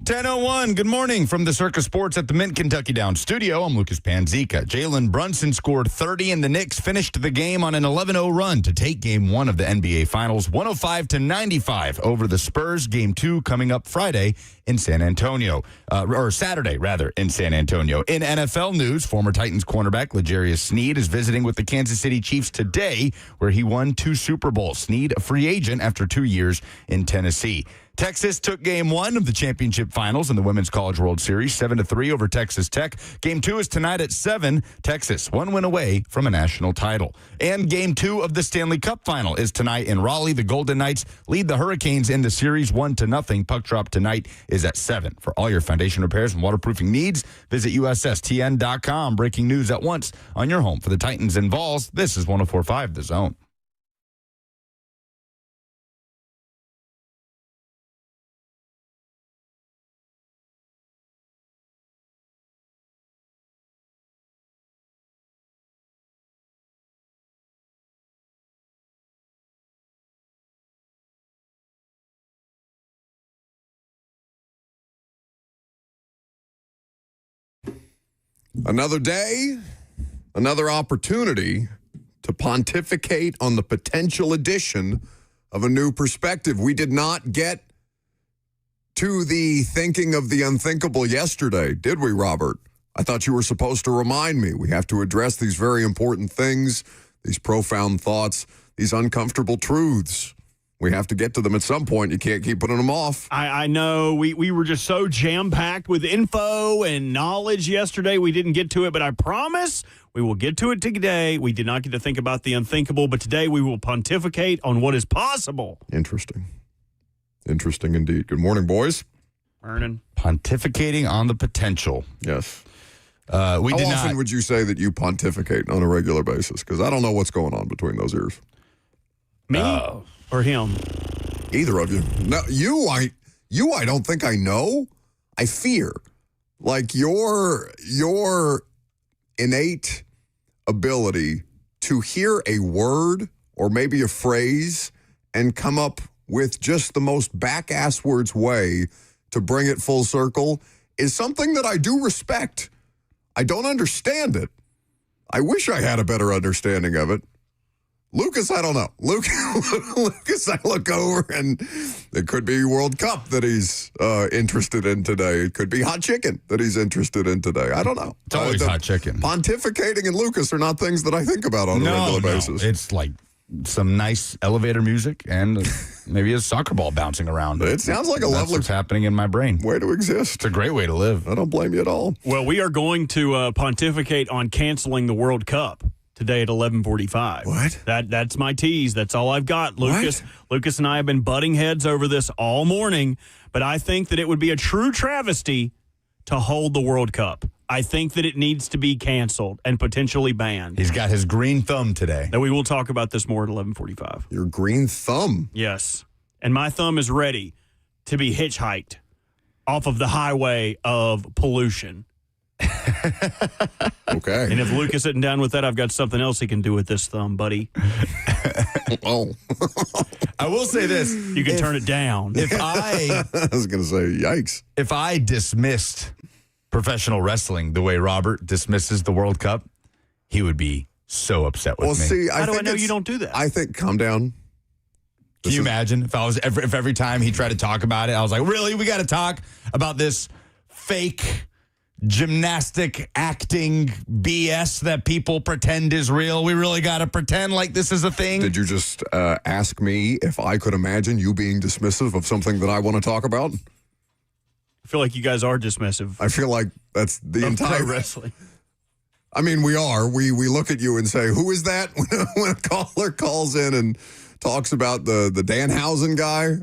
10:01, good morning from the Circus Sports at the Mint Kentucky Downs studio. I'm Lucas Panzica. Jalen Brunson scored 30 and the Knicks finished the game on an 11-0 run to take Game 1 of the NBA Finals, 105-95 over the Spurs. Game 2 coming up Friday in San Antonio, or Saturday, rather, in San Antonio. In NFL news, former Titans cornerback L'Jarius Sneed is visiting with the Kansas City Chiefs today, where he won 2 Super Bowls. Sneed, a free agent after 2 years in Tennessee. Texas took Game 1 of the championship finals in the Women's College World Series, 7-3 over Texas Tech. Game 2 is tonight at 7. Texas, 1 win away from a national title. And Game 2 of the Stanley Cup final is tonight in Raleigh. The Golden Knights lead the Hurricanes in the series 1-0. Puck drop tonight is at 7. For all your foundation repairs and waterproofing needs, visit USSTN.com. Breaking news at once on your home for the Titans and Vols. This is 104.5 The Zone. Another day, another opportunity to pontificate on the potential addition of a new perspective. We did not get to the thinking of the unthinkable yesterday, did we, Robert? I thought you were supposed to remind me. We have to address these very important things, these profound thoughts, these uncomfortable truths. We have to get to them at some point. You can't keep putting them off. I know. We were just so jam-packed with info and knowledge yesterday. We didn't get to it, but I promise we will get to it today. We did not get to think about the unthinkable, but today we will pontificate on what is possible. Interesting. Interesting indeed. Good morning, boys. Morning. Pontificating on the potential. Yes. How often would you say that you pontificate on a regular basis? Because I don't know what's going on between those ears. Me or him? Either of you. No, you. I don't think I know. I fear, like your innate ability to hear a word or maybe a phrase and come up with just the most back-ass words way to bring it full circle is something that I do respect. I don't understand it. I wish I had a better understanding of it. Lucas, I don't know. Lucas, I look over, and it could be World Cup that he's interested in today. It could be hot chicken that he's interested in today. I don't know. It's always hot chicken. Pontificating and Lucas are not things that I think about on a regular basis. It's like some nice elevator music and maybe a soccer ball bouncing around. It sounds like a lovely what's happening in my brain. Way to exist. It's a great way to live. I don't blame you at all. Well, we are going to pontificate on canceling the World Cup today at 11:45. What? That's my tease. That's all I've got, Lucas. What? Lucas and I have been butting heads over this all morning, but I think that it would be a true travesty to hold the World Cup. I think that it needs to be canceled and potentially banned. He's got his green thumb today. Now, we will talk about this more at 11:45. Your green thumb. Yes. And my thumb is ready to be hitchhiked off of the highway of pollution. Okay. And if Lucas isn't down with that, I've got something else he can do with this thumb, buddy. Oh. I will say this. You can turn it down. I was going to say, yikes. If I dismissed professional wrestling the way Robert dismisses the World Cup, he would be so upset with me. See, How do I know you don't do that? I think, calm down. Can you imagine if every time he tried to talk about it, I was like, really? We got to talk about this fake gymnastic acting BS that people pretend is real? We really got to pretend like this is a thing? Did you just ask me if I could imagine you being dismissive of something that I want to talk about? I feel like you guys are dismissive. I feel like that's the entire wrestling. I mean, we are. We look at you and say, who is that? When a caller calls in and talks about the Danhausen guy,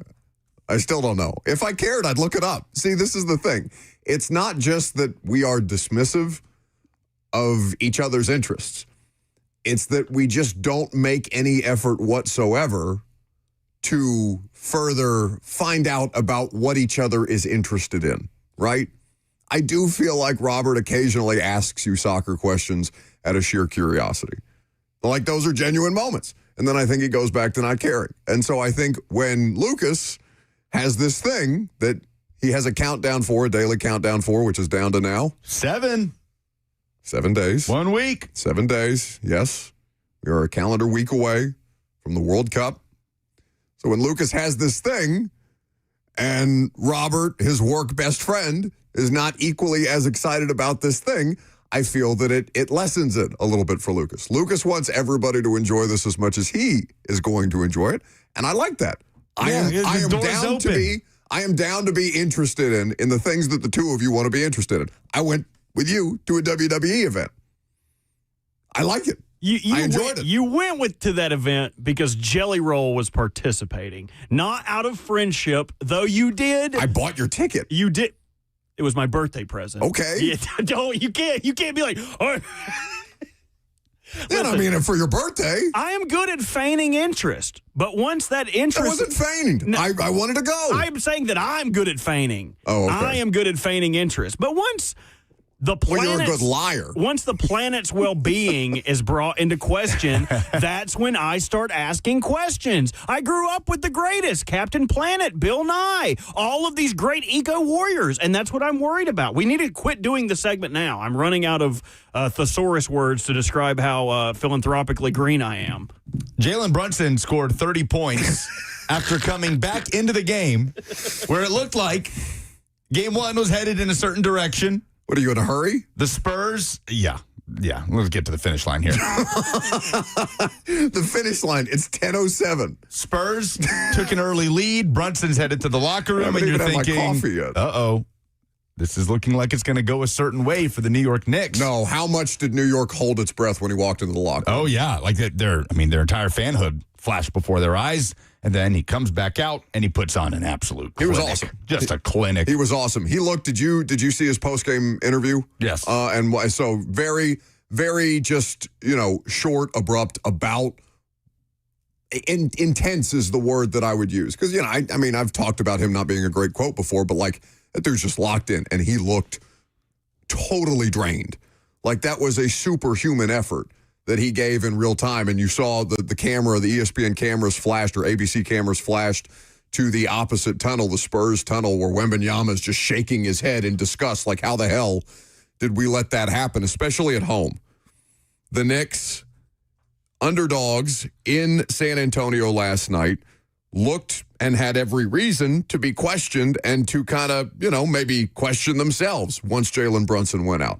I still don't know. If I cared, I'd look it up. See, this is the thing. It's not just that we are dismissive of each other's interests. It's that we just don't make any effort whatsoever to further find out about what each other is interested in, right? I do feel like Robert occasionally asks you soccer questions out of sheer curiosity. Like, those are genuine moments. And then I think he goes back to not caring. And so I think when Lucas has this thing that He has a countdown for, a daily countdown for, which is down to now 7 days. 1 week. 7 days, yes. We are a calendar week away from the World Cup. So when Lucas has this thing and Robert, his work best friend, is not equally as excited about this thing, I feel that it lessens it a little bit for Lucas. Lucas wants everybody to enjoy this as much as he is going to enjoy it, and I like that. I am down to be interested in the things that the two of you want to be interested in. I went with you to a WWE event. I like it. I enjoyed it. You went to that event because Jelly Roll was participating, not out of friendship, though you did. I bought your ticket. You did. It was my birthday present. Okay. You can't be like, oh. Then I mean it for your birthday. I am good at feigning interest, but once that interest... I wasn't feigning. No, I wanted to go. I'm saying that I'm good at feigning. Oh, okay. I am good at feigning interest. But once the planet... Well, you're a good liar. Once the planet's well-being is brought into question, that's when I start asking questions. I grew up with the greatest, Captain Planet, Bill Nye, all of these great eco-warriors, and that's what I'm worried about. We need to quit doing the segment now. I'm running out of thesaurus words to describe how philanthropically green I am. Jalen Brunson scored 30 points after coming back into the game where it looked like game one was headed in a certain direction. What, are you in a hurry? The Spurs, yeah. Let's get to the finish line here. The finish line, it's 10:07. Spurs took an early lead. Brunson's headed to the locker room, and you're thinking, my coffee yet. Uh-oh, this is looking like it's going to go a certain way for the New York Knicks. No, how much did New York hold its breath when he walked into the locker room? Oh, yeah, like their entire fanhood flashed before their eyes. And then he comes back out and he puts on an absolute clinic. He was awesome. Just a clinic. He was awesome. He looked, did you see his post-game interview? Yes. And so very, very just, short, abrupt, about, intense is the word that I would use. Because, I've talked about him not being a great quote before, but that dude's just locked in and he looked totally drained. Like that was a superhuman effort that he gave in real time. And you saw the camera, the ESPN cameras flashed or ABC cameras flashed to the opposite tunnel, the Spurs tunnel, where Wembanyama's just shaking his head in disgust. Like, how the hell did we let that happen, especially at home? The Knicks, underdogs in San Antonio last night, looked and had every reason to be questioned and to kind of, maybe question themselves once Jalen Brunson went out.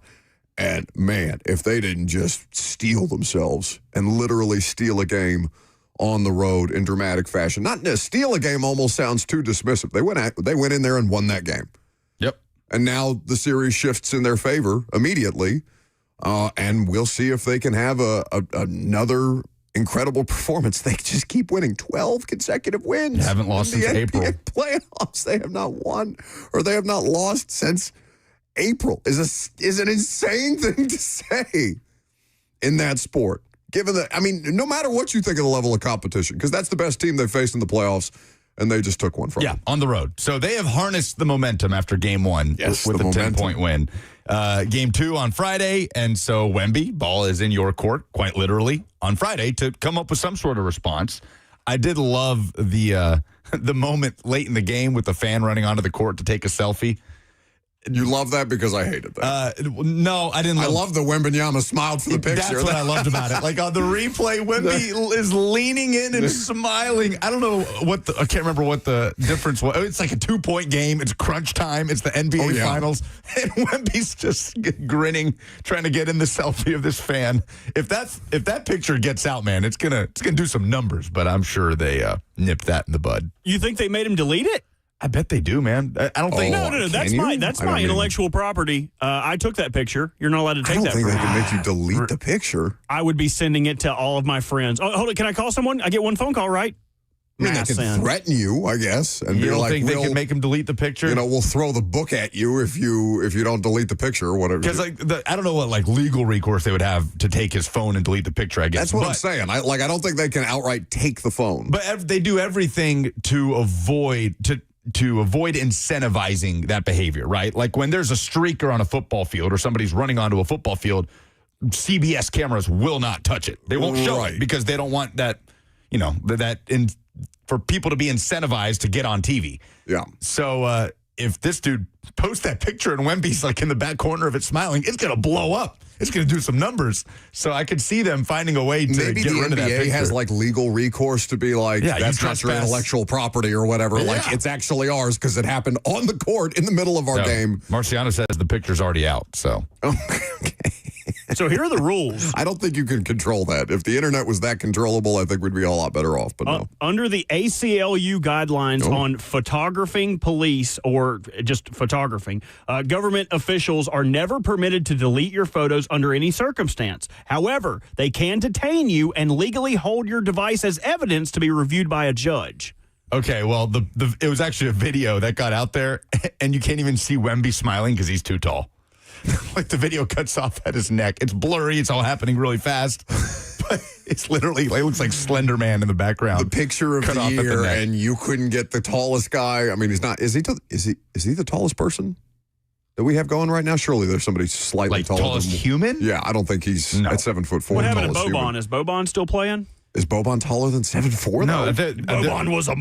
And, man, if they didn't just steal themselves and literally steal a game on the road in dramatic fashion. Not steal a game almost sounds too dismissive. They went in there and won that game. Yep. And now the series shifts in their favor immediately. And we'll see if they can have another incredible performance. They just keep winning 12 consecutive wins. They haven't lost since April. Playoffs. They have not won or they have not lost since April. Is an insane thing to say in that sport. Given that, no matter what you think of the level of competition, because that's the best team they've faced in the playoffs, and they just took one from them. On the road. So they have harnessed the momentum after game one with a 10-point win. Game two on Friday, and so Wemby, ball is in your court, quite literally, on Friday to come up with some sort of response. I did love the moment late in the game with the fan running onto the court to take a selfie. You love that? Because I hated that. No, I didn't. I love the Wembanyama smiled for the picture. That's what I loved about it. Like on the replay, Wemby is leaning in and smiling. I don't know I can't remember what the difference was. It's like a 2-point game. It's crunch time. It's the NBA Finals. And Wemby's just grinning, trying to get in the selfie of this fan. If that picture gets out, man, it's gonna do some numbers, but I'm sure they nipped that in the bud. You think they made him delete it? I bet they do, man. I don't think. No. That's my intellectual property. I took that picture. You're not allowed to take that. I don't think they can make you delete the picture. I would be sending it to all of my friends. Oh, hold on. Can I call someone? I get one phone call, right? They can threaten you, I guess, and you be don't like, think they can make him delete the picture? We'll throw the book at you if you don't delete the picture or whatever. Because I don't know what legal recourse they would have to take his phone and delete the picture. I guess that's what I'm saying. I don't think they can outright take the phone. But they do everything to avoid incentivizing that behavior, right? Like when there's a streaker on a football field or somebody's running onto a football field, CBS cameras will not touch it. They won't show it because they don't want that, for people to be incentivized to get on TV. Yeah. So if this dude posts that picture and Wemby's like in the back corner of it smiling, it's going to blow up. It's going to do some numbers. So I could see them finding a way to maybe get the rid of that NBA picture. has like legal recourse to be like, Yeah, that's you not your trespass. intellectual property or whatever. Yeah. Like, it's actually ours because it happened on the court in the middle of our game. Marciano says the picture's already out. So Okay. So here are the rules. I don't think you can control that. If the internet was that controllable, I think we'd be a lot better off. But no. Under the ACLU guidelines on photographing police or just photographing, government officials are never permitted to delete your photos under any circumstance. However, they can detain you and legally hold your device as evidence to be reviewed by a judge. okay, well, it was actually a video that got out there, and you can't even see Wemby smiling because he's too tall. Like the video cuts off at his neck. It's blurry. It's all happening really fast. But it's literally, it looks like Slender Man in the background. The picture of Cut the off at the year, neck. and you couldn't get the tallest guy. I mean, he's not. Is he the tallest person that we have going right now? Surely there's somebody slightly Like taller. tallest than, human? Yeah, I don't think he's No. at 7'4". What happened to tallest Boban? human. Is Boban still playing? Is Boban taller than 7'4"? No, though? Boban was a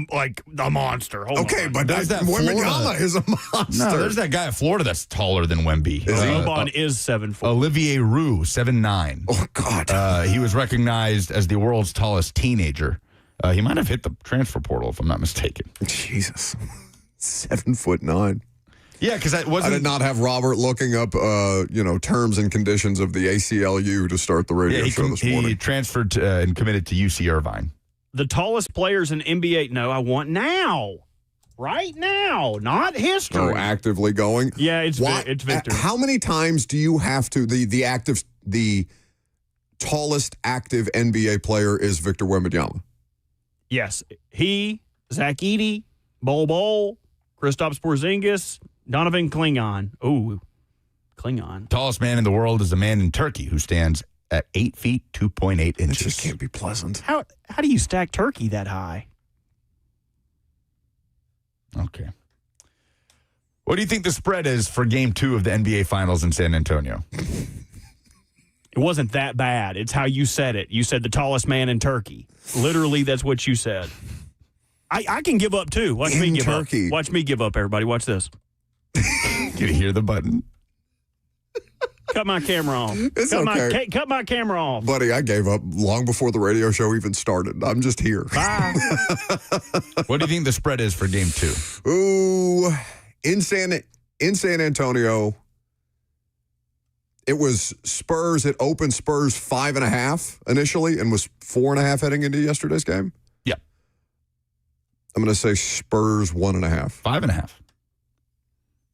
monster. Hold Okay, on. but There's that Wembanyama Florida. is a monster. No, there's that guy at Florida that's taller than Wemby. Is he? Boban is 7'4". Olivier Roux, 7'9". Oh God. He was recognized as the world's tallest teenager. He might have hit the transfer portal, if I'm not mistaken. Jesus. 7'9". Yeah, because that I wasn't. did not have Robert looking up, terms and conditions of the ACLU to start the radio Yeah, show this he morning. transferred to, and committed to UC Irvine. The tallest players in NBA. No, I want now. Right now, not history. Oh, actively going. Yeah, it's Victor. How many times do you have to the tallest active NBA player is Victor Wembanyama? Yes, he, Zach Edey, Bol, Kristaps Porzingis, Donovan Klingon. Ooh, Klingon. Tallest man in the world is a man in Turkey who stands at 8 feet, 2.8 It inches. just can't be pleasant. How do you stack turkey that high? Okay. What do you think the spread is for Game 2 of the NBA Finals in San Antonio? It wasn't that bad. It's how you said it. You said the tallest man in Turkey. Literally, that's what you said. I can give up, too. Watch me give Turkey. up. Watch me give up, everybody. Watch this. Can you hear the button? Cut my camera off. It's cut okay. cut my camera off. Buddy, I gave up long before the radio show even started. I'm just here. Bye. What do you think the spread is for Game 2? Ooh, in San Antonio, it was Spurs. It opened Spurs 5.5 initially and was 4.5 heading into yesterday's game. Yeah. I'm going to say Spurs 1.5. 5.5.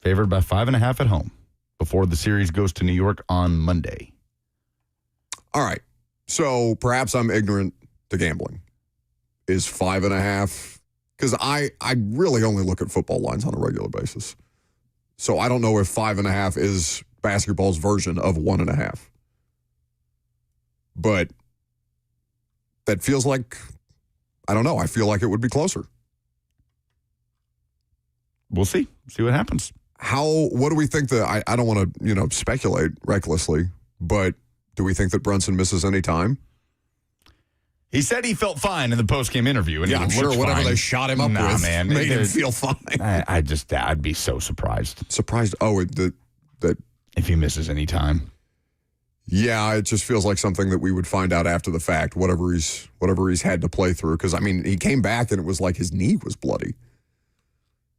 Favored by 5.5 at home before the series goes to New York on Monday. All right. So perhaps I'm ignorant to gambling. Is 5.5? Because I really only look at football lines on a regular basis. So I don't know if 5.5 is basketball's version of 1.5. But that feels like, I don't know. I feel like it would be closer. We'll see. See what happens. What do we think I don't want to, speculate recklessly, but do we think that Brunson misses any time? He said he felt fine in the post-game interview. And Yeah, he I'm sure looked whatever fine. they shot him up Nah, with man, made him feel fine. I'd be so surprised Surprised. That if he misses any time. yeah, it just feels like something that we would find out after the fact, whatever he's had to play through. Because, he came back and it was like his knee was bloody.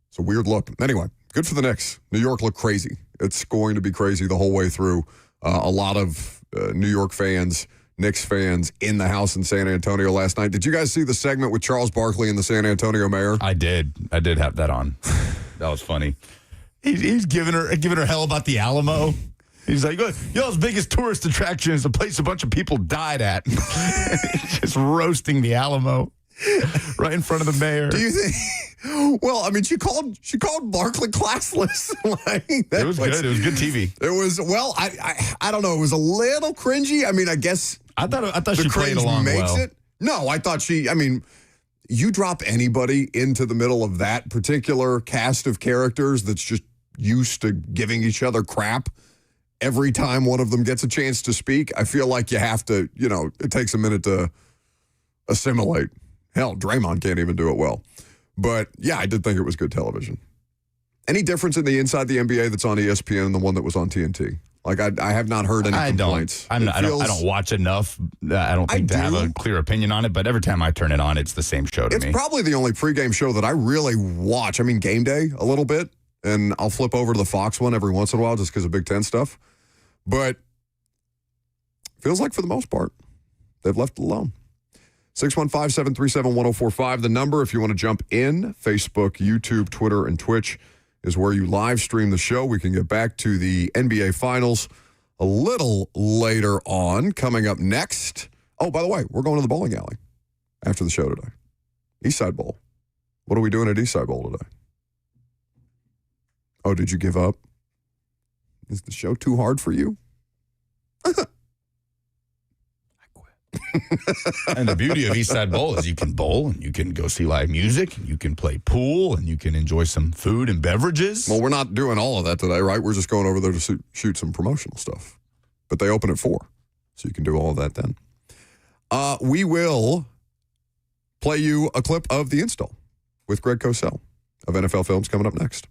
It's a weird look. Anyway, good for the Knicks. New York looked crazy. It's going to be crazy the whole way through. A lot of New York fans, Knicks fans in the house in San Antonio last night. Did you guys see the segment with Charles Barkley and the San Antonio mayor? I did have that on. That was funny. He's giving her hell about the Alamo. He's like, y'all's biggest tourist attraction is the place a bunch of people died at. Just roasting the Alamo right in front of the mayor. Do you think? Well, she called Barkley classless. It was good. It was good TV. It was, well, I don't know. It was a little cringy. I guess I thought the she played cringe along makes well. it. No, I thought you drop anybody into the middle of that particular cast of characters that's just used to giving each other crap every time one of them gets a chance to speak. I feel like you have to, it takes a minute to assimilate. Hell, Draymond can't even do it well. But, yeah, I did think it was good television. Any difference in the Inside the NBA that's on ESPN and the one that was on TNT? Like, I have not heard any complaints. I don't watch enough. I don't think to have a clear opinion on it, but every time I turn it on, it's the same show to me. It's probably the only pregame show that I really watch. I mean, Game Day a little bit, and I'll flip over to the Fox one every once in a while just because of Big Ten stuff. But feels like for the most part, they've left it alone. 615-737-1045, the number if you want to jump in. Facebook, YouTube, Twitter, and Twitch is where you live stream the show. We can get back to the NBA Finals a little later on. Coming up next. Oh, by the way, we're going to the bowling alley after the show today. Eastside Bowl. What are we doing at Eastside Bowl today? Oh, did you give up? Is the show too hard for you? And the beauty of Eastside Bowl is you can bowl and you can go see live music and you can play pool and you can enjoy some food and beverages. Well, we're not doing all of that today, right? We're just going over there to shoot some promotional stuff. But they open at 4, so you can do all of that then. We will play you a clip of the install with Greg Cosell of NFL Films coming up next.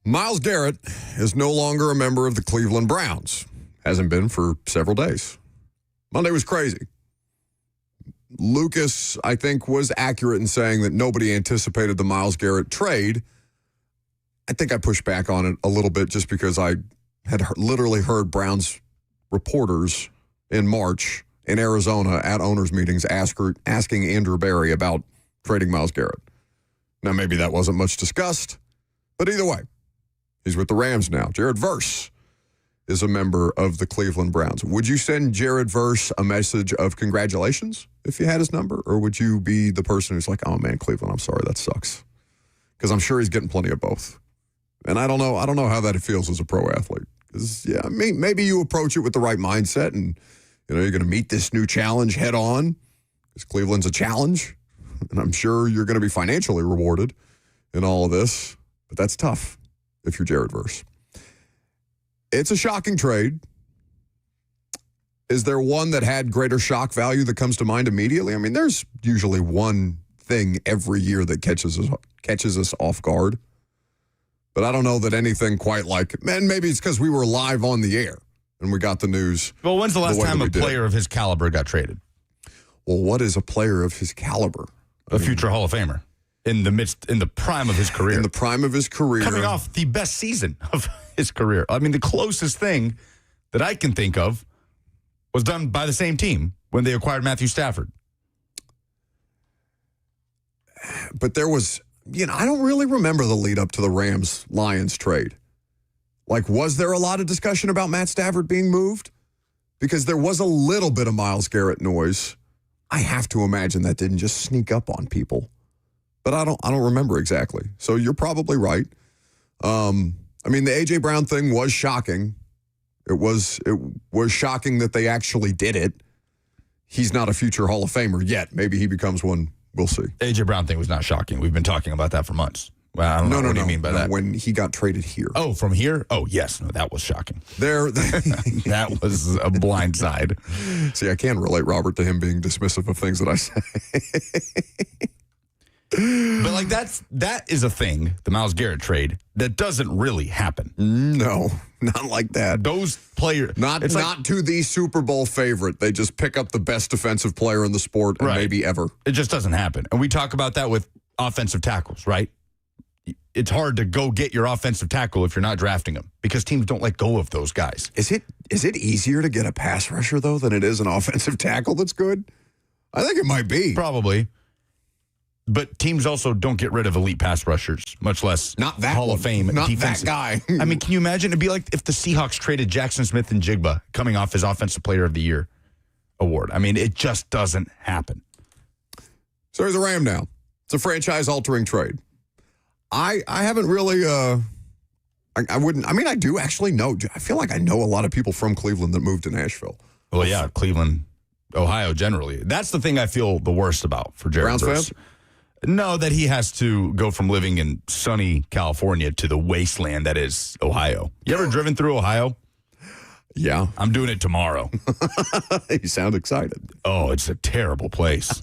Myles Garrett is no longer a member of the Cleveland Browns. Hasn't been for several days. Monday was crazy. Lucas, I think, was accurate in saying that nobody anticipated the Myles Garrett trade. I think I pushed back on it a little bit just because I had literally heard Browns reporters in March in Arizona at owners' meetings asking Andrew Berry about trading Myles Garrett. Now, maybe that wasn't much discussed, but either way, he's with the Rams now. Jared Verse is a member of the Cleveland Browns. Would you send Jared Verse a message of congratulations if you had his number, or would you be the person who's like, oh man, Cleveland, I'm sorry, that sucks? Because I'm sure he's getting plenty of both. And I don't know how that feels as a pro athlete. Because maybe you approach it with the right mindset, and you're going to meet this new challenge head on. Because Cleveland's a challenge, and I'm sure you're going to be financially rewarded in all of this. But that's tough if you're Jared Verse. It's a shocking trade. Is there one that had greater shock value that comes to mind immediately? I mean, there's usually one thing every year that catches us off guard. But I don't know that anything quite like, man, maybe it's because we were live on the air and we got the news. Well, when's the last time a player of his caliber got traded? Well, what is a player of his caliber? A future Hall of Famer in the prime of his career. In the prime of his career. Coming off the best season of his career. I mean, the closest thing that I can think of was done by the same team when they acquired Matthew Stafford. But there was, I don't really remember the lead up to the Rams-Lions trade. Like, was there a lot of discussion about Matt Stafford being moved? Because there was a little bit of Myles Garrett noise. I have to imagine that didn't just sneak up on people. But I don't remember exactly. So you're probably right. I mean, the A.J. Brown thing was shocking. It was shocking that they actually did it. He's not a future Hall of Famer yet. Maybe he becomes one. We'll see. A.J. Brown thing was not shocking. We've been talking about that for months. Well, I don't know what you mean by that. When he got traded here. Oh, from here? Oh, yes. No, that was shocking. That was a blind side. See, I can relate, Robert, to him being dismissive of things that I say. But like that is a thing, the Myles Garrett trade, that doesn't really happen. No, not like that. Those players, not to the Super Bowl favorite. They just pick up the best defensive player in the sport, and maybe ever. It just doesn't happen. And we talk about that with offensive tackles, right? It's hard to go get your offensive tackle if you're not drafting them because teams don't let go of those guys. Is it easier to get a pass rusher though than it is an offensive tackle that's good? I think it might be. Probably. But teams also don't get rid of elite pass rushers, much less not that Hall of Fame. Not defensive. that guy. I mean, can you imagine? It'd be like if the Seahawks traded Jackson Smith and Jigba coming off his Offensive Player of the Year award. I mean, it just doesn't happen. So he's a Ram now. It's a franchise-altering trade. I haven't really, I wouldn't, I mean, I do actually know. I feel like I know a lot of people from Cleveland that moved to Nashville. Well, yeah, Cleveland, Ohio generally. That's the thing I feel the worst about for Jared Browns Verse. fans? No, that he has to go from living in sunny California to the wasteland that is Ohio. You ever driven through Ohio? Yeah. I'm doing it tomorrow. You sound excited. Oh, it's a terrible place.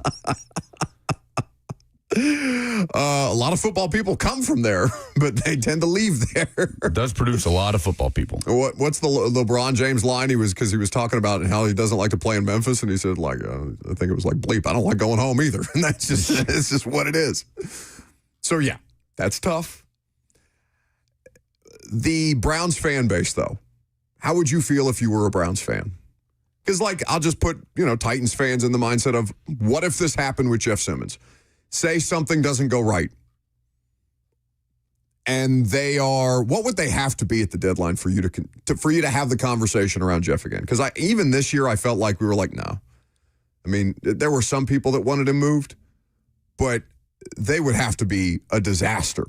A lot of football people come from there, but they tend to leave there. It does produce a lot of football people. What's the LeBron James line? He was talking about how he doesn't like to play in Memphis, and he said I think it was like bleep. I don't like going home either, and it's just what it is. So yeah, that's tough. The Browns fan base, though, how would you feel if you were a Browns fan? Because I'll just put Titans fans in the mindset of what if this happened with Jeff Simmons? Say something doesn't go right. And what would they have to be at the deadline for you to have the conversation around Jeff again? Because even this year, I felt like we were like, no. I mean, there were some people that wanted him moved, but they would have to be a disaster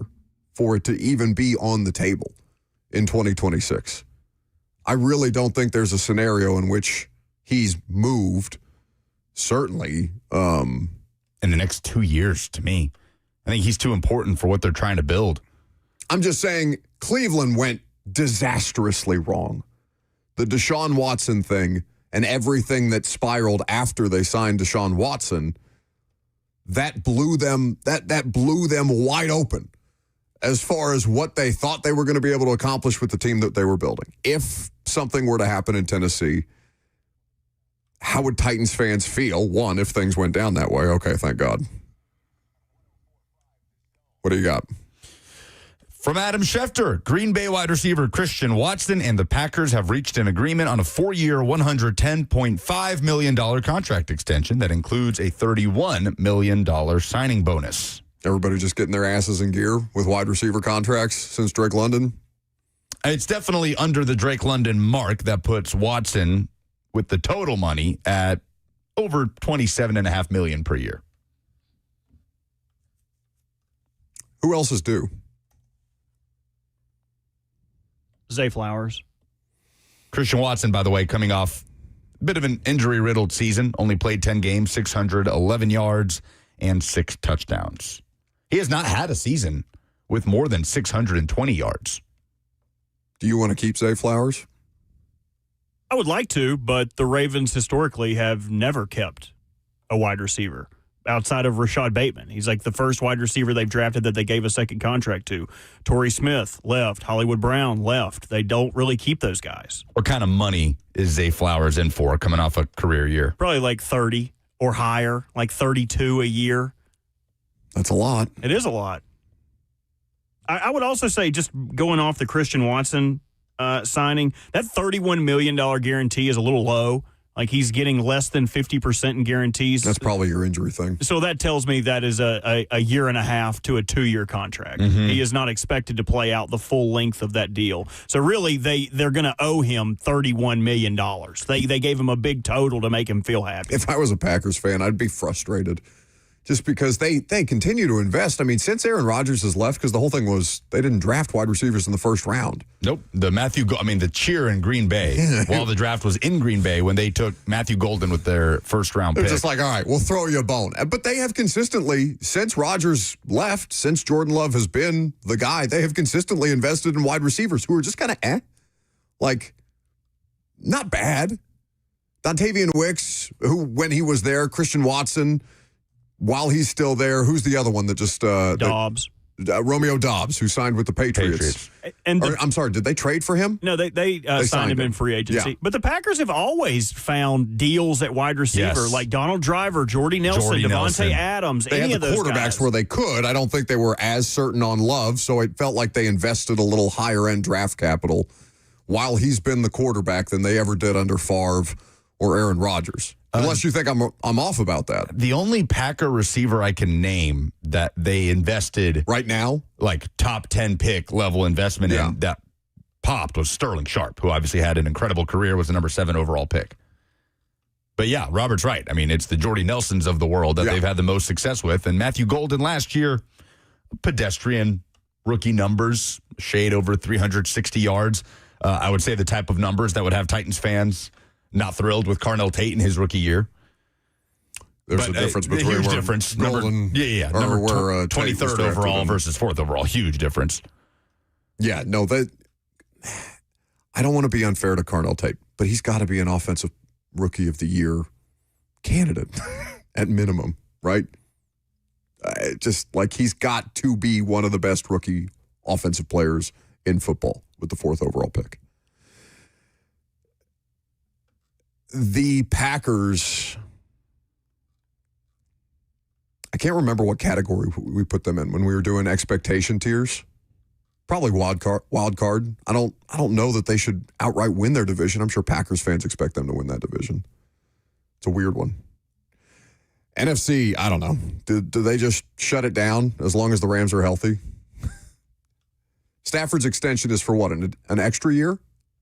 for it to even be on the table in 2026. I really don't think there's a scenario in which he's moved, certainly, in the next 2 years, to me. I think he's too important for what they're trying to build. I'm just saying Cleveland went disastrously wrong. The Deshaun Watson thing and everything that spiraled after they signed Deshaun Watson, that blew them wide open. as far as what they thought they were going to be able to accomplish with the team that they were building. If something were to happen in Tennessee, how would Titans fans feel? One, if things went down that way. Okay, thank God. What do you got? From Adam Schefter, Green Bay wide receiver Christian Watson and the Packers have reached an agreement on a 4-year, $110.5 million contract extension that includes a $31 million signing bonus. Everybody just getting their asses in gear with wide receiver contracts since Drake London? It's definitely under the Drake London mark that puts Watson with the total money at over $27.5 million per year. Who else is due? Zay Flowers. Christian Watson, by the way, coming off a bit of an injury-riddled season, only played 10 games, 611 yards, and 6 touchdowns. He has not had a season with more than 620 yards. Do you want to keep Zay Flowers? I would like to, but the Ravens historically have never kept a wide receiver outside of Rashad Bateman. He's like the first wide receiver they've drafted that they gave a second contract to. Torrey Smith left. Hollywood Brown left. They don't really keep those guys. What kind of money is Zay Flowers in for coming off a career year? Probably like 30 or higher, like 32 a year. That's a lot. It is a lot. I would also say, just going off the Christian Watson signing, that $31 million guarantee is a little low. Like, he's getting less than 50% in guarantees. That's probably your injury thing. So that tells me that is a year and a half to a 2-year contract. Mm-hmm. He is not expected to play out the full length of that deal. So really, they're going to owe him $31 million. They gave him a big total to make him feel happy. If I was a Packers fan, I'd be frustrated. Just because they continue to invest. I mean, since Aaron Rodgers has left, because the whole thing was they didn't draft wide receivers in the first round. Nope. The cheer in Green Bay while the draft was in Green Bay when they took Matthew Golden with their first round pick. They're just like, all right, we'll throw you a bone. But they have consistently, since Rodgers left, since Jordan Love has been the guy, they have consistently invested in wide receivers who are just kind of like, not bad. Dontavian Wicks, who, when he was there, Christian Watson, while he's still there, who's the other one that just... Dobbs. Romeo Dobbs, who signed with the Patriots. I'm sorry, did they trade for him? No, they signed him in free agency. Yeah. But the Packers have always found deals at wide receiver, like Donald Driver, Jordy Nelson, Devontae Adams, they any had of the those quarterbacks guys. where they could. I don't think they were as certain on Love, so it felt like they invested a little higher-end draft capital while he's been the quarterback than they ever did under Favre or Aaron Rodgers. Unless you think I'm off about that. The only Packer receiver I can name that they invested right now, like top 10 pick level investment in that popped was Sterling Sharp, who obviously had an incredible career, was the number 7 overall pick. But yeah, Robert's right. I mean, it's the Jordy Nelsons of the world that they've had the most success with. And Matthew Golden last year, pedestrian rookie numbers, shade over 360 yards. I would say the type of numbers that would have Titans fans not thrilled with Carnell Tate in his rookie year. There's a difference between a huge difference. Golden, Number 23rd overall versus 4th overall. Huge difference. Yeah, no, I don't want to be unfair to Carnell Tate, but he's got to be an offensive rookie of the year candidate at minimum, right? Just like he's got to be one of the best rookie offensive players in football with the 4th overall pick. The Packers, I can't remember what category we put them in when we were doing expectation tiers. Probably wild card. I don't know that they should outright win their division. I'm sure Packers fans expect them to win that division. It's a weird one. NFC, I don't know. Do they just shut it down as long as the Rams are healthy? Stafford's extension is for what, an extra year?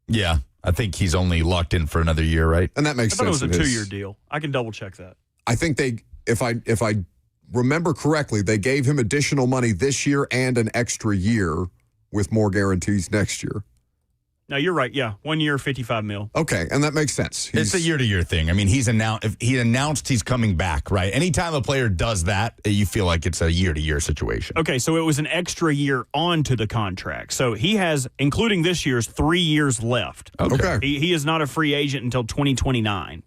Yeah. I think he's only locked in for another year, right? And that makes sense. I thought it was a 2-year deal. I can double check that. I think if I remember correctly, they gave him additional money this year and an extra year with more guarantees next year. No, you're right. Yeah, 1 year, $55 million. Okay, and that makes sense. It's a year-to-year thing. I mean, he announced he's coming back, right? Anytime a player does that, you feel like it's a year-to-year situation. Okay, so it was an extra year onto the contract. So he has, including this year's, 3 years left. Okay. He is not a free agent until 2029.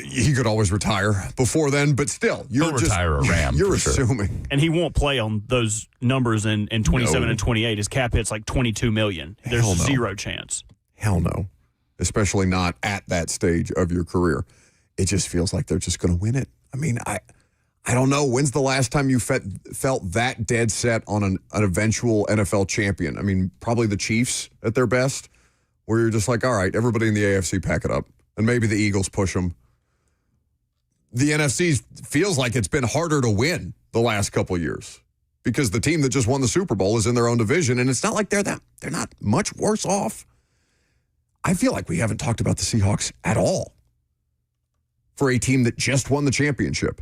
he could always retire before then, but still, He'll retire a Ram. You're for sure. assuming. And he won't play on those numbers in 27 and 28. His cap hit's like $22 million. There's Hell no. zero chance. Hell no. Especially not at that stage of your career. It just feels like they're just going to win it. I mean, I don't know. When's the last time you felt that dead set on an eventual NFL champion? I mean, probably the Chiefs at their best, where you're just like, all right, everybody in the AFC pack it up. And maybe the Eagles push them. The NFC feels like it's been harder to win the last couple of years because the team that just won the Super Bowl is in their own division, and it's not like they're not much worse off. I feel like we haven't talked about the Seahawks at all for a team that just won the championship.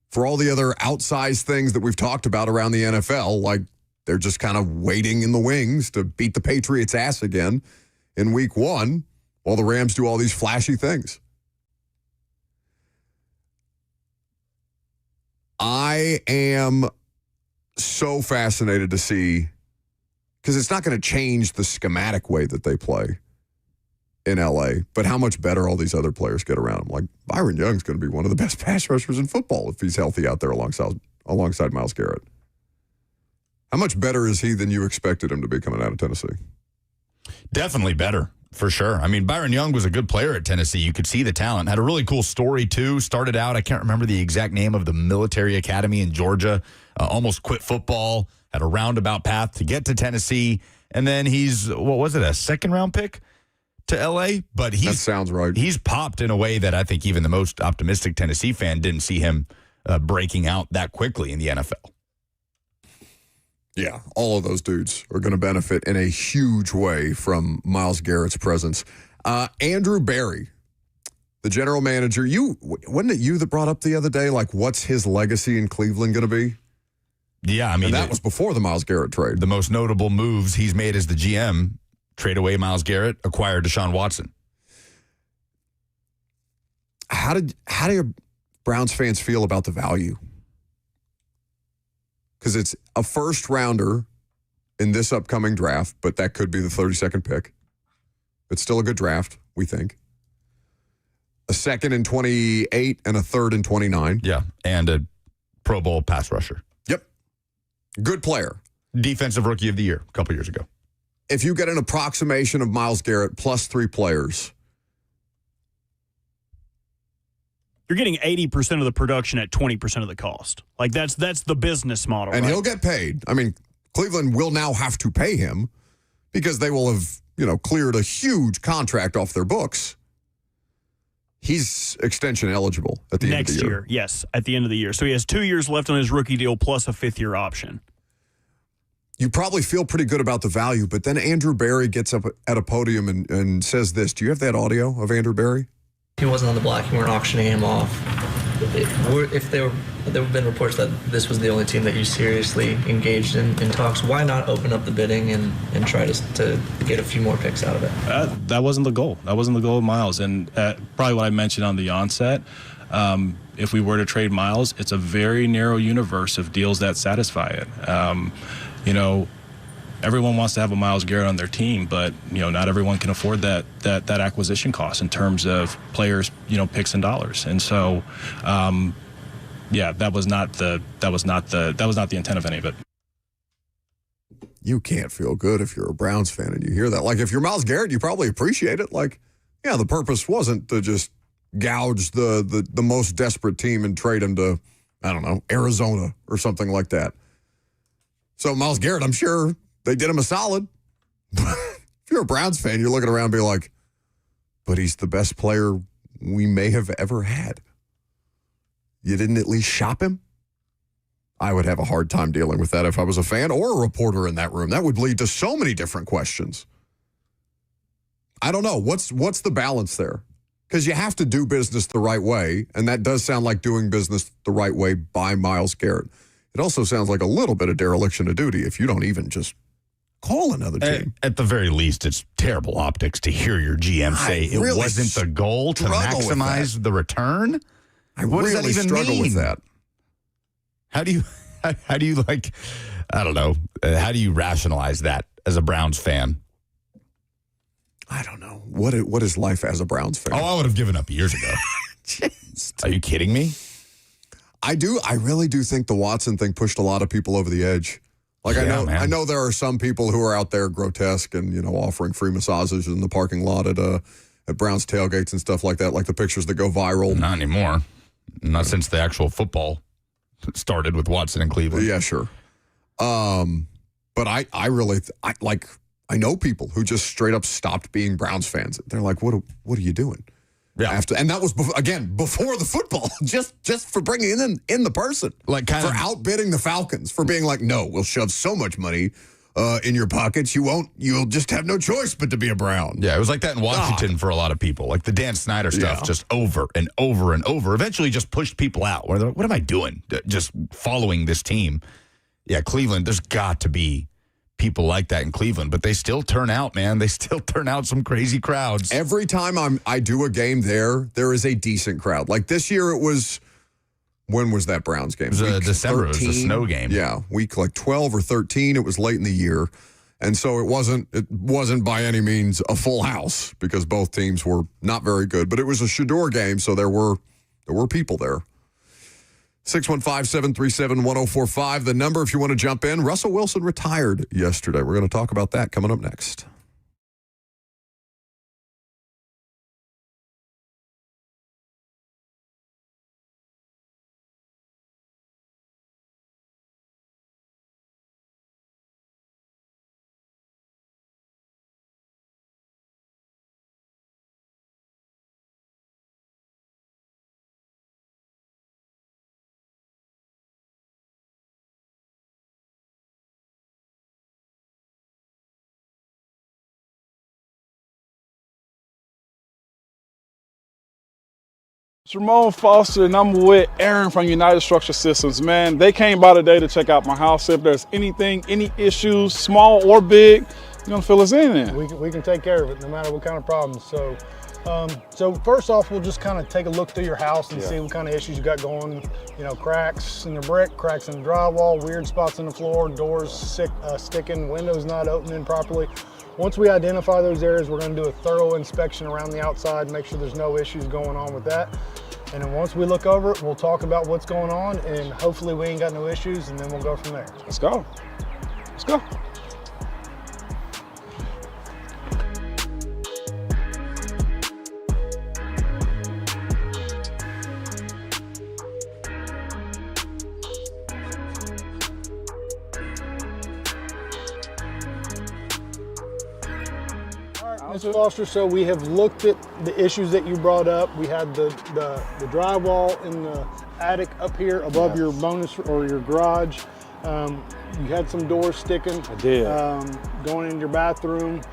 For all the other outsized things that we've talked about around the NFL, like they're just kind of waiting in the wings to beat the Patriots' ass again in week 1 while the Rams do all these flashy things. I am so fascinated to see, because it's not going to change the schematic way that they play in LA, but how much better all these other players get around him. Like Byron Young's going to be one of the best pass rushers in football if he's healthy out there alongside Myles Garrett. How much better is he than you expected him to be coming out of Tennessee? Definitely better, for sure. I mean, Byron Young was a good player at Tennessee. You could see the talent. Had a really cool story, too. Started out, I can't remember the exact name of the military academy in Georgia. Almost quit football. Had a roundabout path to get to Tennessee. And then he's, what was it, a second-round pick to L.A.? But that sounds right. He's popped in a way that I think even the most optimistic Tennessee fan didn't see him breaking out that quickly in the NFL. Yeah, all of those dudes are going to benefit in a huge way from Myles Garrett's presence. Andrew Berry, the general manager, wasn't it you that brought up the other day, like, what's his legacy in Cleveland going to be? Yeah, I mean, and that was before the Myles Garrett trade. The most notable moves he's made as the GM, trade away Myles Garrett, acquire Deshaun Watson. How do Browns fans feel about the value? Because it's a first rounder in this upcoming draft, but that could be the 32nd pick. It's still a good draft, we think. A second in 28 and a third in 29. Yeah, and a Pro Bowl pass rusher. Yep. Good player. Defensive Rookie of the Year a couple years ago. If you get an approximation of Myles Garrett plus 3 players, you're getting 80% of the production at 20% of the cost. Like, that's the business model, and right? he'll get paid. I mean, Cleveland will now have to pay him because they will have, cleared a huge contract off their books. He's extension eligible at the end of the year. Next year, yes, at the end of the year. So he has 2 years left on his rookie deal plus a 5th-year option. You probably feel pretty good about the value, but then Andrew Berry gets up at a podium and says this. Do you have that audio of Andrew Berry? He wasn't on the block. You weren't auctioning him off. If there have been reports that this was the only team that you seriously engaged in talks, why not open up the bidding and try to get a few more picks out of it? That wasn't the goal. That wasn't the goal of Myles. And probably what I mentioned on the onset, if we were to trade Myles, it's a very narrow universe of deals that satisfy it. Everyone wants to have a Myles Garrett on their team, but not everyone can afford that acquisition cost in terms of players, picks and dollars. And so, that was not the intent of any of it. You can't feel good if you're a Browns fan and you hear that. Like, if you're Myles Garrett, you probably appreciate it. Like, yeah, the purpose wasn't to just gouge the most desperate team and trade him to, I don't know, Arizona or something like that. So Myles Garrett, I'm sure they did him a solid. If you're a Browns fan, you're looking around and be like, but he's the best player we may have ever had. You didn't at least shop him? I would have a hard time dealing with that if I was a fan or a reporter in that room. That would lead to so many different questions. I don't know. What's the balance there? Because you have to do business the right way, and that does sound like doing business the right way by Myles Garrett. It also sounds like a little bit of dereliction of duty if you don't even just call another team. At the very least, it's terrible optics to hear your GM say it wasn't the goal to maximize the return. What does that even struggle mean? with that. How do you like, I don't know, how do you rationalize that as a Browns fan? I don't know. What is life as a Browns fan? Oh, I would have given up years ago. Are you kidding me? I really do think the Watson thing pushed a lot of people over the edge. Like, Yeah, I man. know there are some people who are out there grotesque and, offering free massages in the parking lot at Browns tailgates and stuff like that, like the pictures that go viral. Not anymore. Not since the actual football started with Watson in Cleveland. Yeah, sure. But I really, I know people who just straight up stopped being Browns fans. They're like, what are you doing? Yeah. And that was, before the football, just for bringing in the person. Like kind for of outbidding the Falcons, for being like, no, we'll shove so much money in your pockets, you'll just have no choice but to be a Brown. Yeah, it was like that in Washington for a lot of people. Like the Dan Snyder stuff, just over and over and over. Eventually, just pushed people out. Where they're like, what am I doing? Just following this team. Yeah, Cleveland. There's got to be people like that in Cleveland, but they still turn out, man. They still turn out some crazy crowds. Every time I do a game there is a decent crowd. Like this year, it was. When was that Browns game? It was Week December. 13? It was a snow game. Yeah, week like 12 or 13. It was late in the year. And so it wasn't by any means a full house because both teams were not very good. But it was a Shador game, so there were people there. 615-737-1045, the number if you want to jump in. Russell Wilson retired yesterday. We're going to talk about that coming up next. It's Ramon Foster, and I'm with Aaron from United Structure Systems. Man, they came by today to check out my house. If there's any issues, small or big, you're gonna fill us in there. We can take care of it no matter what kind of problems. So first off, we'll just kind of take a look through your house and see what kind of issues you got going. Cracks in the brick, cracks in the drywall, weird spots in the floor, doors sticking, windows not opening properly. Once we identify those areas, we're going to do a thorough inspection around the outside, make sure there's no issues going on with that. And then once we look over it, we'll talk about what's going on, and hopefully we ain't got no issues, and then we'll go from there. Let's go. Let's go. Mr. Foster, so we have looked at the issues that you brought up. We had the drywall in the attic up here above your bonus or your garage. You had some doors sticking. I did. Going in your bathroom.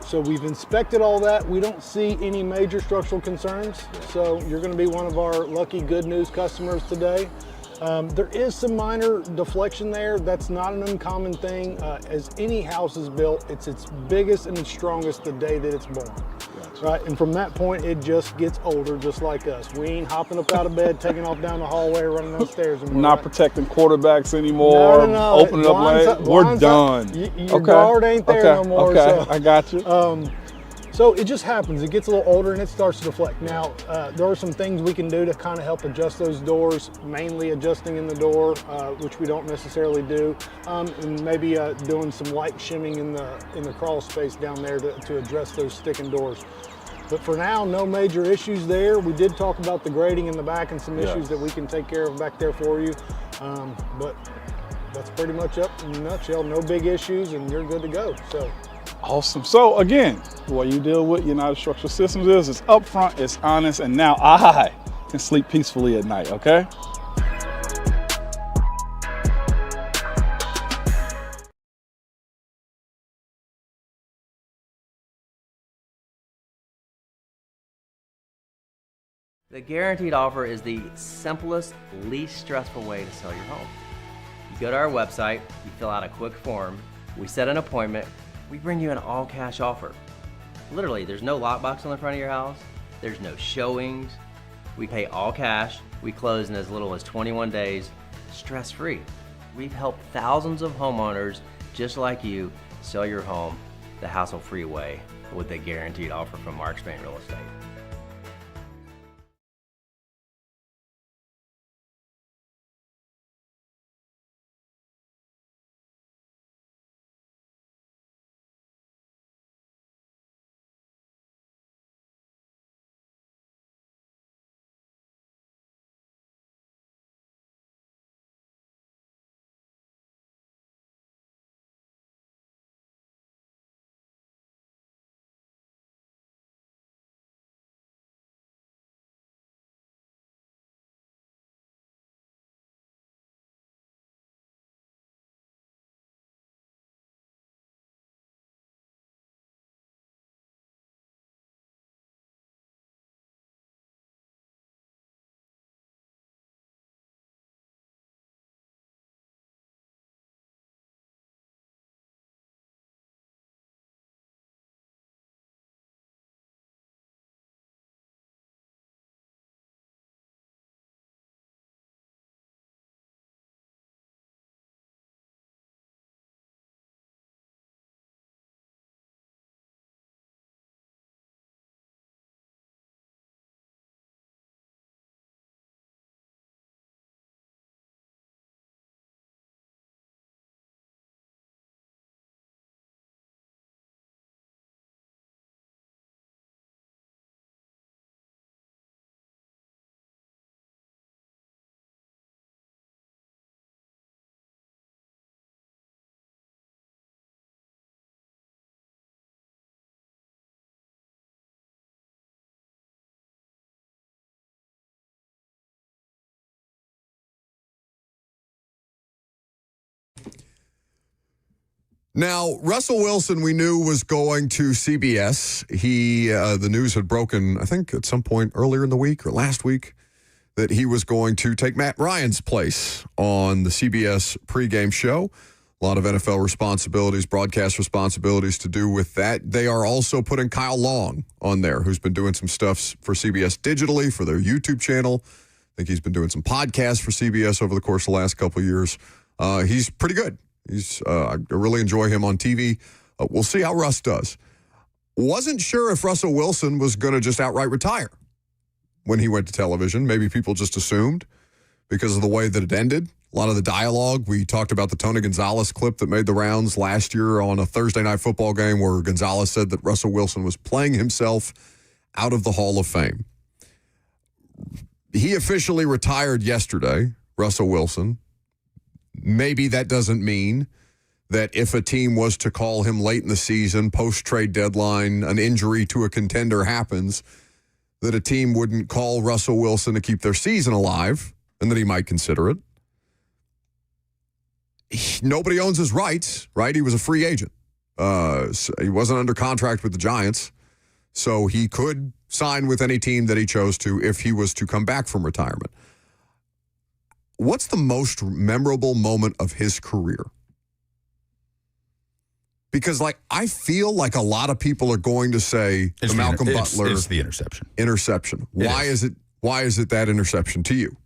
So we've inspected all that. We don't see any major structural concerns. So you're going to be one of our lucky good news customers today. There is some minor deflection there. That's not an uncommon thing. As any house is built, it's its biggest and its strongest the day that it's born. Right? And from that point, it just gets older, just like us. We ain't hopping up out of bed, taking off down the hallway, running downstairs. And Not protecting quarterbacks anymore. No. Opening up late. We're done. Your guard ain't there no more. Okay, so. I got you. So it just happens. It gets a little older and it starts to deflect. Now, there are some things we can do to kind of help adjust those doors, mainly adjusting in the door, which we don't necessarily do, and maybe doing some light shimming in the crawl space down there to address those sticking doors. But for now, no major issues there. We did talk about the grading in the back and some issues that we can take care of back there for you. But that's pretty much up in a nutshell. No big issues and you're good to go. So. Awesome. So again, what you deal with United Structural Systems is it's upfront, it's honest, and now I can sleep peacefully at night, okay? The guaranteed offer is the simplest, least stressful way to sell your home. You go to our website, you fill out a quick form, we set an appointment, we bring you an all-cash offer. Literally, there's no lockbox on the front of your house, there's no showings, we pay all cash, we close in as little as 21 days, stress-free. We've helped thousands of homeowners just like you sell your home the hassle-free way with a guaranteed offer from Mark Spain Real Estate. Now, Russell Wilson, we knew was going to CBS. The news had broken, I think, at some point earlier in the week or last week, that he was going to take Matt Ryan's place on the CBS pregame show. A lot of NFL responsibilities, broadcast responsibilities to do with that. They are also putting Kyle Long on there, who's been doing some stuff for CBS digitally for their YouTube channel. I think he's been doing some podcasts for CBS over the course of the last couple of years. He's pretty good. I really enjoy him on TV. We'll see how Russ does. Wasn't sure if Russell Wilson was going to just outright retire when he went to television. Maybe people just assumed because of the way that it ended. A lot of the dialogue. We talked about the Tony Gonzalez clip that made the rounds last year on a Thursday night football game where Gonzalez said that Russell Wilson was playing himself out of the Hall of Fame. He officially retired yesterday, Russell Wilson. Maybe that doesn't mean that if a team was to call him late in the season, post-trade deadline, an injury to a contender happens, that a team wouldn't call Russell Wilson to keep their season alive, and that he might consider it. Nobody owns his rights, right? He was a free agent. So he wasn't under contract with the Giants, so he could sign with any team that he chose to if he was to come back from retirement. What's the most memorable moment of his career? Because, I feel like a lot of people are going to say the Malcolm Butler. It's the interception. Interception. Why is it that interception to you?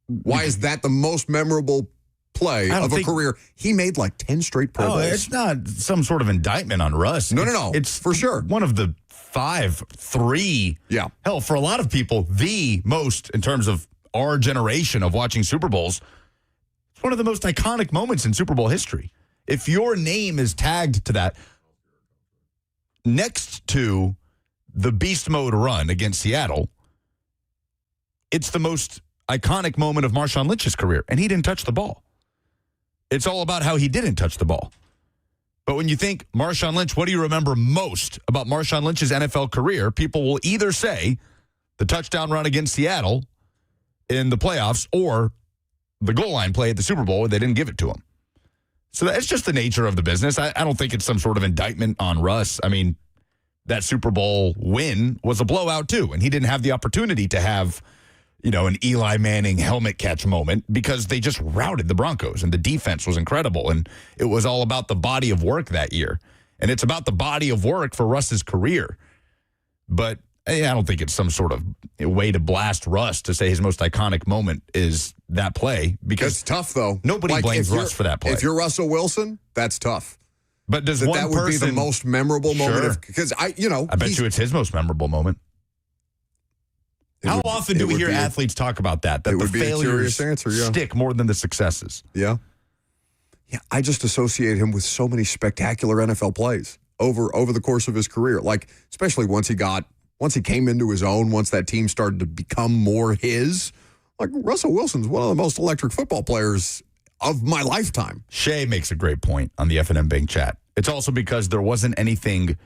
Why is that the most memorable play of a career? He made 10 straight Pro Bowls. It's not some sort of indictment on Russ. No. It's for sure one of the 3. Yeah. Hell, for a lot of people, the most in terms of our generation of watching Super Bowls. It's one of the most iconic moments in Super Bowl history. If your name is tagged to that, next to the beast mode run against Seattle, it's the most iconic moment of Marshawn Lynch's career, and he didn't touch the ball. It's all about how he didn't touch the ball. But when you think Marshawn Lynch, what do you remember most about Marshawn Lynch's NFL career? People will either say the touchdown run against Seattle in the playoffs or the goal line play at the Super Bowl where they didn't give it to him. So that's just the nature of the business. I don't think it's some sort of indictment on Russ. I mean, that Super Bowl win was a blowout too, and he didn't have the opportunity to have, an Eli Manning helmet catch moment because they just routed the Broncos, and the defense was incredible, and it was all about the body of work that year. And it's about the body of work for Russ's career. But I don't think it's some sort of way to blast Russ to say his most iconic moment is that play. Because it's tough, though. Nobody blames Russ for that play. If you're Russell Wilson, that's tough. But does that one would be the most memorable moment? Because I bet you it's his most memorable moment. How often do we hear athletes talk about that? That the failures stick more than the successes. Yeah. Yeah, I just associate him with so many spectacular NFL plays over the course of his career. Especially once he came into his own, once that team started to become more his. Russell Wilson's one of the most electric football players of my lifetime. Shay makes a great point on the F&M Bank chat. It's also because there wasn't anything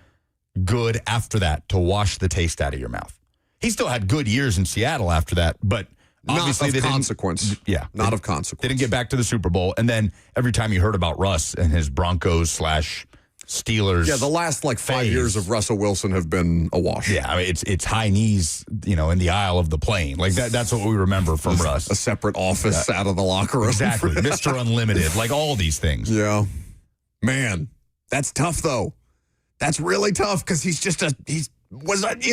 good after that to wash the taste out of your mouth. He still had good years in Seattle after that, but obviously not of consequence. Not of consequence. They didn't get back to the Super Bowl. And then every time you heard about Russ and his Broncos/Steelers. Yeah, the last 5 years of Russell Wilson have been a wash. Yeah, I mean, it's high knees, in the aisle of the plane. That's what we remember from Russ. A separate office out of the locker room. Exactly. Mr. Unlimited, all these things. Yeah. Man, that's tough, though. That's really tough because he's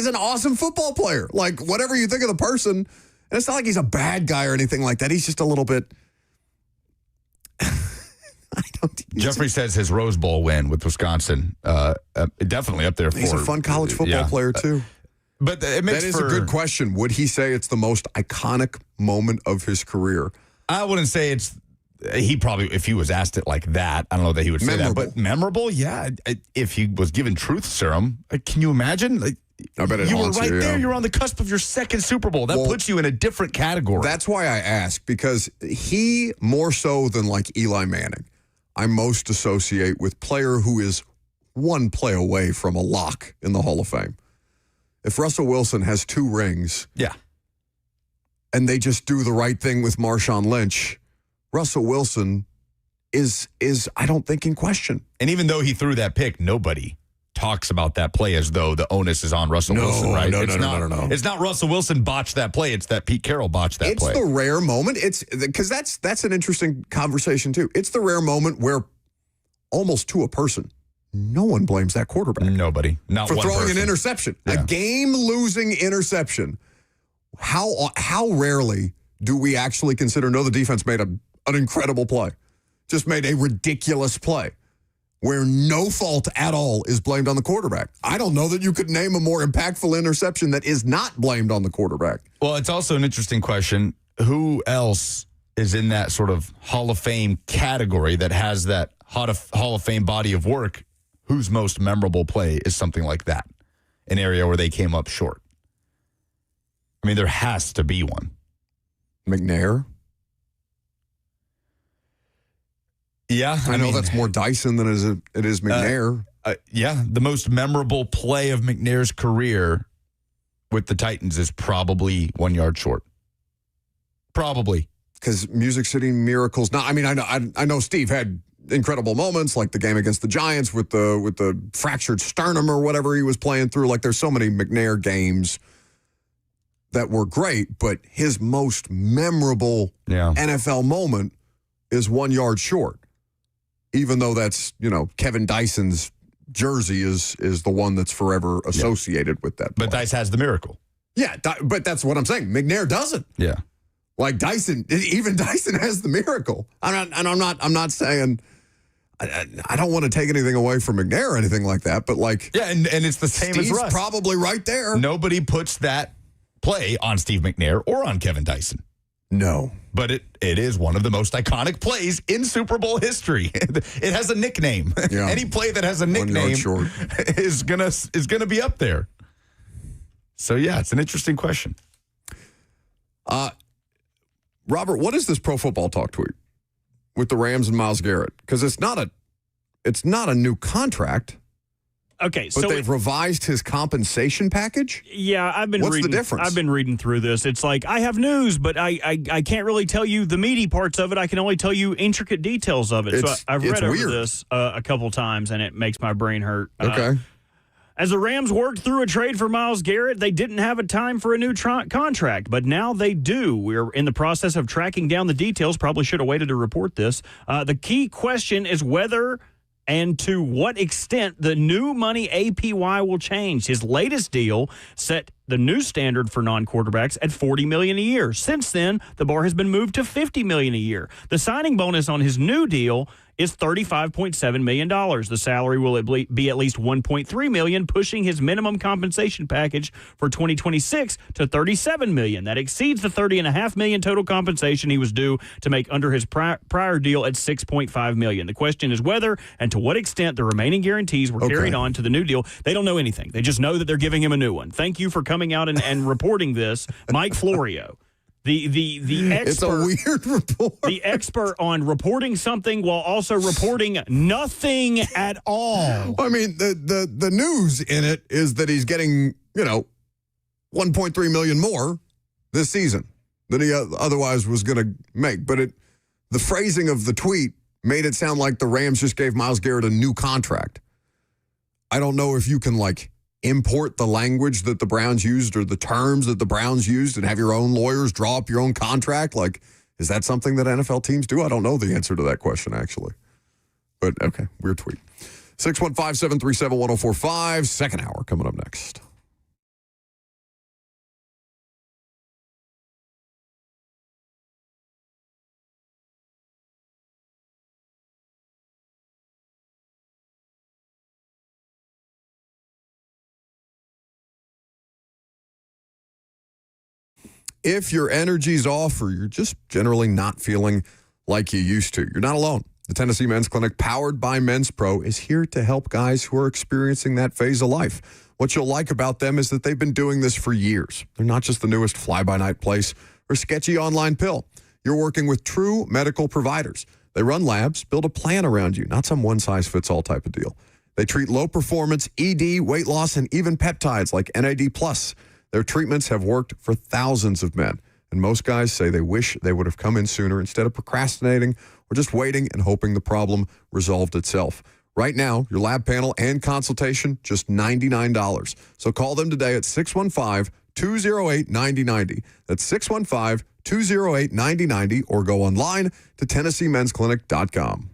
an awesome football player. Whatever you think of the person, and it's not like he's a bad guy or anything like that. He's just a little bit. Jeffrey says his Rose Bowl win with Wisconsin, definitely up there for. He's a fun college football player too. But that is a good question. Would he say it's the most iconic moment of his career? I wouldn't say it's. He probably, if he was asked it like that, I don't know that he would say that. But memorable, yeah. If he was given truth serum, can you imagine? I bet it you were haunts right you, there. You're on the cusp of your second Super Bowl. That puts you in a different category. That's why I ask, because he, more so than Eli Manning, I most associate with player who is one play away from a lock in the Hall of Fame. If Russell Wilson has 2 rings, and they just do the right thing with Marshawn Lynch, Russell Wilson is I don't think in question. And even though he threw that pick, nobody talks about that play as though the onus is on Russell Wilson, right? No. It's not Russell Wilson botched that play. It's that Pete Carroll botched that play. It's the rare moment. It's because that's an interesting conversation too. It's the rare moment where almost to a person, no one blames that quarterback. Nobody. Not for one throwing person. an interception, Yeah. a game-losing interception. How rarely do we actually consider, no, the defense made an incredible play, just made a ridiculous play, where no fault at all is blamed on the quarterback. I don't know that you could name a more impactful interception that is not blamed on the quarterback. Well, it's also an interesting question. Who else is in that sort of Hall of Fame category that has that Hall of Fame body of work? Whose most memorable play is something like that? An area where they came up short. I mean, there has to be one. McNair? Yeah. I know that's more Dyson than it is McNair. Yeah, the most memorable play of McNair's career with the Titans is probably 1 yard short. Probably. Because Music City Miracles. Now, I mean, I know Steve had incredible moments, like the game against the Giants with the fractured sternum or whatever he was playing through. Like, there's so many McNair games that were great, but his most memorable NFL moment is 1 yard short. Even though that's, Kevin Dyson's jersey is the one that's forever associated with that play. But Dice has the miracle. Yeah, but that's what I'm saying. McNair doesn't. Yeah. Like Dyson, even Dyson has the miracle. I'm not saying I don't want to take anything away from McNair or anything like that, but like, yeah, and it's the same Steve's as Russ. Probably right there. Nobody puts that play on Steve McNair or on Kevin Dyson. No. But it is one of the most iconic plays in Super Bowl history. It has a nickname. Yeah. Any play that has a nickname is gonna be up there. So yeah, it's an interesting question. Robert, what is this Pro Football Talk tweet with the Rams and Myles Garrett? Because it's not a new contract. Okay, but they've revised his compensation package? Yeah, I've been What's reading. the difference? I've been reading through this. It's like I have news, but I can't really tell you the meaty parts of it. I can only tell you intricate details of it. So I've read over this a couple times, and it makes my brain hurt. Okay. As the Rams worked through a trade for Myles Garrett, they didn't have a time for a new contract, but now they do. We're in the process of tracking down the details. Probably should have waited to report this. The key question is whether and to what extent the new money APY will change. His latest deal set the new standard for non-quarterbacks at $40 million a year. Since then, the bar has been moved to $50 million a year. The signing bonus on his new deal is $35.7 million. The salary will be at least $1.3 million, pushing his minimum compensation package for 2026 to $37 million. That exceeds the $30.5 million total compensation he was due to make under his prior deal at $6.5 million. The question is whether and to what extent the remaining guarantees were carried on to the new deal. They don't know anything. They just know that they're giving him a new one. Thank you for coming out and reporting this, Mike Florio. The expert, it's a weird report. The expert on reporting something while also reporting nothing at all. I mean, the news in it is that he's getting, $1.3 million more this season than he otherwise was going to make. But the phrasing of the tweet made it sound like the Rams just gave Myles Garrett a new contract. I don't know if you can import the language that the Browns used or the terms that the Browns used and have your own lawyers draw up your own contract. Is that something that NFL teams do? I don't know the answer to that question, actually. But, okay, weird tweet. 615-737-1045. Second hour coming up next. If your energy's off or you're just generally not feeling like you used to, you're not alone. The Tennessee Men's Clinic, powered by Men's Pro, is here to help guys who are experiencing that phase of life. What you'll like about them is that they've been doing this for years. They're not just the newest fly-by-night place or sketchy online pill. You're working with true medical providers. They run labs, build a plan around you, not some one-size-fits-all type of deal. They treat low-performance, ED, weight loss, and even peptides like NAD+. Their treatments have worked for thousands of men, and most guys say they wish they would have come in sooner instead of procrastinating or just waiting and hoping the problem resolved itself. Right now, your lab panel and consultation, just $99. So call them today at 615-208-9090. That's 615-208-9090, or go online to TennesseeMen'sClinic.com.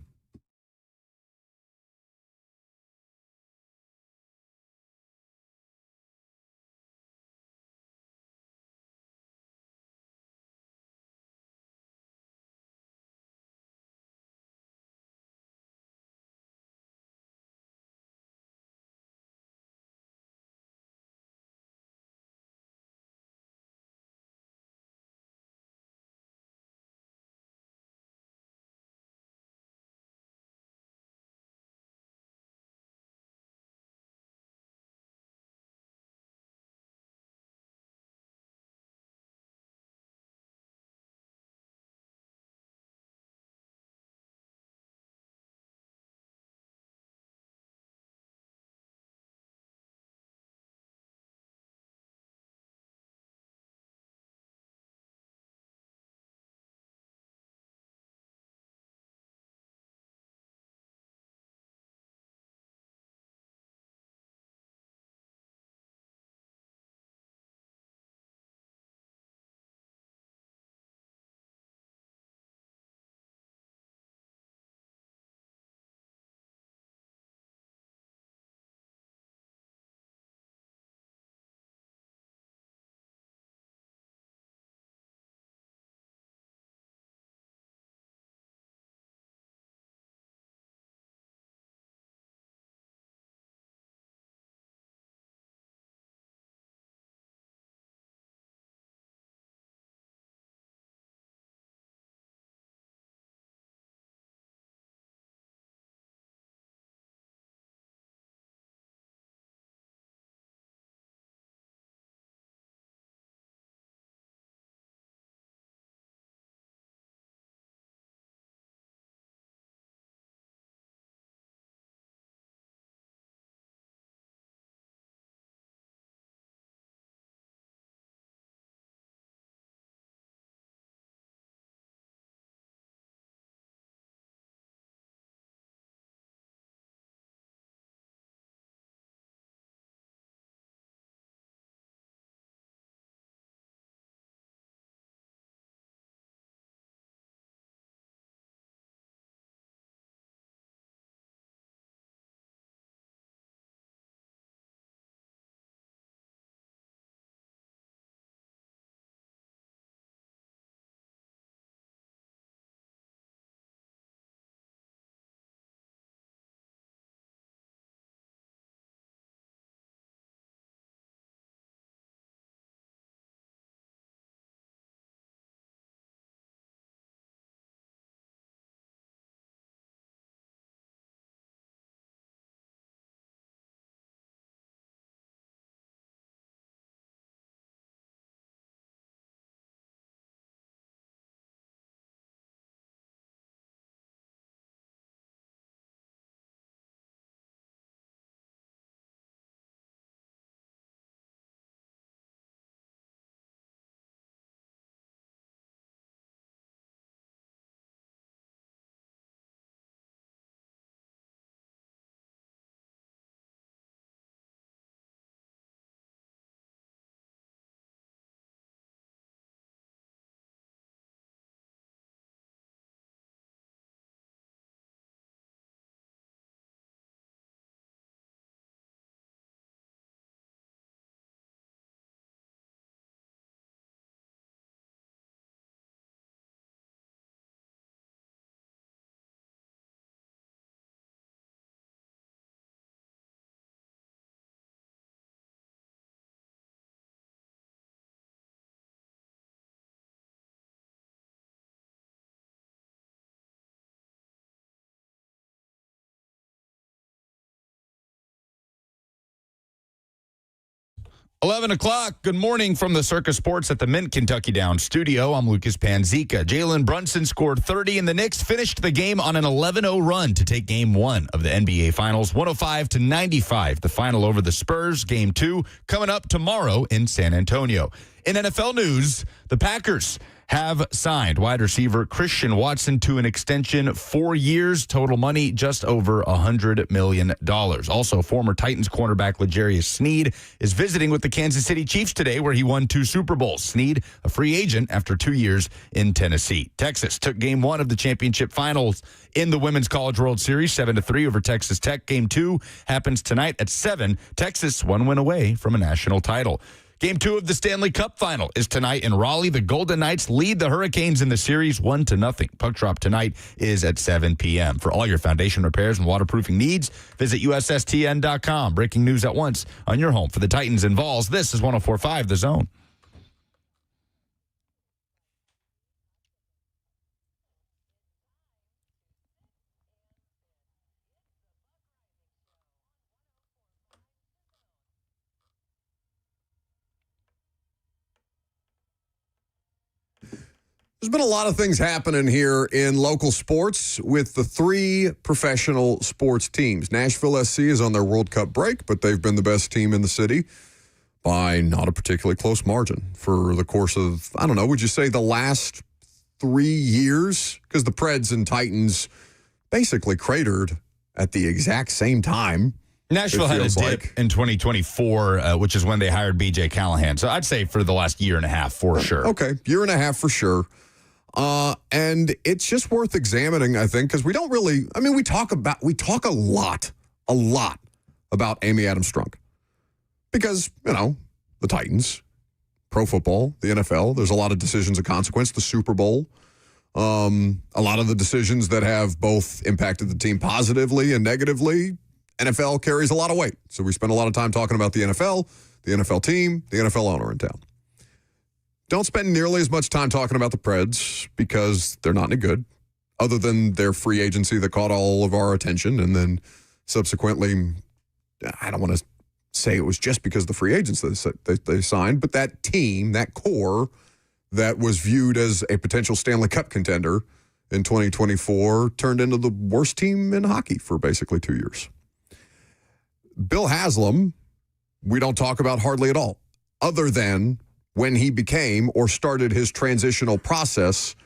$11 o'clock. Good morning from the Circus Sports at the Mint Kentucky Downs studio. I'm Lucas Panzica. Jalen Brunson scored 30, and the Knicks finished the game on an 11-0 run to take Game 1 of the NBA Finals, 105-95. The final over the Spurs. Game 2 coming up tomorrow in San Antonio. In NFL news, the Packers have signed wide receiver Christian Watson to an extension, 4 years, total money just over $100 million. Also, former Titans cornerback L'Jarius Sneed is visiting with the Kansas City Chiefs today, where he won 2 Super Bowls. Sneed, a free agent after 2 years in Tennessee. Texas took game 1 of the championship finals in the Women's College World Series, 7-3 over Texas Tech. Game 2 happens tonight at 7. Texas 1 win away from a national title. Game 2 of the Stanley Cup final is tonight in Raleigh. The Golden Knights lead the Hurricanes in the series 1-0. Puck drop tonight is at 7 p.m. For all your foundation repairs and waterproofing needs, visit USSTN.com. Breaking news at once on your home for the Titans and Vols. This is 104.5 The Zone. There's been a lot of things happening here in local sports with the 3 professional sports teams. Nashville SC is on their World Cup break, but they've been the best team in the city by not a particularly close margin for the course of, I don't know, would you say the last 3 years? Because the Preds and Titans basically cratered at the exact same time. Nashville had a dip in 2024, which is when they hired B.J. Callahan. So I'd say for the last year and a half, for sure. Okay, year and a half for sure. And it's just worth examining, I think, because we don't really, I mean, we talk a lot about Amy Adams-Strunk. Because, you know, the Titans, pro football, the NFL, there's a lot of decisions of consequence, the Super Bowl, a lot of the decisions that have both impacted the team positively and negatively. NFL carries a lot of weight. So we spend a lot of time talking about the NFL team, the NFL owner in town. Don't spend nearly as much time talking about the Preds because they're not any good, other than their free agency that caught all of our attention. And then subsequently, I don't want to say it was just because of the free agents that they signed, but that team, that core that was viewed as a potential Stanley Cup contender in 2024 turned into the worst team in hockey for basically 2 years. Bill Haslam, we don't talk about hardly at all, other than when he became or started his transitional process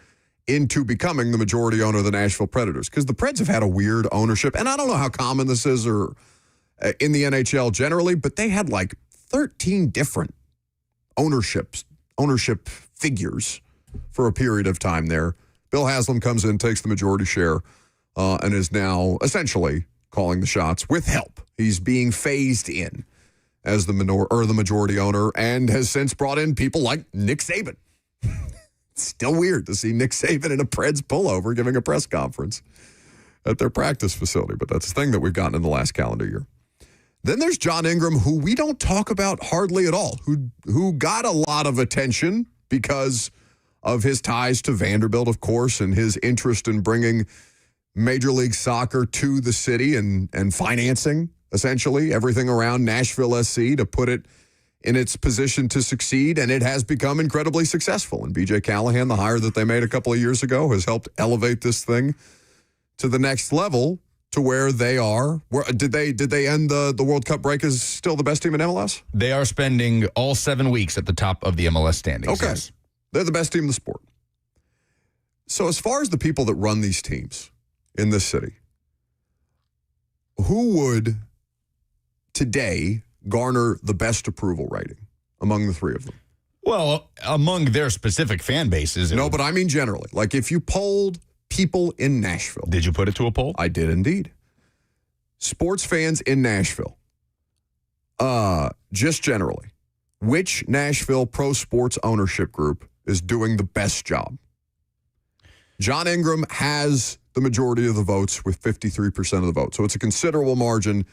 into becoming the majority owner of the Nashville Predators. Because the Preds have had a weird ownership, and I don't know how common this is or in the NHL generally, but they had like 13 different ownership figures for a period of time there. Bill Haslam comes in, takes the majority share, and is now essentially calling the shots with help. He's being phased in as the majority owner, and has since brought in people like Nick Saban. It's still weird to see Nick Saban in a Preds pullover giving a press conference at their practice facility, but that's the thing that we've gotten in the last calendar year. Then there's John Ingram, who we don't talk about hardly at all, who got a lot of attention because of his ties to Vanderbilt, of course, and his interest in bringing Major League Soccer to the city and financing, essentially, everything around Nashville SC to put it in its position to succeed, and it has become incredibly successful. And B.J. Callahan, the hire that they made a couple of years ago, has helped elevate this thing to the next level to where they are. Did they end the World Cup break as still the best team in MLS? They are spending all 7 weeks at the top of the MLS standings. Okay. Yes. They're the best team in the sport. So as far as the people that run these teams in this city, who would today garner the best approval rating among the 3 of them? Well, among their specific fan bases. No, but I mean generally. Like if you polled people in Nashville. Did you put it to a poll? I did indeed. Sports fans in Nashville. Just generally. Which Nashville pro sports ownership group is doing the best job? John Ingram has the majority of the votes with 53% of the vote. So it's a considerable margin.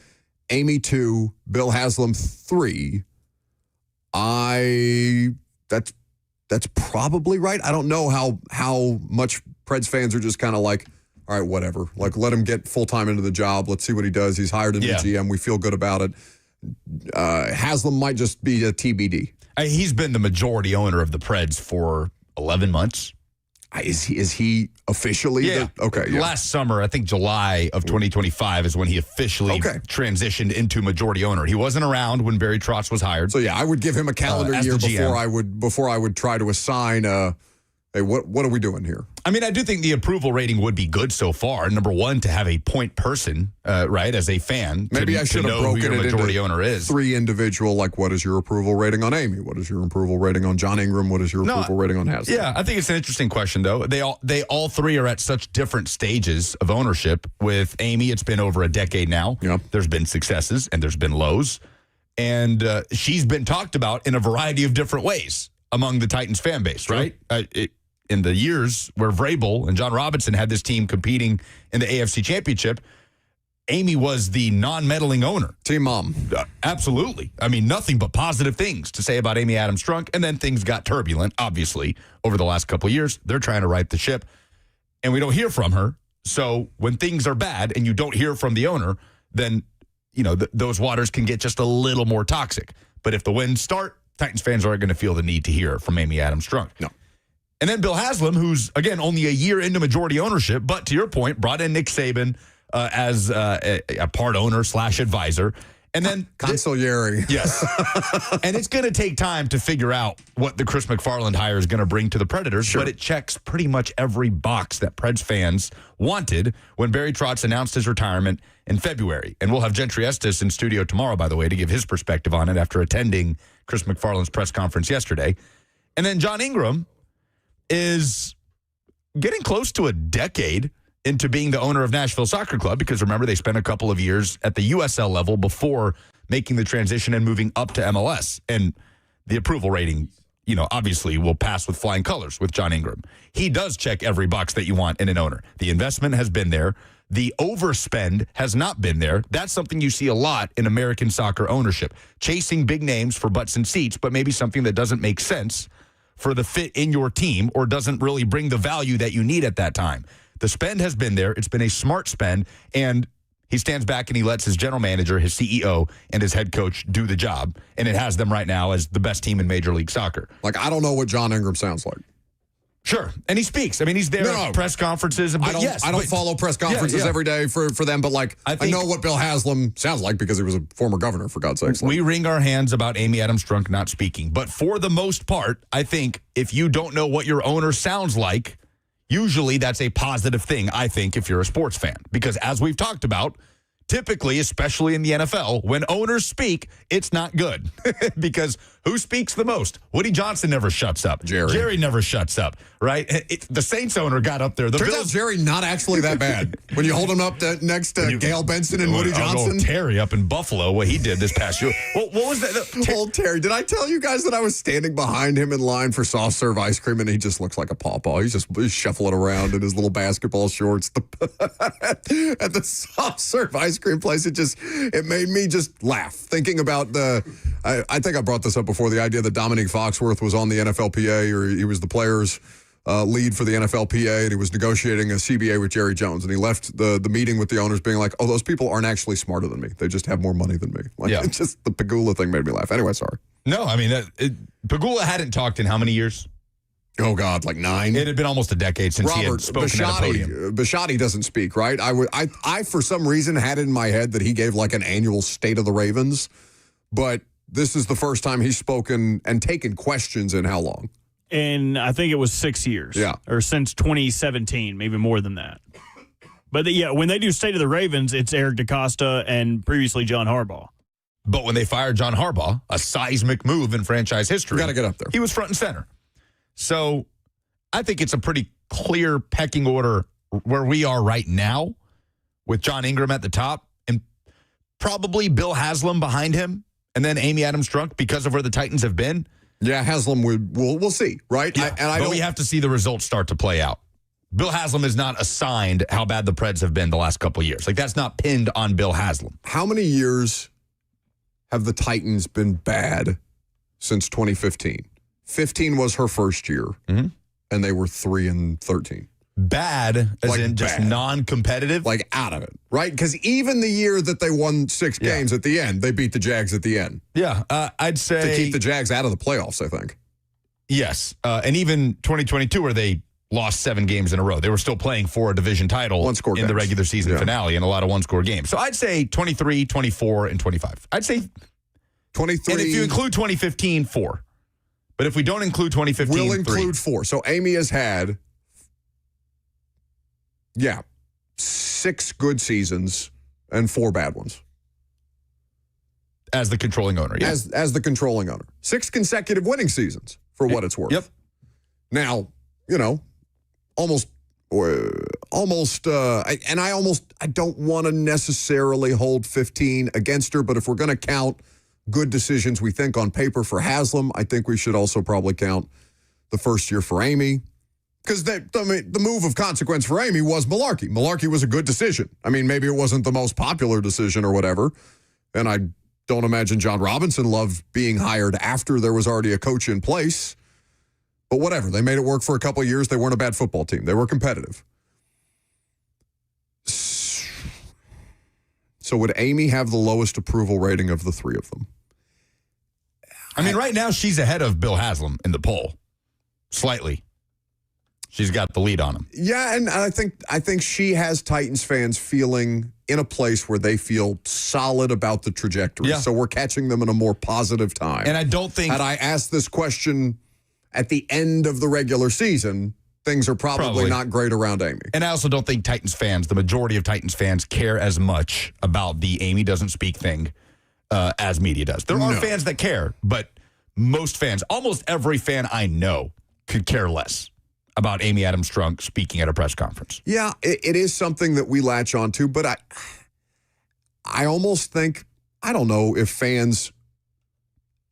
Amy 2, Bill Haslam 3. That's probably right. I don't know how much Preds fans are just kind of like, all right, whatever. Like, let him get full-time into the job. Let's see what he does. He's hired a new GM. We feel good about it. Haslam might just be a TBD. He's been the majority owner of the Preds for 11 months. Is he officially? Yeah. Last summer, I think July of 2025 is when he officially transitioned into majority owner. He wasn't around when Barry Trotz was hired. So yeah, I would give him a calendar year before I would try to assign a hey, what are we doing here? I mean, I do think the approval rating would be good so far. Number one, to have a point person, right, as a fan. Maybe I should have broken who your it majority into owner is. 3 individual, like what is your approval rating on Amy? What is your approval rating on John Ingram? What is your approval rating on Haslam? Yeah, I think it's an interesting question, though. They all three are at such different stages of ownership. With Amy, it's been over a decade now. Yep. There's been successes and there's been lows. And she's been talked about in a variety of different ways among the Titans fan base, right? In the years where Vrabel and John Robinson had this team competing in the AFC Championship, Amy was the non-meddling owner. Team mom. Absolutely. I mean, nothing but positive things to say about Amy Adams Strunk. And then things got turbulent, obviously, over the last couple of years. They're trying to right the ship, and we don't hear from her. So when things are bad and you don't hear from the owner, then, you know, those waters can get just a little more toxic. But if the winds start, Titans fans aren't going to feel the need to hear from Amy Adams Strunk. No. And then Bill Haslam, who's, again, only a year into majority ownership, but to your point, brought in Nick Saban as a part owner / advisor. And then Consigliere. Yes. And it's going to take time to figure out what the Chris McFarland hire is going to bring to the Predators, Sure. but it checks pretty much every box that Preds fans wanted when Barry Trotz announced his retirement in February. And we'll have Gentry Estes in studio tomorrow, by the way, to give his perspective on it after attending Chris McFarland's press conference yesterday. And then John Ingram is getting close to a decade into being the owner of Nashville Soccer Club, because remember, they spent a couple of years at the USL level before making the transition and moving up to MLS. And the approval rating, you know, obviously will pass with flying colors with John Ingram. He does check every box that you want in an owner. The investment has been there. The overspend has not been there. That's something you see a lot in American soccer ownership. Chasing big names for butts and seats, but maybe something that doesn't make sense for the fit in your team or doesn't really bring the value that you need at that time. The spend has been there. It's been a smart spend, and he stands back and he lets his general manager, his CEO, and his head coach do the job, and it has them right now as the best team in Major League Soccer. Like, I don't know what John Ingram sounds like. Sure, and he speaks. I mean, he's there at press conferences. But I don't follow press conferences every day for them, but like I know what Bill Haslam sounds like because he was a former governor, for God's sakes. We wring our hands about Amy Adams Strunk not speaking, but for the most part, I think if you don't know what your owner sounds like, usually that's a positive thing, I think, if you're a sports fan. Because as we've talked about, typically, especially in the NFL, when owners speak, it's not good. Because who speaks the most? Woody Johnson never shuts up. Jerry never shuts up, right? The Saints owner got up there. Turns out Jerry not actually that bad. When you hold him up next to Gail Benson and Woody Johnson. Terry up in Buffalo, what he did this past year. What was that? Old Terry. Did I tell you guys that I was standing behind him in line for soft serve ice cream, and he just looks like a pawpaw. He's shuffling around in his little basketball shorts at the soft serve ice cream place. It made me just laugh thinking about I think I brought this up before, the idea that Dominique Foxworth was on the NFLPA, or he was the players' lead for the NFLPA, and he was negotiating a CBA with Jerry Jones, and he left the meeting with the owners being like, oh, those people aren't actually smarter than me. They just have more money than me. It's just the Pagula thing made me laugh. Anyway, sorry. No, I mean, Pagula hadn't talked in how many years? Oh, God, like 9? It had been almost a decade since he had spoken at a podium. Bisciotti doesn't speak, right? I, for some reason, had it in my head that he gave like an annual State of the Ravens, but this is the first time he's spoken and taken questions in how long? And I think it was 6 years. Yeah. Or since 2017, maybe more than that. But, when they do State of the Ravens, it's Eric DaCosta and previously John Harbaugh. But when they fired John Harbaugh, a seismic move in franchise history. Got to get up there. He was front and center. So I think it's a pretty clear pecking order where we are right now with John Ingram at the top and probably Bill Haslam behind him and then Amy Adams Strunk because of where the Titans have been. Yeah, Haslam we'll see, right? Yeah, but we have to see the results start to play out. Bill Haslam is not assigned how bad the Preds have been the last couple of years. Like, that's not pinned on Bill Haslam. How many years have the Titans been bad since 2015? 15 was her first year, and they were 3-13. Bad, as in just bad. Non-competitive? Like out of it, right? Because even the year that they won 6 games at the end, they beat the Jags at the end. Yeah, I'd say... To keep the Jags out of the playoffs, I think. Yes, and even 2022 where they lost 7 games in a row. They were still playing for a division title in the regular season finale and a lot of one-score games. So I'd say 23, 24, and 25. I'd say 23. And if you include 2015, 4. But if we don't include 2015, We'll include 4. So Amy has had, 6 good seasons and 4 bad ones. As the controlling owner, yeah. As the controlling owner. 6 consecutive winning seasons, for what it's worth. Yep. Now, almost, I don't want to necessarily hold 15 against her, but if we're going to count good decisions we think on paper for Haslam, I think we should also probably count the first year for Amy. Because the move of consequence for Amy was Malarkey. Malarkey was a good decision. I mean, maybe it wasn't the most popular decision or whatever, and I don't imagine John Robinson loved being hired after there was already a coach in place. But whatever. They made it work for a couple of years. They weren't a bad football team. They were competitive. So would Amy have the lowest approval rating of the 3 of them? I mean, right now she's ahead of Bill Haslam in the poll. Slightly. She's got the lead on him. Yeah, and I think she has Titans fans feeling in a place where they feel solid about the trajectory. Yeah. So we're catching them in a more positive time. And I don't think... Had I asked this question at the end of the regular season, things are probably not great around Amy. And I also don't think Titans fans, the majority of Titans fans, care as much about the Amy doesn't speak thing as media does. There are fans that care, but most fans, almost every fan I know, could care less about Amy Adams Strunk speaking at a press conference. Yeah, it is something that we latch on to, but I almost think, I don't know if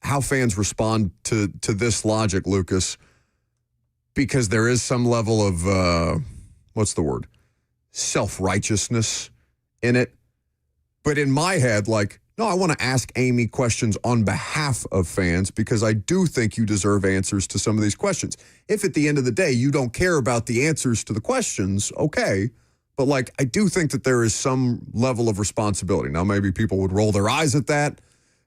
how fans respond to this logic, Lucas, because there is some level of, self-righteousness in it. But in my head, no, I want to ask Amy questions on behalf of fans because I do think you deserve answers to some of these questions. If at the end of the day you don't care about the answers to the questions, okay. But I do think that there is some level of responsibility. Now, maybe people would roll their eyes at that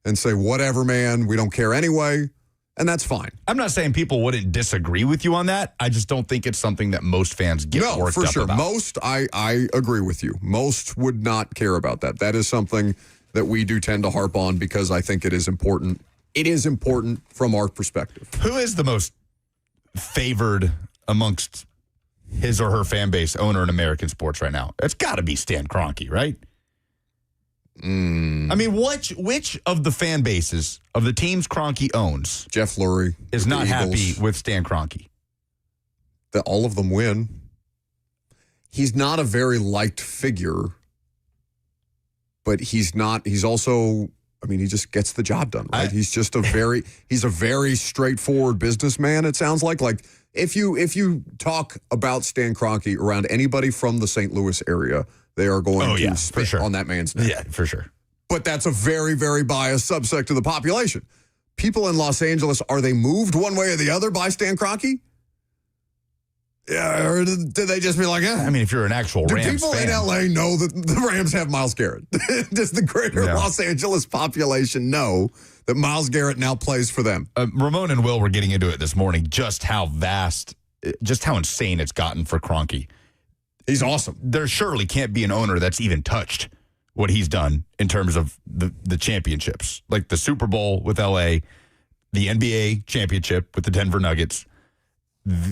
and say, whatever, man, we don't care anyway. And that's fine. I'm not saying people wouldn't disagree with you on that. I just don't think it's something that most fans get worked up about. Most, I agree with you. Most would not care about that. That is something that we do tend to harp on because I think it is important. It is important from our perspective. Who is the most favored amongst his or her fan base owner in American sports right now? It's got to be Stan Kroenke, right? I mean, which of the fan bases of the teams Kroenke owns, Jeff Lurie, is not happy with Stan Kroenke? That all of them win. He's not a very liked figure. But he's also, he just gets the job done, right? He's just he's a very straightforward businessman, it sounds like. If you talk about Stan Kroenke around anybody from the St. Louis area, they are going to spit on that man's name. Yeah, for sure. But that's a very, very biased subsect of the population. People in Los Angeles, are they moved one way or the other by Stan Kroenke? Yeah, or did they just be like, I mean, if you're an actual Rams fan. Do people in L.A. know that the Rams have Myles Garrett? Does the greater Los Angeles population know that Myles Garrett now plays for them? Ramon and Will were getting into it this morning, just how insane it's gotten for Kroenke. He's awesome. There surely can't be an owner that's even touched what he's done in terms of the championships. Like the Super Bowl with L.A., the NBA championship with the Denver Nuggets.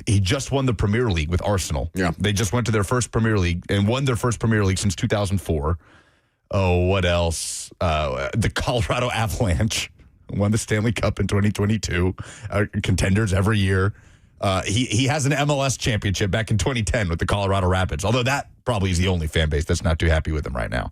He just won the Premier League with Arsenal. Yeah. They just went to their first Premier League and won their first Premier League since 2004. Oh, what else? The Colorado Avalanche won the Stanley Cup in 2022. Contenders every year. He has an MLS championship back in 2010 with the Colorado Rapids, although that probably is the only fan base that's not too happy with him right now.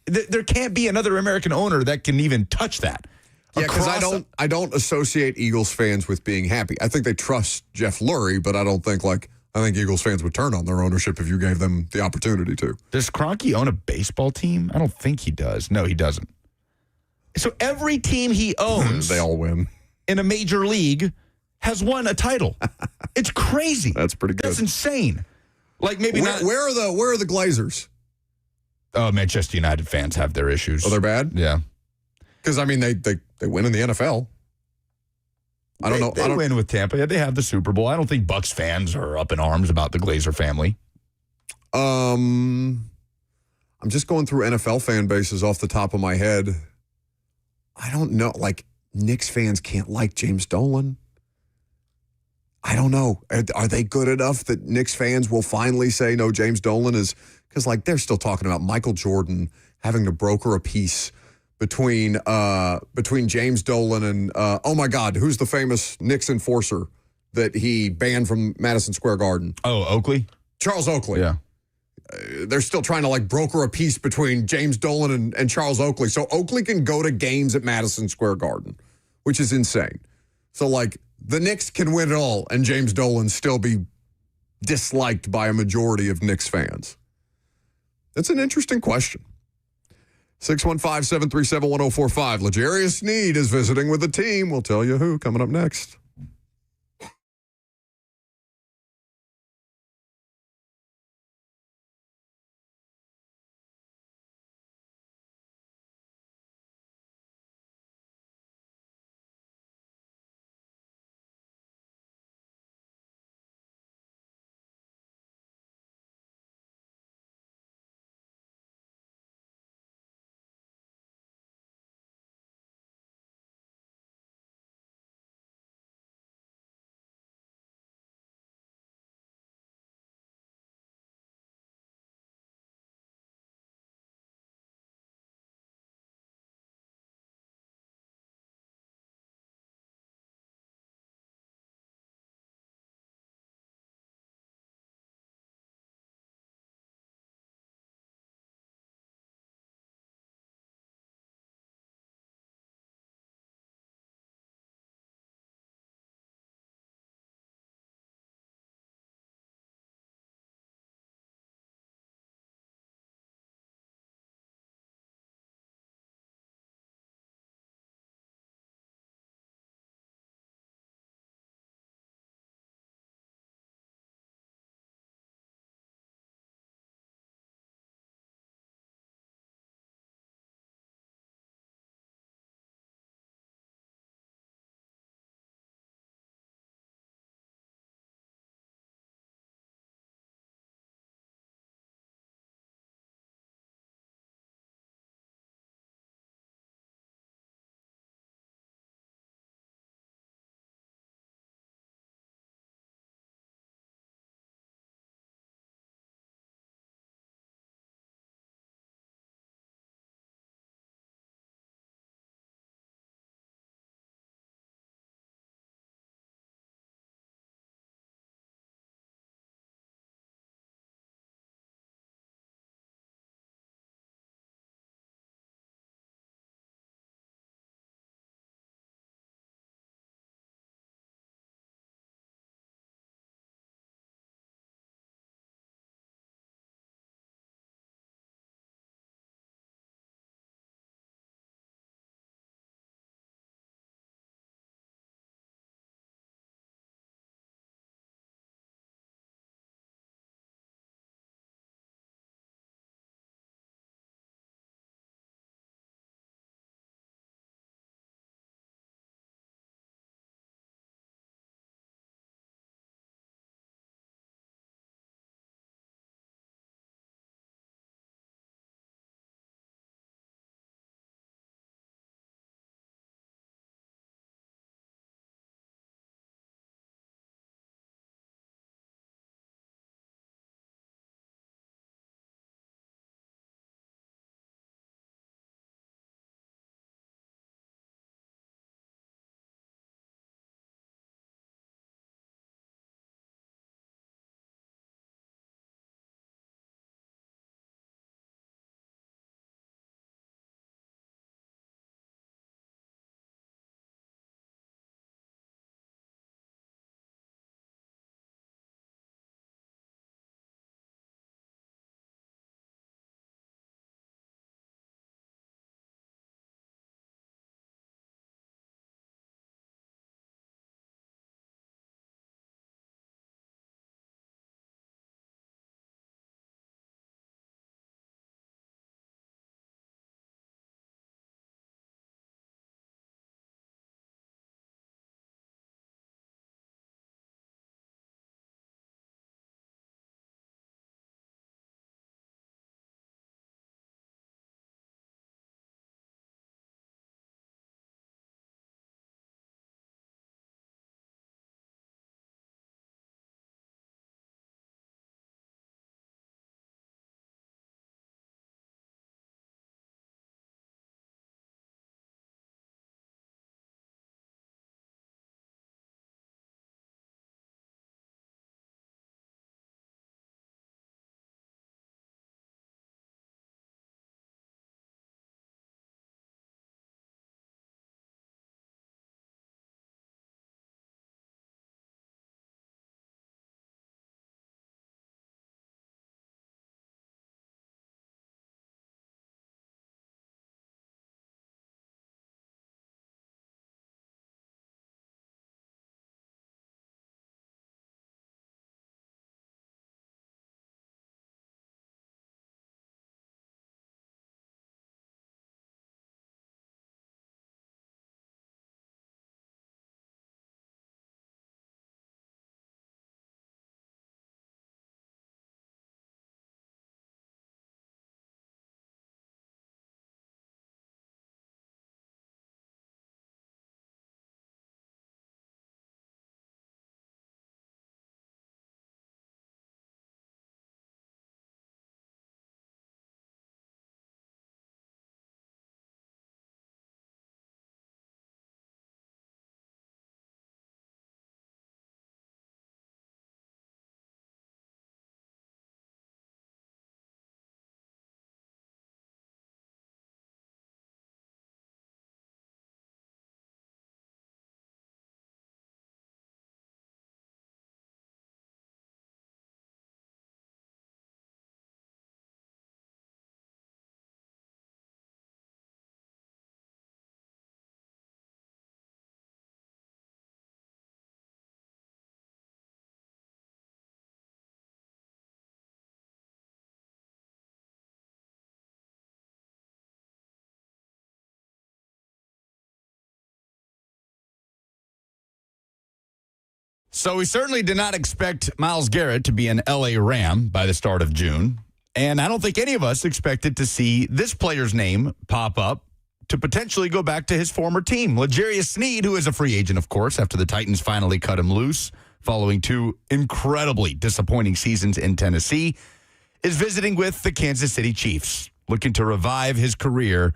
There can't be another American owner that can even touch that. Yeah, because I don't associate Eagles fans with being happy. I think they trust Jeff Lurie, but I don't think I think Eagles fans would turn on their ownership if you gave them the opportunity to. Does Kroenke own a baseball team? I don't think he does. No, he doesn't. So every team he owns, they all win in a major league, has won a title. It's crazy. That's pretty good. That's insane. Maybe not. Where are the Glazers? Oh, Manchester United fans have their issues. Oh, they're bad? Yeah. Because they win in the NFL. I don't know. They win with Tampa. Yeah, they have the Super Bowl. I don't think Bucs fans are up in arms about the Glazer family. I'm just going through NFL fan bases off the top of my head. I don't know. Knicks fans can't like James Dolan. I don't know. Are they good enough that Knicks fans will finally say, no, James Dolan is, because like they're still talking about Michael Jordan having to broker a peace between James Dolan and, oh my God, who's the famous Knicks enforcer that he banned from Madison Square Garden? Oh, Oakley? Charles Oakley. Yeah. They're still trying to like broker a peace between James Dolan and Charles Oakley. So Oakley can go to games at Madison Square Garden, which is insane. So like the Knicks can win it all and James Dolan still be disliked by a majority of Knicks fans. That's an interesting question. 615-737-1045. L'Jarius Sneed is visiting with the team. We'll tell you who coming up next. So we certainly did not expect Myles Garrett to be an L.A. Ram by the start of June. And I don't think any of us expected to see this player's name pop up to potentially go back to his former team. L'Jarius Sneed, who is a free agent, of course, after the Titans finally cut him loose following 2 incredibly disappointing seasons in Tennessee, is visiting with the Kansas City Chiefs, looking to revive his career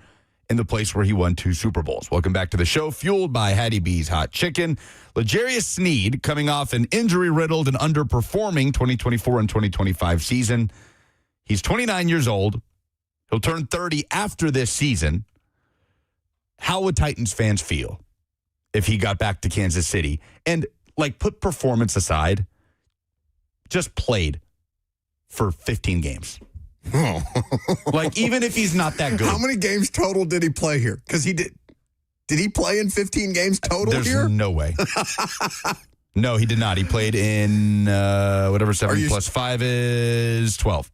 in the place where he won 2 Super Bowls. Welcome back to the show, fueled by Hattie B's Hot Chicken. L'Jarius Sneed, coming off an injury-riddled and underperforming 2024 and 2025 season. He's 29 years old. He'll turn 30 after this season. How would Titans fans feel if he got back to Kansas City and, put performance aside, just played for 15 games? Oh. Even if he's not that good. How many games total did he play here? Because he did. Did he play in 15 games total There's here? No way. No, he did not. He played in 7 plus 5 is 12.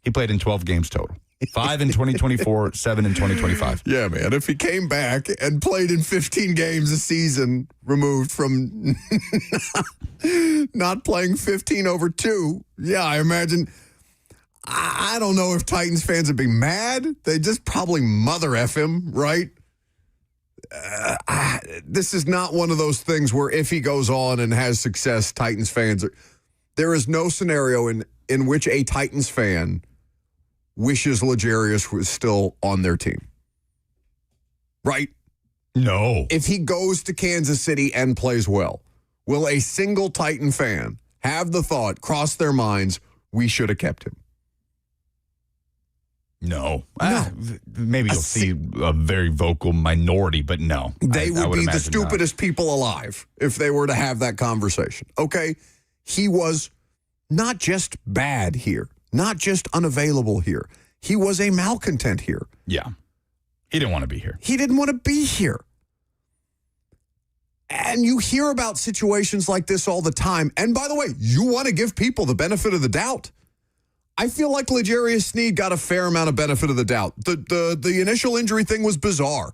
He played in 12 games total. 5 in 2024, 7 in 2025. Yeah, man. If he came back and played in 15 games a season, removed from not playing 15 over 2, yeah, I imagine. I don't know if Titans fans would be mad. They just probably mother F him, right? This is not one of those things where if he goes on and has success, Titans fans there is no scenario in which a Titans fan wishes L'Jarius was still on their team. Right? No. If he goes to Kansas City and plays well, will a single Titan fan have the thought cross their minds, we should have kept him? No. Maybe you'll see a very vocal minority, but no. They would be the imagine stupidest people alive if they were to have that conversation. Okay? He was not just bad here, not just unavailable here. He was a malcontent here. Yeah. He didn't want to be here. He didn't want to be here. And you hear about situations like this all the time. And by the way, you want to give people the benefit of the doubt. I feel like L'Jarius Sneed got a fair amount of benefit of the doubt. The initial injury thing was bizarre.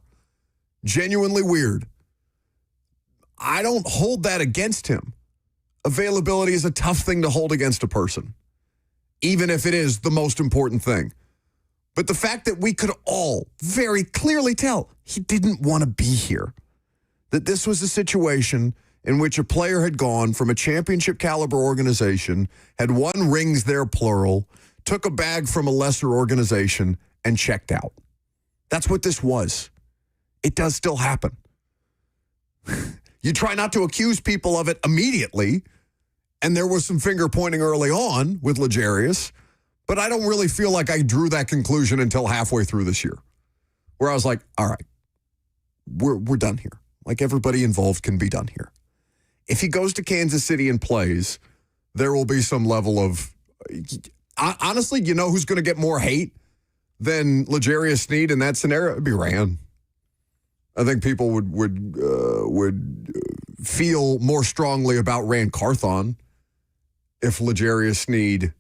Genuinely weird. I don't hold that against him. Availability is a tough thing to hold against a person, even if it is the most important thing. But the fact that we could all very clearly tell he didn't want to be here, that this was a situation in which a player had gone from a championship caliber organization, had won rings there plural, took a bag from a lesser organization, and checked out. That's what this was. It does still happen. You try not to accuse people of it immediately, and there was some finger pointing early on with L'Jarius, but I don't really feel like I drew that conclusion until halfway through this year, where I was like, all right, we're done here. Like, everybody involved can be done here. If he goes to Kansas City and plays, there will be some level of, honestly, you know who's going to get more hate than L'Jarius Sneed in that scenario? It'd be Rand. I think people would feel more strongly about Rand Carthon if L'Jarius Sneed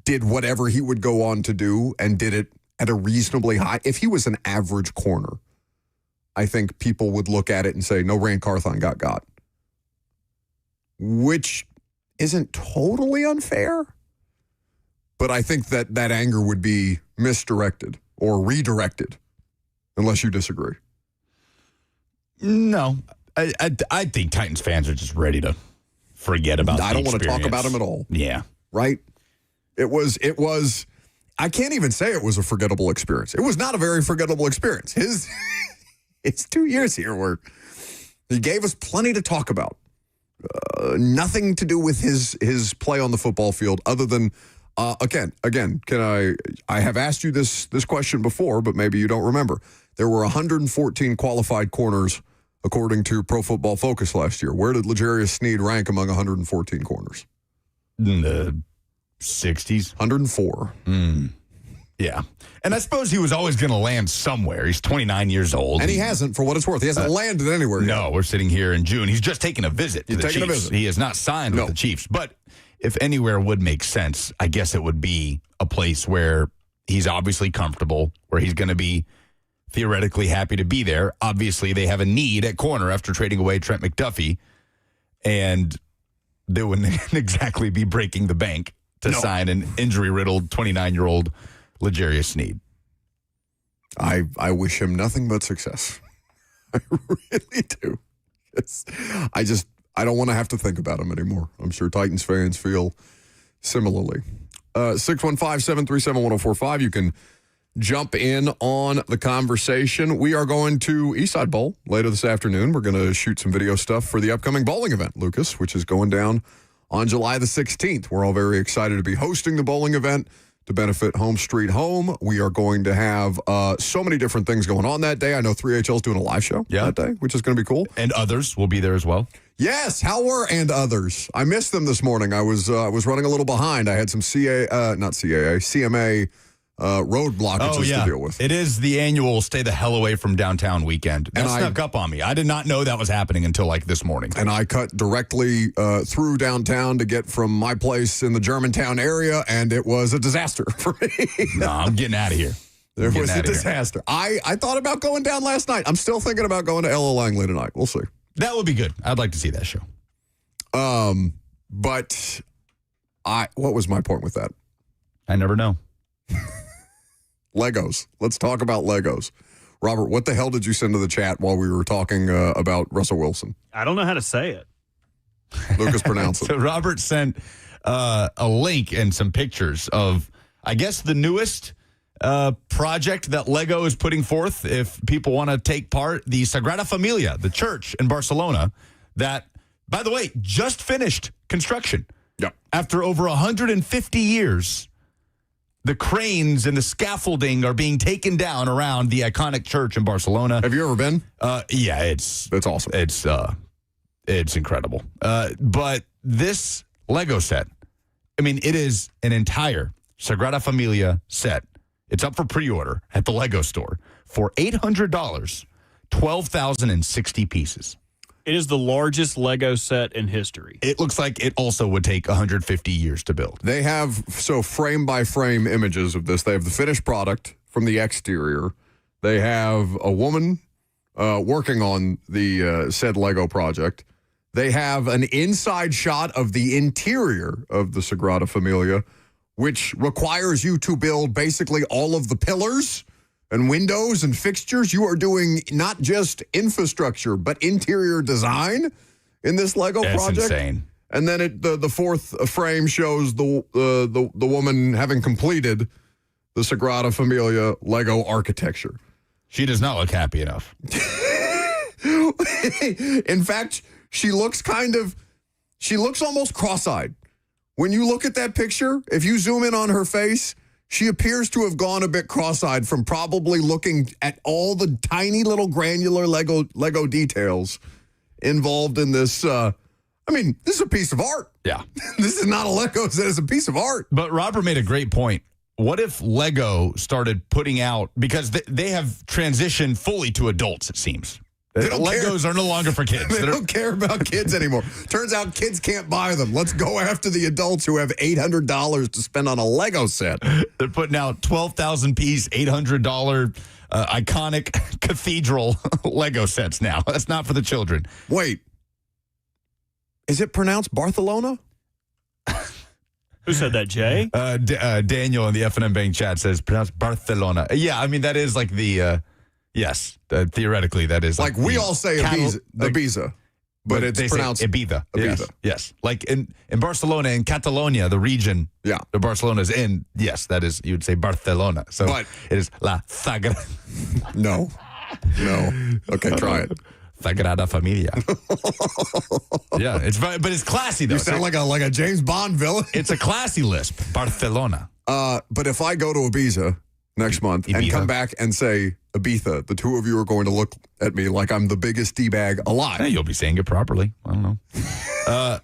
did whatever he would go on to do and did it at a reasonably high. If he was an average corner, I think people would look at it and say, no, Rand Carthon got. Which isn't totally unfair, but I think that anger would be misdirected or redirected, unless you disagree. No, I think Titans fans are just ready to forget about the I don't want to talk experience. about him at all. Yeah. Right? It was, I can't even say it was a forgettable experience. It was not a very forgettable experience. It's 2 years here where he gave us plenty to talk about. Nothing to do with his play on the football field other than, again, can I have asked you this question before, but maybe you don't remember. There were 114 qualified corners according to Pro Football Focus last year. Where did L'Jarius Sneed rank among 114 corners? In the 60s. 104. Yeah. And I suppose he was always going to land somewhere. He's 29 years old. And he hasn't, for what it's worth. He hasn't landed anywhere yet. No, we're sitting here in June. He's just taking a visit to the taking a Chiefs. visit. He is not signed with the Chiefs. But if anywhere would make sense, I guess it would be a place where he's obviously comfortable, where he's going to be theoretically happy to be there. Obviously, they have a need at corner after trading away Trent McDuffie. and they wouldn't exactly be breaking the bank to sign an injury-riddled 29-year-old L'Jarius Sneed. I wish him nothing but success. I really do. I don't want to have to think about him anymore. I'm sure Titans fans feel similarly. 615-737-1045. You can jump in on the conversation. We are going to Eastside Bowl later this afternoon. We're going to shoot some video stuff for the upcoming bowling event, Lucas, which is going down on July the 16th. We're all very excited to be hosting the bowling event to benefit Home Street Home. We are going to have so many different things going on that day. I know 3HL is doing a live show that day, which is going to be cool. And others will be there as well. Yes, how were and others? I missed them this morning. I was running a little behind. I had some CMA road blockages to deal with. It is the annual stay the hell away from downtown weekend. That snuck up on me. I did not know that was happening until like this morning. And I cut directly through downtown to get from my place in the Germantown area, and it was a disaster for me. No, I'm getting out of here. There was a disaster. I thought about going down last night. I'm still thinking about going to Ella Langley tonight. We'll see. That would be good. I'd like to see that show. But what was my point with that? I never know. Legos. Let's talk about Legos. Robert, what the hell did you send to the chat while we were talking about Russell Wilson? I don't know how to say it. Lucas, pronounce it. So Robert sent a link and some pictures of, I guess, the newest project that Lego is putting forth. If people want to take part, the Sagrada Familia, the church in Barcelona, that, by the way, just finished construction. Yeah. After over 150 years. The cranes and the scaffolding are being taken down around the iconic church in Barcelona. Have you ever been? Yeah, it's awesome. It's incredible. But this Lego set, I mean, it is an entire Sagrada Familia set. It's up for pre-order at the Lego store for $800, 12,060 pieces. It is the largest Lego set in history. It looks like it also would take 150 years to build. They have, frame-by-frame images of this. They have the finished product from the exterior. They have a woman working on the said Lego project. They have an inside shot of the interior of the Sagrada Familia, which requires you to build basically all of the pillars and windows and fixtures. You are doing not just infrastructure, but interior design in this Lego project. That's insane. And then the fourth frame shows the woman having completed the Sagrada Familia Lego architecture. She does not look happy enough. In fact, she looks almost cross-eyed. When you look at that picture, if you zoom in on her face, she appears to have gone a bit cross-eyed from probably looking at all the tiny little granular Lego details involved in this. This is a piece of art. Yeah. This is not a Lego set. It's a piece of art. But Robert made a great point. What if Lego started putting out, because they have transitioned fully to adults, it seems. Legos are no longer for kids. They don't care about kids anymore. Turns out kids can't buy them. Let's go after the adults who have $800 to spend on a Lego set. They're putting out 12,000-piece, $800 iconic cathedral Lego sets now. That's not for the children. Wait. Is it pronounced Barcelona? Who said that, Jay? Daniel in the F&M Bank chat says pronounced Barcelona. Yeah, I mean, that is like the... Yes, theoretically, that is like we all say Ibiza, but it's pronounced Ibiza. Ibiza. Yes. Like in Barcelona, in Catalonia, the region the Barcelona's in, yes, that is, you would say Barcelona. So but it is La Sagrada. No. Okay, try it. Sagrada Familia. Yeah, but it's classy, though. You sound like a James Bond villain. It's a classy lisp, Barcelona. But if I go to Ibiza next month and come back and say Ibiza, the two of you are going to look at me like I'm the biggest D-bag alive. Hey, you'll be saying it properly. I don't know.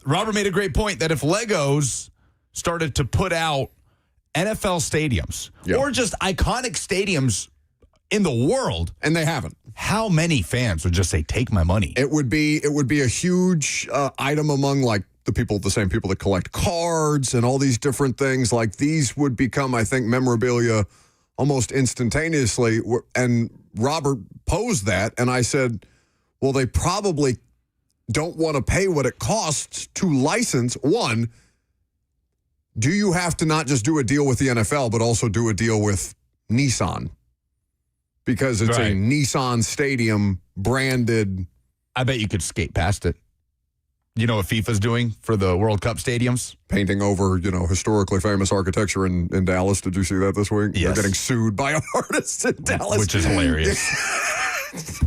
Robert made a great point that if Legos started to put out NFL stadiums or just iconic stadiums in the world, and they haven't, how many fans would just say, take my money? It would be a huge item among like the same people that collect cards and all these different things. Like these would become, I think, memorabilia almost instantaneously. And Robert posed that, and I said, well, they probably don't want to pay what it costs to license. One, do you have to not just do a deal with the NFL, but also do a deal with Nissan? Because it's a Nissan Stadium branded. I bet you could skate past it. You know what FIFA's doing for the World Cup stadiums? Painting over, historically famous architecture in Dallas. Did you see that this week? Yes. They're getting sued by artists in Dallas. Which is hilarious.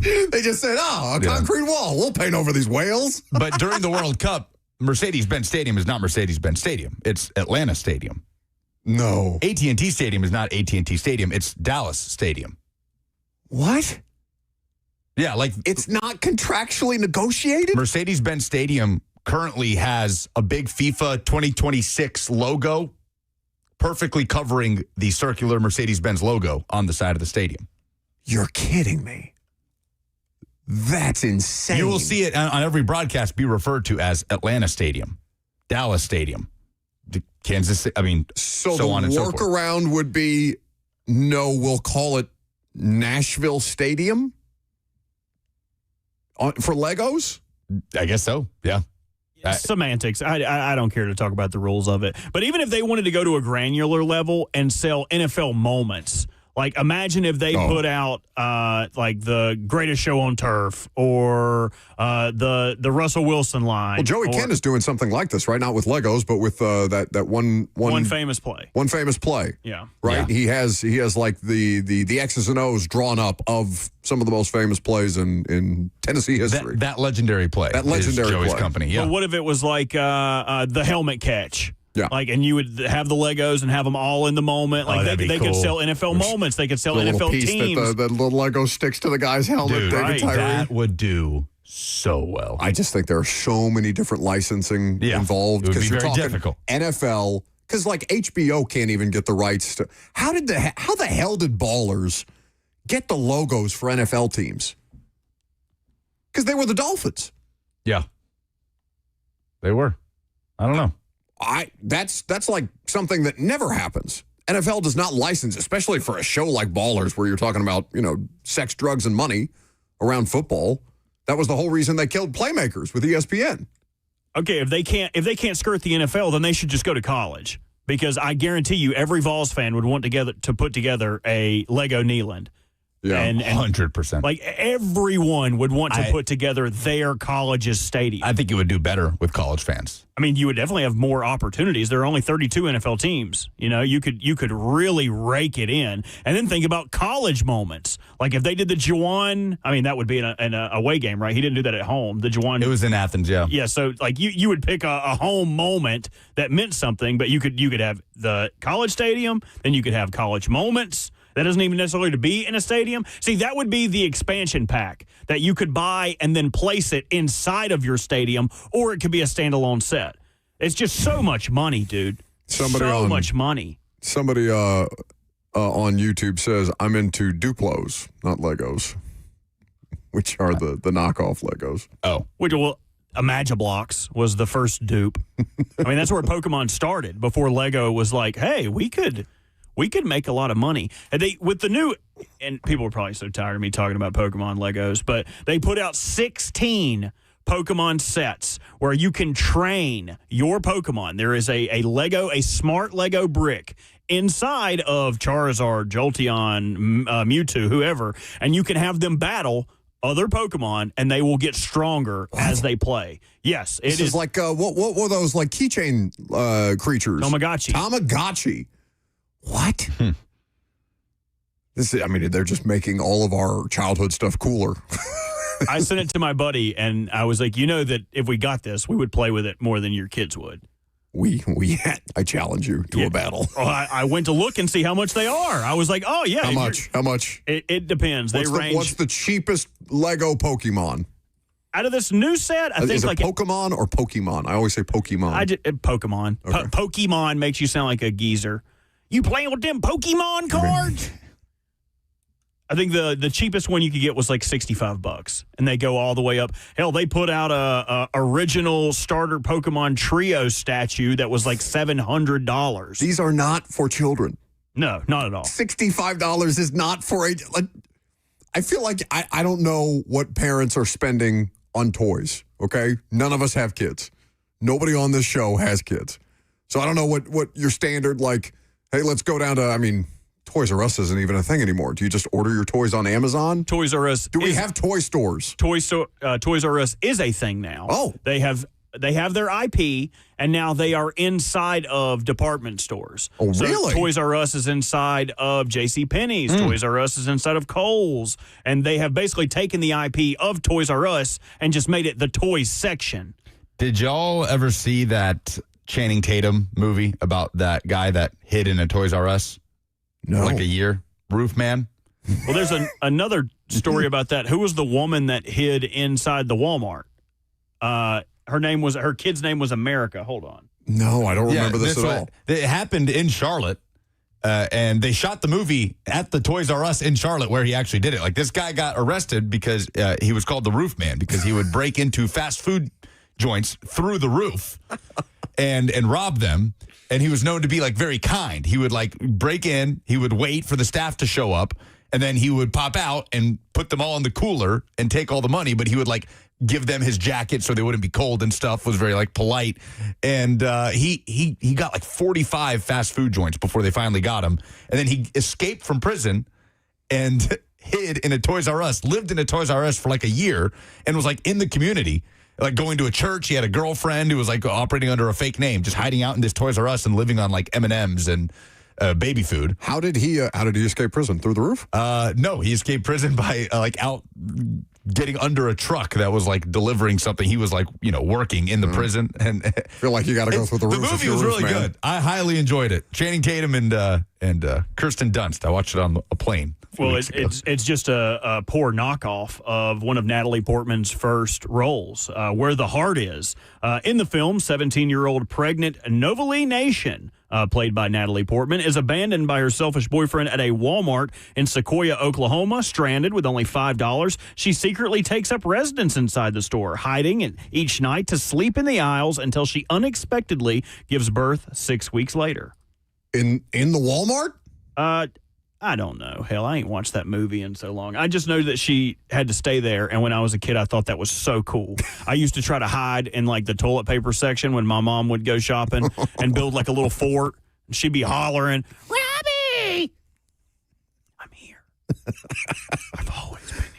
They just said, a concrete wall. We'll paint over these whales. But during the World Cup, Mercedes-Benz Stadium is not Mercedes-Benz Stadium. It's Atlanta Stadium. No. AT&T Stadium is not AT&T Stadium. It's Dallas Stadium. What? Yeah, like it's not contractually negotiated? Mercedes-Benz Stadium currently has a big FIFA 2026 logo perfectly covering the circular Mercedes-Benz logo on the side of the stadium. You're kidding me. That's insane. You will see it on every broadcast be referred to as Atlanta Stadium, Dallas Stadium, Kansas City. I mean, so on the and so forth. workaround would be, no, we'll call it Nashville Stadium for Legos? I guess so, yeah. Semantics. I don't care to talk about the rules of it. But even if they wanted to go to a granular level and sell NFL moments, like imagine if they put out like the greatest show on turf or the Russell Wilson line. Well, Joey Kent is doing something like this, right? Not with Legos, but with that one famous play. One famous play. Yeah. Right? Yeah. He has like the X's and O's drawn up of some of the most famous plays in Tennessee history. That legendary play. That legendary is Joey's play. company, yeah. But what if it was like the helmet catch? Yeah. Like, and you would have the Legos and have them all in the moment. Like, they cool. could sell NFL moments. They could sell the NFL little piece teams. that little Lego sticks to the guy's helmet. Dude, David Tyree. that would do so well. I just think there are so many different licensing involved. It would be you're very talking difficult. NFL, because like HBO can't even get the rights to. How the hell did Ballers get the logos for NFL teams? Because they were the Dolphins. Yeah. They were. I don't know. That's like something that never happens. NFL does not license, especially for a show like Ballers, where you're talking about, sex, drugs, and money around football. That was the whole reason they killed Playmakers with ESPN. Okay, if they can't skirt the NFL, then they should just go to college. Because I guarantee you, every Vols fan would want to put together a Lego Neyland. Yeah, and 100%. Like everyone would want to put together their college's stadium. I think it would do better with college fans. I mean, you would definitely have more opportunities. There are only 32 NFL teams. You could really rake it in, and then think about college moments. Like if they did the Juwan, I mean, that would be an away game, right? He didn't do that at home. The Juwan, it was in Athens, yeah. Yeah, so like you would pick a home moment that meant something, but you could have the college stadium, then you could have college moments. That doesn't even necessarily to be in a stadium. See, that would be the expansion pack that you could buy and then place it inside of your stadium, or it could be a standalone set. It's just so much money, dude. Much money. Somebody on YouTube says, I'm into Duplos, not Legos, which are the knockoff Legos. Oh. Well, Imagiblocks was the first dupe. I mean, that's where Pokemon started before Lego was like, hey, we could make a lot of money. And people are probably so tired of me talking about Pokemon Legos, but they put out 16 Pokemon sets where you can train your Pokemon. There is a smart Lego brick inside of Charizard, Jolteon, Mewtwo, whoever, and you can have them battle other Pokemon, and they will get stronger as they play. Yes, this is like, what were those, like, keychain creatures? Tamagotchi. What? They're just making all of our childhood stuff cooler. I sent it to my buddy, and I was like, that if we got this, we would play with it more than your kids would. I challenge you to a battle. Oh, I went to look and see how much they are. I was like, oh, yeah. How much? It depends. What's the cheapest Lego Pokemon? Out of this new set, I think is it Pokemon or Pokemon? I always say Pokemon. Pokemon. Okay. Pokemon makes you sound like a geezer. You playing with them Pokemon cards? I think the cheapest one you could get was like $65, and they go all the way up. Hell, they put out a original starter Pokemon Trio statue that was like $700. These are not for children. No, not at all. $65 is not for I feel like I don't know what parents are spending on toys, okay? None of us have kids. Nobody on this show has kids. So I don't know what your standard, like, hey, let's go down to, I mean, Toys R Us isn't even a thing anymore. Do you just order your toys on Amazon? Toys R Us. Do we have toy stores? Toys R Us is a thing now. Oh. They have their IP, and now they are inside of department stores. Oh, so really? Toys R Us is inside of JCPenney's. Toys R Us is inside of Kohl's. And they have basically taken the IP of Toys R Us and just made it the toys section. Did y'all ever see that Channing Tatum movie about that guy that hid in a Toys R Us? No. For like a year? Roof Man? Well, there's another story about that. Who was the woman that hid inside the Walmart? Her kid's name was America. Hold on. No, I don't remember this at all. It happened in Charlotte, and they shot the movie at the Toys R Us in Charlotte where he actually did it. Like, this guy got arrested because he was called the Roof Man because he would break into fast food joints through the roof and rob them. And he was known to be, like, very kind. He would, like, break in, he would wait for the staff to show up, and then he would pop out and put them all in the cooler and take all the money, but he would, like, give them his jacket so they wouldn't be cold and stuff, was very, like, polite. And he got, like, 45 fast food joints before they finally got him. And then he escaped from prison and hid in a Toys R Us, lived in a Toys R Us for, like, a year, and was, like, in the community. Like, going to a church. He had a girlfriend who was, like, operating under a fake name, just hiding out in this Toys R Us and living on, like, M&Ms and baby food. How did he escape prison? Through the roof? No, he escaped prison by, out getting under a truck that was, like, delivering something. He was, like, working in the prison. And I feel like you got to go through the roof. The movie was really good. I highly enjoyed it. Channing Tatum and Kirsten Dunst. I watched it on a plane. Well, it's just a poor knockoff of one of Natalie Portman's first roles, Where the Heart Is. In the film, 17-year-old pregnant Novalee Nation, played by Natalie Portman, is abandoned by her selfish boyfriend at a Walmart in Sequoia, Oklahoma. Stranded with only $5, she secretly takes up residence inside the store, hiding each night to sleep in the aisles until she unexpectedly gives birth 6 weeks later. In the Walmart? I don't know. Hell, I ain't watched that movie in so long. I just know that she had to stay there, and when I was a kid, I thought that was so cool. I used to try to hide in, like, the toilet paper section when my mom would go shopping and build, like, a little fort, and she'd be hollering, "Robbie! I'm here. I've always been here."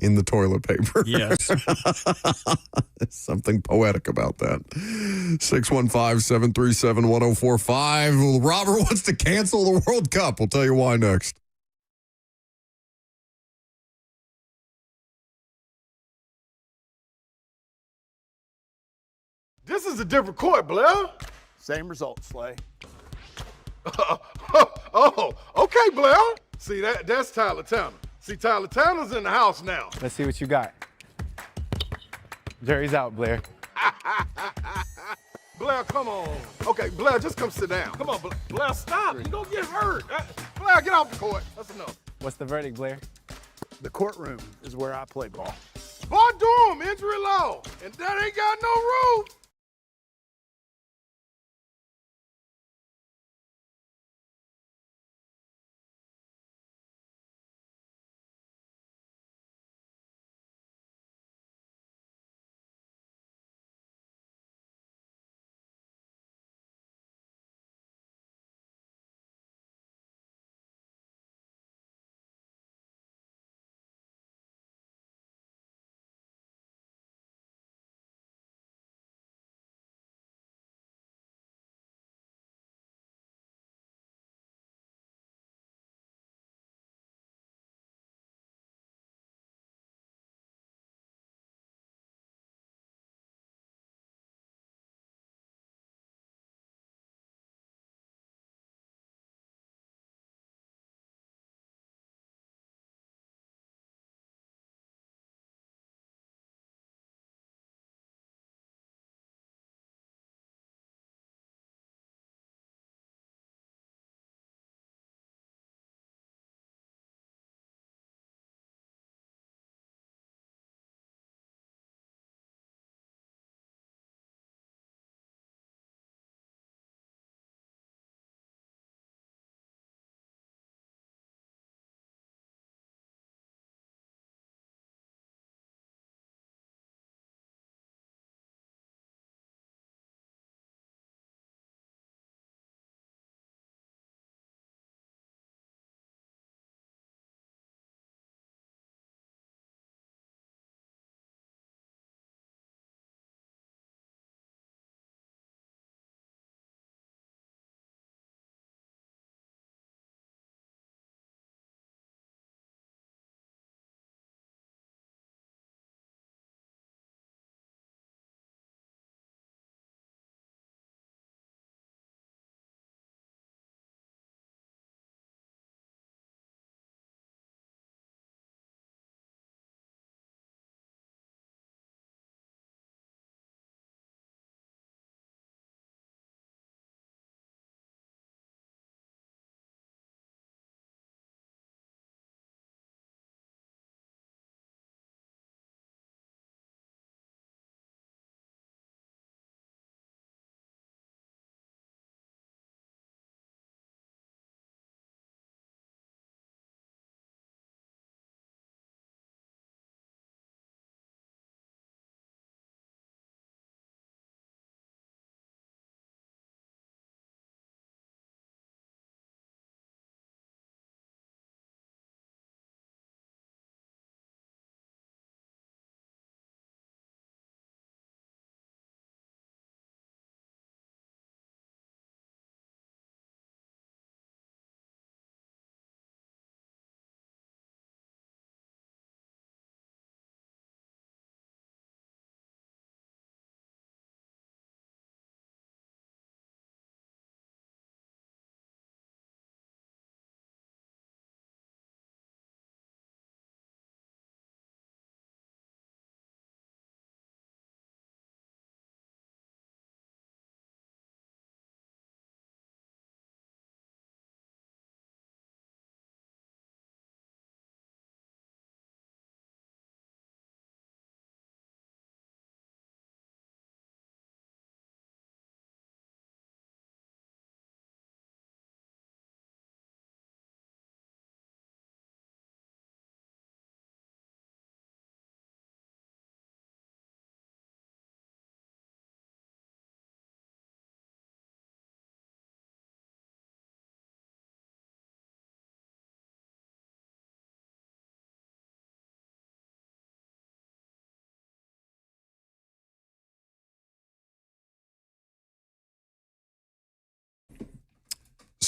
In the toilet paper. Yes. Something poetic about that. 615-737-1045. Robert wants to cancel the World Cup. We'll tell you why next. This is a different court, Blair. Same result, Slay. Oh, okay, Blair. See, that's Tyler Tanner. See, Tyler Tanner's in the house now. Let's see what you got. Jerry's out, Blair. Blair, come on. Okay, Blair, just come sit down. Come on, Blair, stop. You're going to get hurt. Blair, get off the court. That's enough. What's the verdict, Blair? The courtroom is where I play ball. Boy, Durham, injury law. And that ain't got no roof.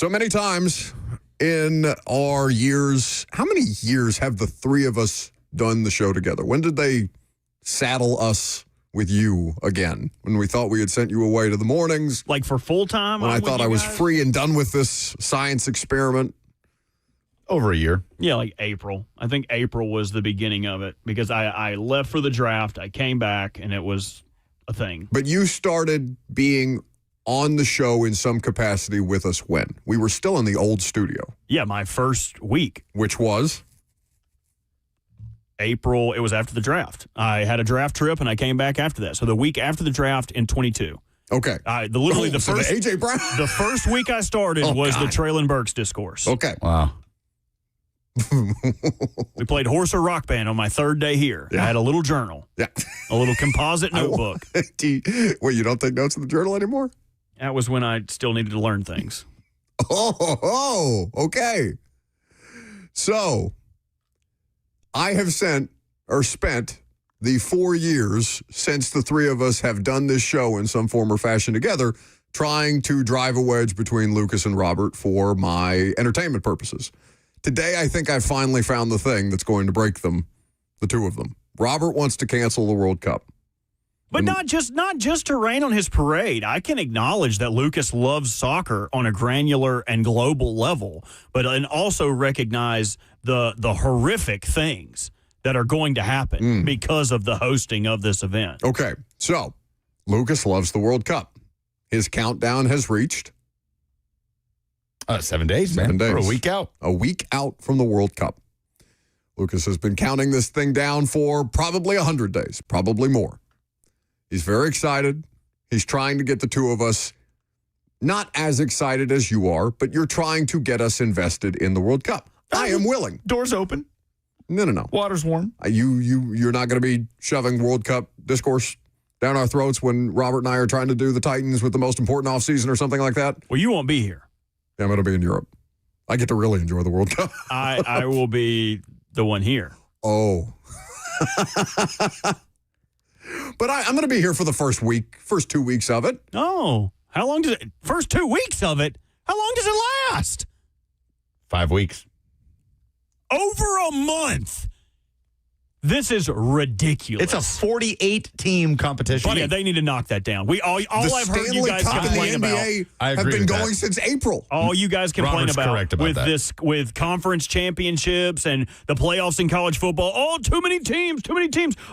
So many times in our years, how many years have the three of us done the show together? When did they saddle us with you again? When we thought we had sent you away to the mornings? Like for full time? When I thought I was free and done with this science experiment? Over a year. Yeah, like April. I think April was the beginning of it because I left for the draft. I came back, and it was a thing. But you started being on the show in some capacity with us when? We were still in the old studio. Yeah, my first week. Which was? April. It was after the draft. I had a draft trip, and I came back after that. So the week after the draft in 22. Okay. The first A.J. Brown? The first week I started was the Traylon Burks discourse. Okay. Wow. We played horse or rock band on my third day here. Yeah. I had a little journal. Yeah. A little composite notebook. Wait, you don't take notes in the journal anymore? That was when I still needed to learn things. Okay. So, I have spent the 4 years since the three of us have done this show in some form or fashion together, trying to drive a wedge between Lucas and Robert for my entertainment purposes. Today, I think I finally found the thing that's going to break them, the two of them. Robert wants to cancel the World Cup. But not just to rain on his parade. I can acknowledge that Lucas loves soccer on a granular and global level, and also recognize the horrific things that are going to happen because of the hosting of this event. Okay, so Lucas loves the World Cup. His countdown has reached 7 days, man. 7 days. We're a week out. A week out from the World Cup. Lucas has been counting this thing down for probably 100 days, probably more. He's very excited. He's trying to get the two of us not as excited as you are, but you're trying to get us invested in the World Cup. I am willing. Doors open. No. Water's warm. You're not going to be shoving World Cup discourse down our throats when Robert and I are trying to do the Titans with the most important offseason or something like that? Well, you won't be here. Yeah, I'm going to be in Europe. I get to really enjoy the World Cup. I will be the one here. Oh. But I'm going to be here for the first 2 weeks of it. Oh, how long does it? First 2 weeks of it? How long does it last? 5 weeks. Over a month. This is ridiculous. It's a 48-team competition. But yeah, they need to knock that down. I've heard you guys complain about. I have agree been with going that. since April. All you guys complain Robert's correct about that. with conference championships and the playoffs in college football. Oh, too many teams.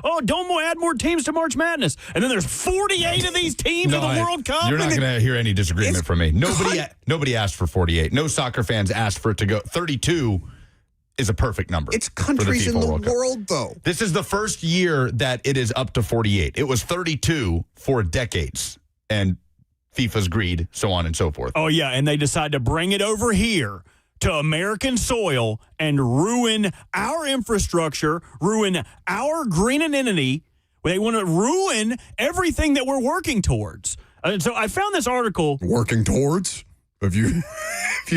Oh, don't add more teams to March Madness. And then there's 48 of these teams in the World Cup. You're not going to hear any disagreement from me. Nobody asked for 48. No soccer fans asked for it to go. 32 is a perfect number. It's countries in the world, though. This is the first year that it is up to 48. It was 32 for decades, and FIFA's greed, so on and so forth. Oh, yeah, and they decide to bring it over here to American soil and ruin our infrastructure, ruin our green identity. They want to ruin everything that we're working towards. And so I found this article. Working towards? Have you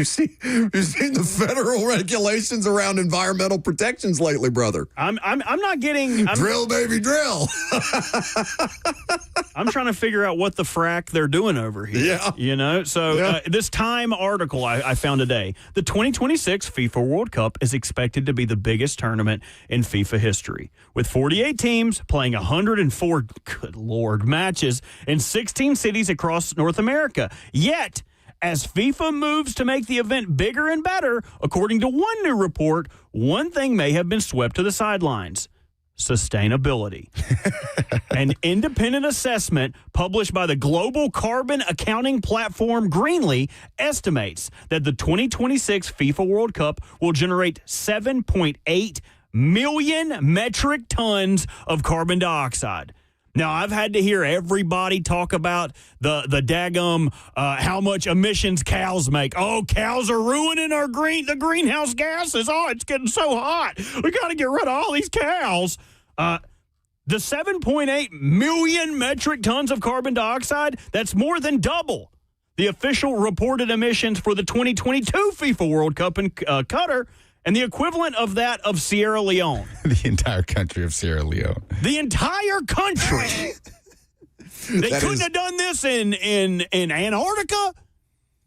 seen the federal regulations around environmental protections lately, brother? I'm not getting drill, baby, drill. I'm trying to figure out what the frack they're doing over here. Yeah, you know. So this Time article I found today: the 2026 FIFA World Cup is expected to be the biggest tournament in FIFA history, with 48 teams playing 104 good Lord matches in 16 cities across North America. Yet, as FIFA moves to make the event bigger and better, according to one new report, one thing may have been swept to the sidelines: sustainability. An independent assessment published by the global carbon accounting platform Greenly estimates that the 2026 FIFA World Cup will generate 7.8 million metric tons of carbon dioxide. Now, I've had to hear everybody talk about the daggum, how much emissions cows make. Oh, cows are ruining the greenhouse gases. Oh, it's getting so hot. We got to get rid of all these cows. The 7.8 million metric tons of carbon dioxide, that's more than double the official reported emissions for the 2022 FIFA World Cup in Qatar, and the equivalent of that of Sierra Leone. The entire country of Sierra Leone. The entire country. They couldn't have done this in Antarctica.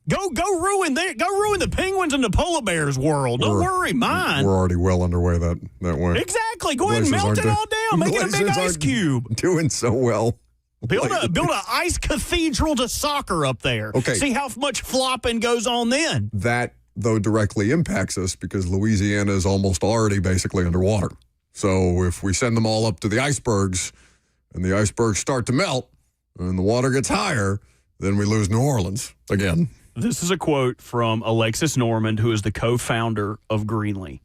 Go ruin the Penguins and the Polar Bears world. Don't worry, mine. We're already well underway that way. Exactly. Go ahead and melt it all down. Make it a big ice cube. Doing so well. Build a ice cathedral to soccer up there. Okay. See how much flopping goes on then. That, though, directly impacts us because Louisiana is almost already basically underwater. So if we send them all up to the icebergs and the icebergs start to melt and the water gets higher, then we lose New Orleans again. This is a quote from Alexis Normand, who is the co-founder of Greenlee.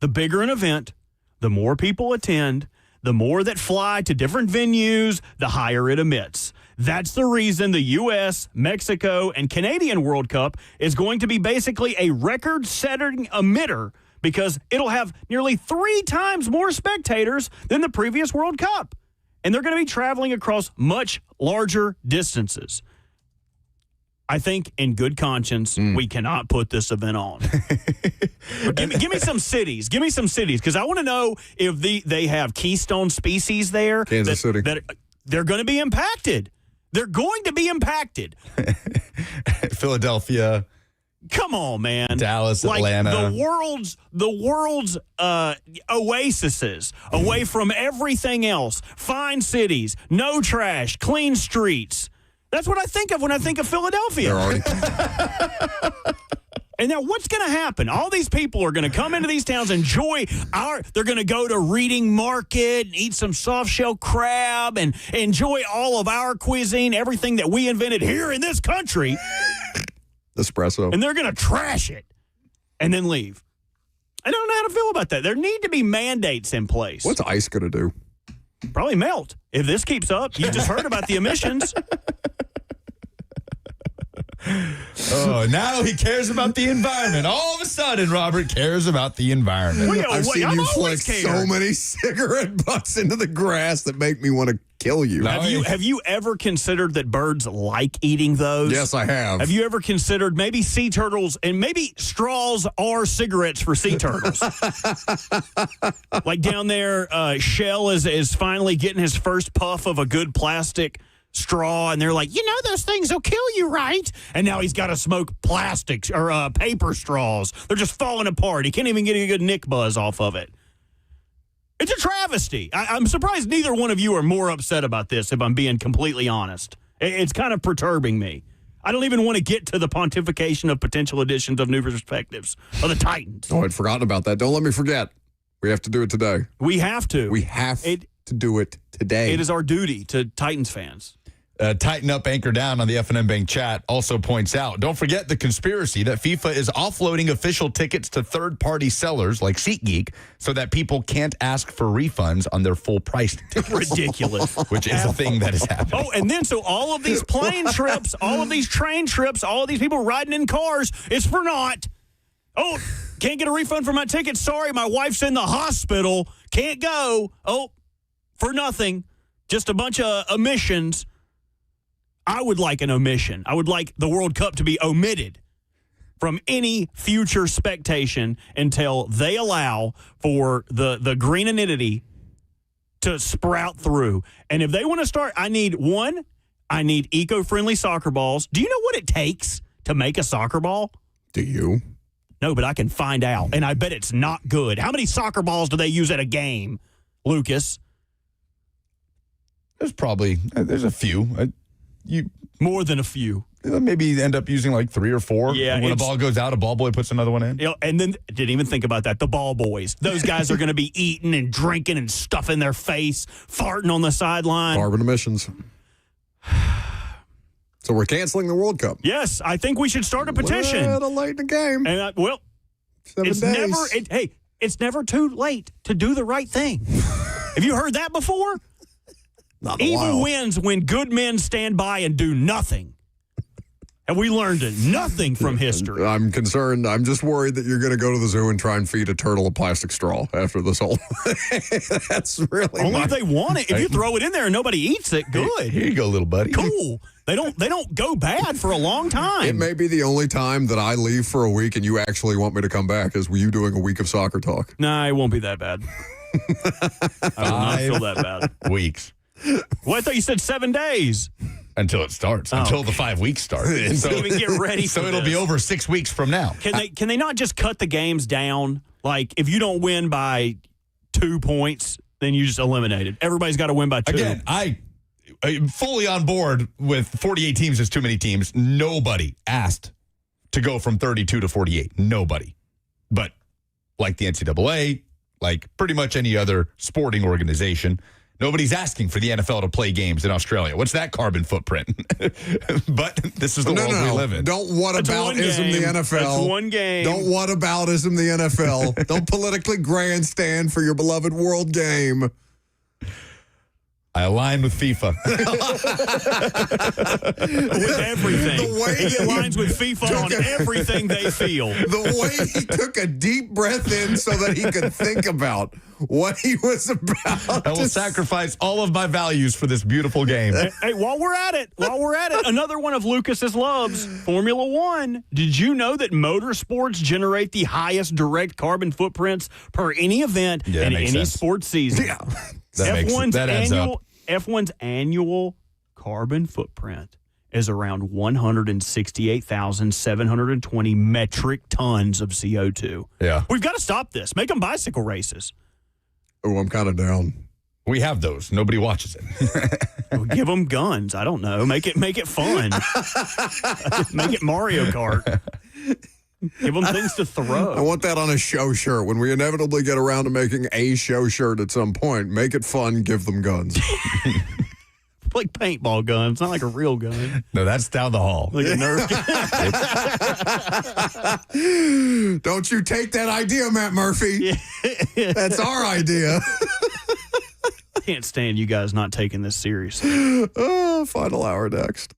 The bigger an event, the more people attend, the more that fly to different venues, the higher it emits. That's the reason the U.S., Mexico, and Canadian World Cup is going to be basically a record-setting emitter because it'll have nearly 3 times more spectators than the previous World Cup. And they're going to be traveling across much larger distances. I think in good conscience, we cannot put this event on. Give me some cities. Give me some cities because I want to know if they have keystone species there. Kansas City. That they're going to be impacted. They're going to be impacted. Philadelphia. Come on, man. Dallas, like Atlanta. The world's oases away from everything else. Fine cities, no trash, clean streets. That's what I think of when I think of Philadelphia. And now what's going to happen? All these people are going to come into these towns, enjoy they're going to go to Reading Market and eat some soft shell crab and enjoy all of our cuisine, everything that we invented here in this country. Espresso. And they're going to trash it and then leave. I don't know how to feel about that. There need to be mandates in place. What's ice going to do? Probably melt. If this keeps up, you just heard about the emissions. Oh, now he cares about the environment. All of a sudden, Robert cares about the environment. I've seen you flick so many cigarette butts into the grass that make me want to kill you. Have you ever considered that birds like eating those? Yes, I have. Have you ever considered maybe sea turtles and maybe straws are cigarettes for sea turtles? Like down there, Shell is finally getting his first puff of a good plastic straw, and they're like, those things will kill you, right? And now he's got to smoke plastics or paper straws. They're just falling apart. He can't even get a good nick buzz off of it. It's a travesty. I'm surprised neither one of you are more upset about this, if I'm being completely honest. It's kind of perturbing me. I don't even want to get to the pontification of potential additions of new perspectives of the Titans. Oh, I'd forgotten about that. Don't let me forget. We have to do it today. We have to. We have to do it today. It is our duty to Titans fans. Tighten Up, Anchor Down on the FNM Bank chat also points out, don't forget the conspiracy that FIFA is offloading official tickets to third-party sellers like SeatGeek so that people can't ask for refunds on their full-price tickets. Ridiculous. Which is a thing that is happening. Oh, and then so all of these plane trips, all of these train trips, all of these people riding in cars, it's for naught. Oh, can't get a refund for my ticket. Sorry, my wife's in the hospital. Can't go. Oh, for nothing. Just a bunch of omissions. I would like an omission. I would like the World Cup to be omitted from any future spectation until they allow for the green entity to sprout through. And if they want to start, I need eco-friendly soccer balls. Do you know what it takes to make a soccer ball? Do you? No, but I can find out. And I bet it's not good. How many soccer balls do they use at a game, Lucas? There's a few. More than a few. Maybe you end up using like 3 or 4. Yeah, and when a ball goes out, a ball boy puts another one in. And then didn't even think about that. The ball boys. Those guys are going to be eating and drinking and stuffing their face, farting on the sideline. Carbon emissions. So we're canceling the World Cup. Yes, I think we should start a petition. Well, late in the game. And 7 days. It's never too late to do the right thing. Have you heard that before? Not Evil wins when good men stand by and do nothing. And we learned nothing from history. I'm concerned. I'm just worried that you're going to go to the zoo and try and feed a turtle a plastic straw after this whole That's really Only if they want it. If you throw it in there and nobody eats it, good. Here you go, little buddy. Cool. They don't go bad for a long time. It may be the only time that I leave for a week and you actually want me to come back is you doing a week of soccer talk. Nah, it won't be that bad. I will not feel that bad. Weeks. Well, I thought you said 7 days. Until it starts. Until the 5 weeks start. So even get ready for So it'll be this. over 6 weeks from now. Can they not just cut the games down? Like, if you don't win by 2 points, then you just eliminated. Everybody's got to win by 2. Again, I'm fully on board with 48 teams is too many teams. Nobody asked to go from 32 to 48. Nobody. But like the NCAA, like pretty much any other sporting organization, nobody's asking for the NFL to play games in Australia. What's that carbon footprint? But this is the world we live in. Don't whataboutism the NFL. That's one game. Don't whataboutism the NFL. Don't politically grandstand for your beloved world game. I align with FIFA. With everything. The way He aligns with FIFA on everything they feel. The way he took a deep breath in so that he could think about what he was about. I will sacrifice all of my values for this beautiful game. Hey, while we're at it, another one of Lucas's loves, Formula One. Did you know that motorsports generate the highest direct carbon footprints per any event in any sense. sports season? Yeah. That adds up. F1's annual carbon footprint is around 168,720 metric tons of CO2. Yeah. We've got to stop this. Make them bicycle races. Oh, I'm kind of down. We have those. Nobody watches it. Give them guns. I don't know. Make it fun. Make it Mario Kart. Give them things to throw. I want that on a show shirt. When we inevitably get around to making a show shirt at some point, make it fun, give them guns. Like paintball guns, not like a real gun. No, that's down the hall. Like a Nerf gun. Don't you take that idea, Matt Murphy. That's our idea. Can't stand you guys not taking this seriously. Final hour next.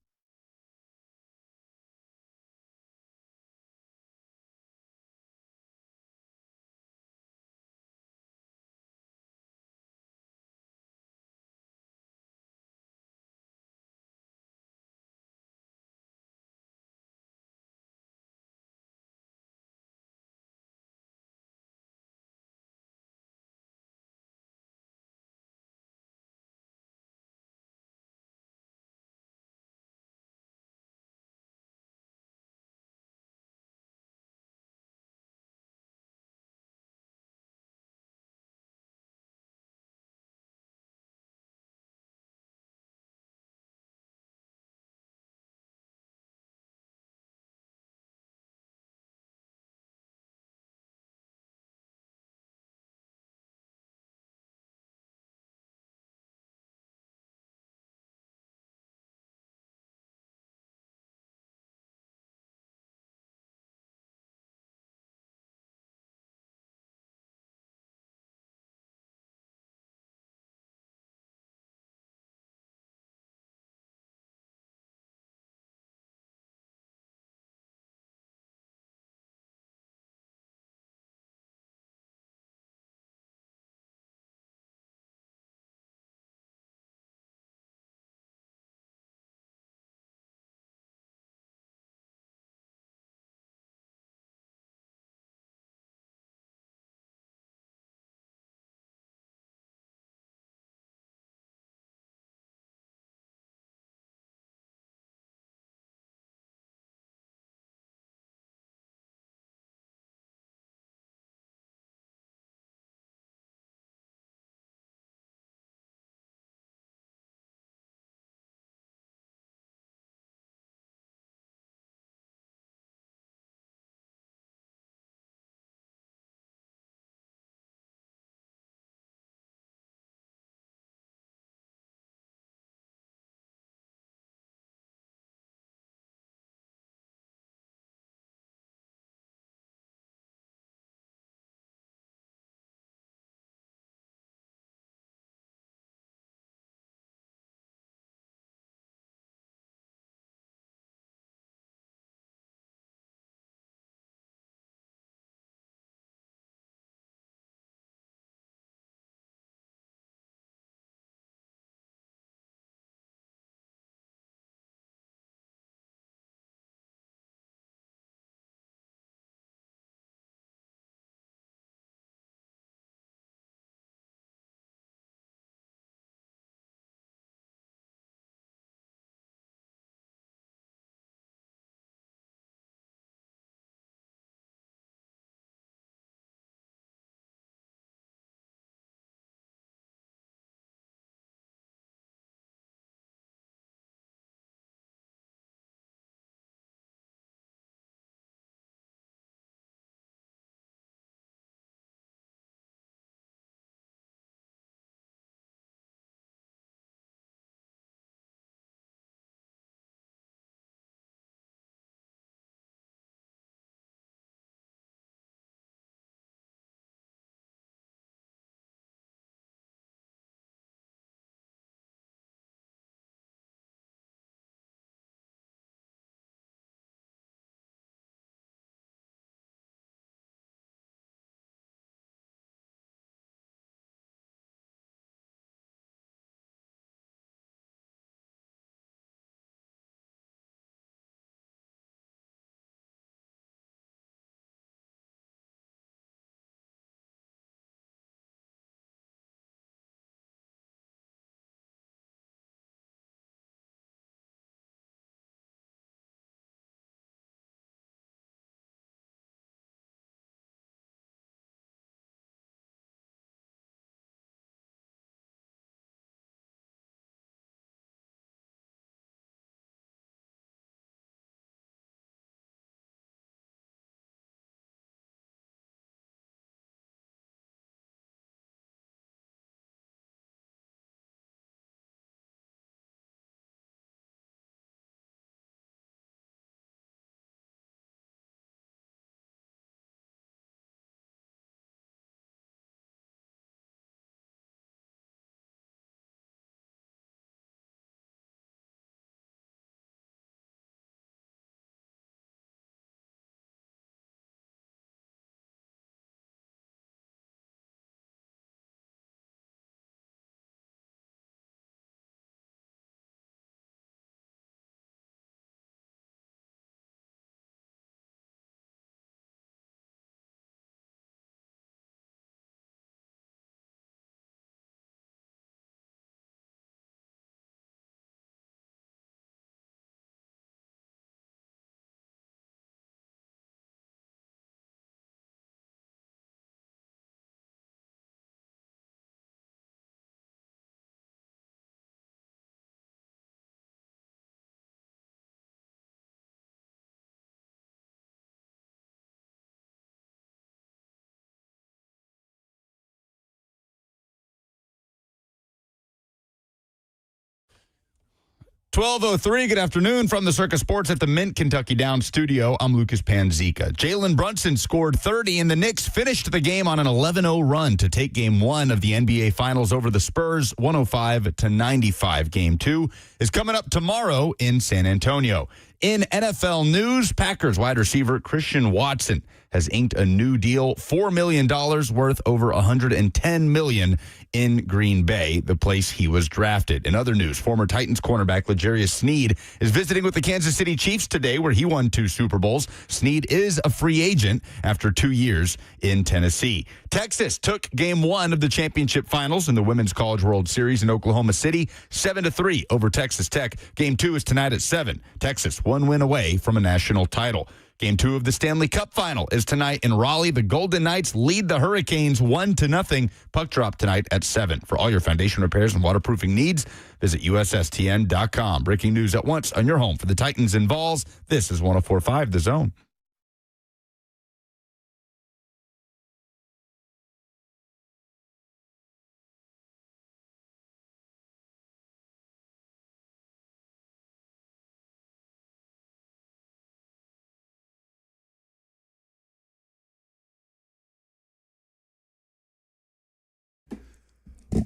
12:03, good afternoon from the Circus Sports at the Mint Kentucky Downs studio. I'm Lucas Panzica. Jalen Brunson scored 30, and the Knicks finished the game on an 11-0 run to take Game 1 of the NBA Finals over the Spurs, 105-95. Game 2 is coming up tomorrow in San Antonio. In NFL news, Packers wide receiver Christian Watson has inked a new deal, $4 million worth over $110 million in Green Bay, the place he was drafted. In other news, former Titans cornerback L'Jarius Sneed is visiting with the Kansas City Chiefs today, where he won 2 Super Bowls. Sneed is a free agent after 2 years in Tennessee. Texas took Game 1 of the championship finals in the Women's College World Series in Oklahoma City, 7-3 over Texas Tech. Game 2 is tonight at 7. Texas 1 win away from a national title. Game 2 of the Stanley Cup Final is tonight in Raleigh. The Golden Knights lead the Hurricanes 1-0. Puck drop tonight at 7. For all your foundation repairs and waterproofing needs, visit USSTN.com. Breaking news at once on your home for the Titans and Vols. This is 104.5 The Zone.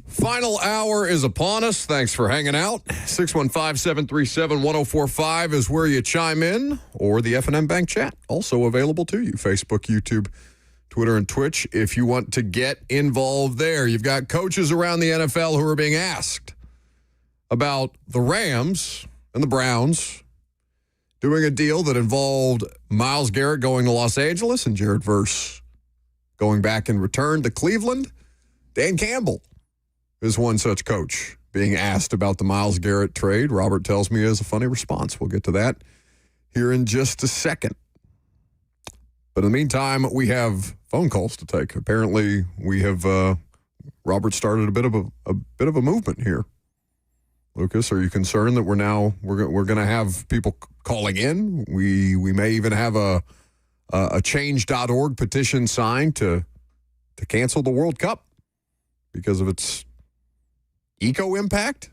Final hour is upon us. Thanks for hanging out. 615-737-1045 is where you chime in, or the F&M Bank chat, also available to you. Facebook, YouTube, Twitter, and Twitch if you want to get involved there. You've got coaches around the NFL who are being asked about the Rams and the Browns doing a deal that involved Myles Garrett going to Los Angeles and Jared Verse going back in return to Cleveland. Dan Campbell is one such coach being asked about the Myles Garrett trade. Robert tells me is a funny response. We'll get to that here in just a second. But in the meantime, we have phone calls to take. Apparently, we have Robert started a bit of a movement here. Lucas, are you concerned that we're going to have people calling in? We may even have a change.org petition signed to cancel the World Cup because of its eco impact?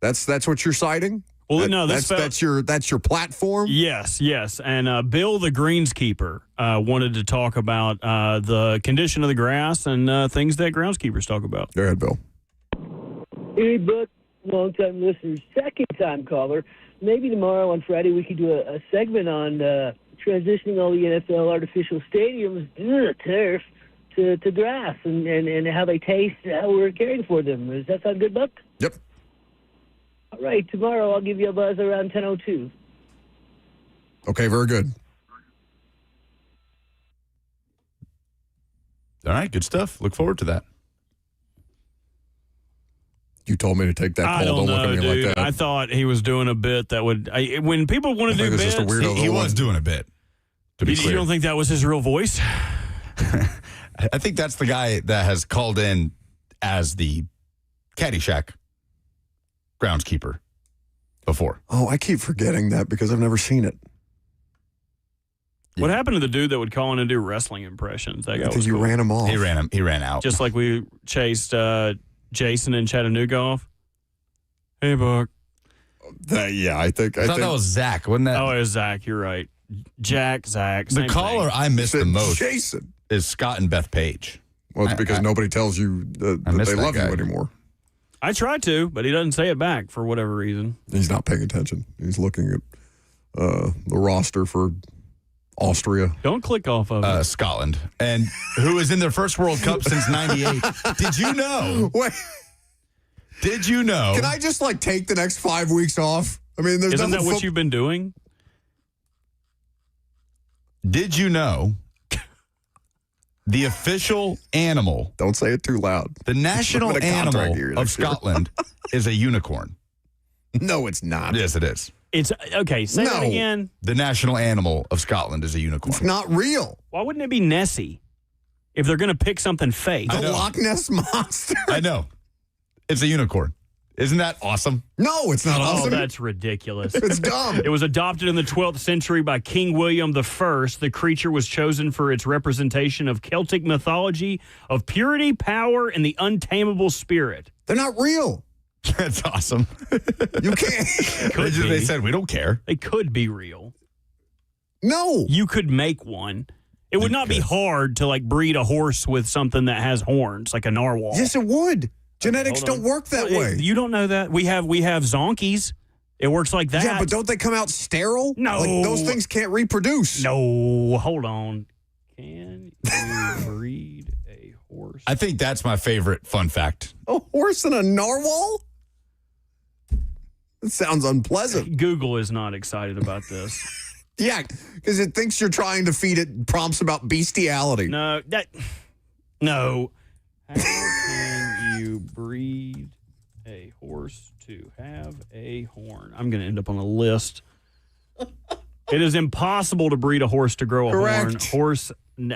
That's what you're citing? Well, no, that's your platform. Yes. And Bill, the greenskeeper, wanted to talk about the condition of the grass and things that groundskeepers talk about. Go ahead, Bill. Hey, Buck, long-time listener, second-time caller. Maybe tomorrow on Friday we could do a segment on transitioning all the NFL artificial stadiums, turf, to grass and how they taste, how we're caring for them. Does that sound good, Buck? Yep. All right, tomorrow I'll give you a buzz around 10:02. Okay, very good. All right, good stuff. Look forward to that. You told me to take that call. I don't know, look at me dude. like that. I thought he was doing a bit that would when people want to do bits. He was doing a bit. To be clear. You don't think that was his real voice? I think that's the guy that has called in as the Caddyshack groundskeeper before. Oh, I keep forgetting that because I've never seen it. What happened to the dude that would call in and do wrestling impressions? That guy I think was you cool. ran him off. He ran out. Just like we chased Jason in Chattanooga off. Hey, Buck. I think that was Zach, wasn't that? Oh, it was Zach. You're right. Zach. The same caller thing. I miss the most Jason is Scott and Beth Page. Well, it's because nobody tells you that they love you anymore. I tried to, but he doesn't say it back for whatever reason. He's not paying attention. He's looking at the roster for Austria. Don't click off of it. Scotland, and who is in their first World Cup since '98. Did you know? Wait. Did you know? Can I just take the next 5 weeks off? I mean, there's Isn't that nothing what you've been doing? Did you know the official animal? Don't say it too loud. The national animal of Scotland is a unicorn. No, it's not. Yes, it is. It's okay. Say that again. The national animal of Scotland is a unicorn. It's not real. Why wouldn't it be Nessie? If they're going to pick something fake, The Loch Ness monster. I know. It's a unicorn. Isn't that awesome? No, it's not awesome. Oh, that's ridiculous. It's dumb. It was adopted in the 12th century by King William I. The creature was chosen for its representation of Celtic mythology, of purity, power, and the untamable spirit. They're not real. That's awesome. You can't. They said, we don't care. They could be real. No. You could make one. It would not be hard to like breed a horse with something that has horns, like a narwhal. Yes, it would. Genetics Hold on. don't work that way. You don't know that. We have zonkies. It works like that. Yeah, but don't they come out sterile? No. Like, those things can't reproduce. No, hold on. Can you breed a horse? I think that's my favorite fun fact. A horse and a narwhal? That sounds unpleasant. Google is not excited about this. Yeah, because it thinks you're trying to feed it prompts about bestiality. No. How can you breed a horse to have a horn? I'm going to end up on a list. It is impossible to breed a horse to grow a Correct. horn.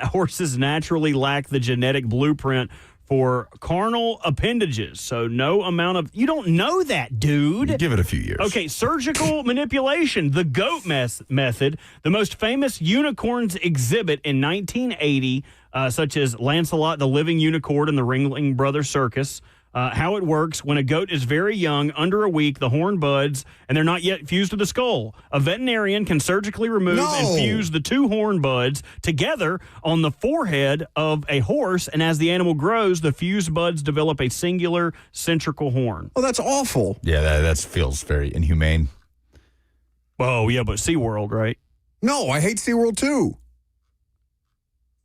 Horses naturally lack the genetic blueprint for carnal appendages. So no amount of... You don't know that, dude. Give it a few years. Okay, surgical manipulation, the goat method. The most famous unicorns exhibit in 1980, such as Lancelot, the Living Unicorn, and the Ringling Brothers Circus. How it works: when a goat is very young, under a week, the horn buds, and they're not yet fused to the skull. A veterinarian can surgically remove and fuse the two horn buds together on the forehead of a horse, and as the animal grows, the fused buds develop a singular centrical horn. Oh, that's awful. Yeah, that feels very inhumane. Oh, yeah, but SeaWorld, right? No, I hate SeaWorld too.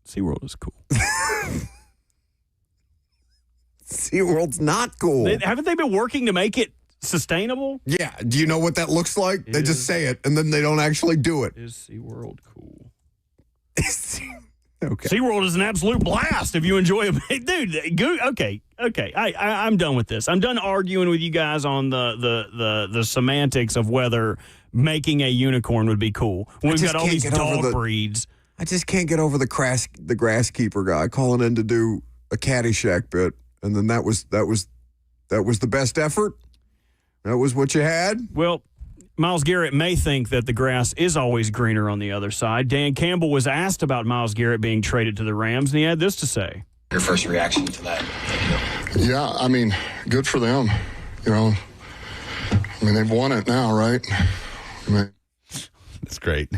SeaWorld is cool. SeaWorld's not cool. Haven't they been working to make it sustainable? Yeah. Do you know what that looks like? They just say it, and then they don't actually do it. Is SeaWorld cool? Okay. SeaWorld is an absolute blast if you enjoy it. Dude, okay. I'm done with this. I'm done arguing with you guys on the semantics of whether making a unicorn would be cool. We've got all these dog breeds. I just can't get over the grasskeeper guy calling in to do a Caddyshack bit. And then that was the best effort? That was what you had? Well, Myles Garrett may think that the grass is always greener on the other side. Dan Campbell was asked about Myles Garrett being traded to the Rams, and he had this to say. Your first reaction to that? Yeah, I mean, good for them. You know, I mean, they've won it now, right? I mean, that's great.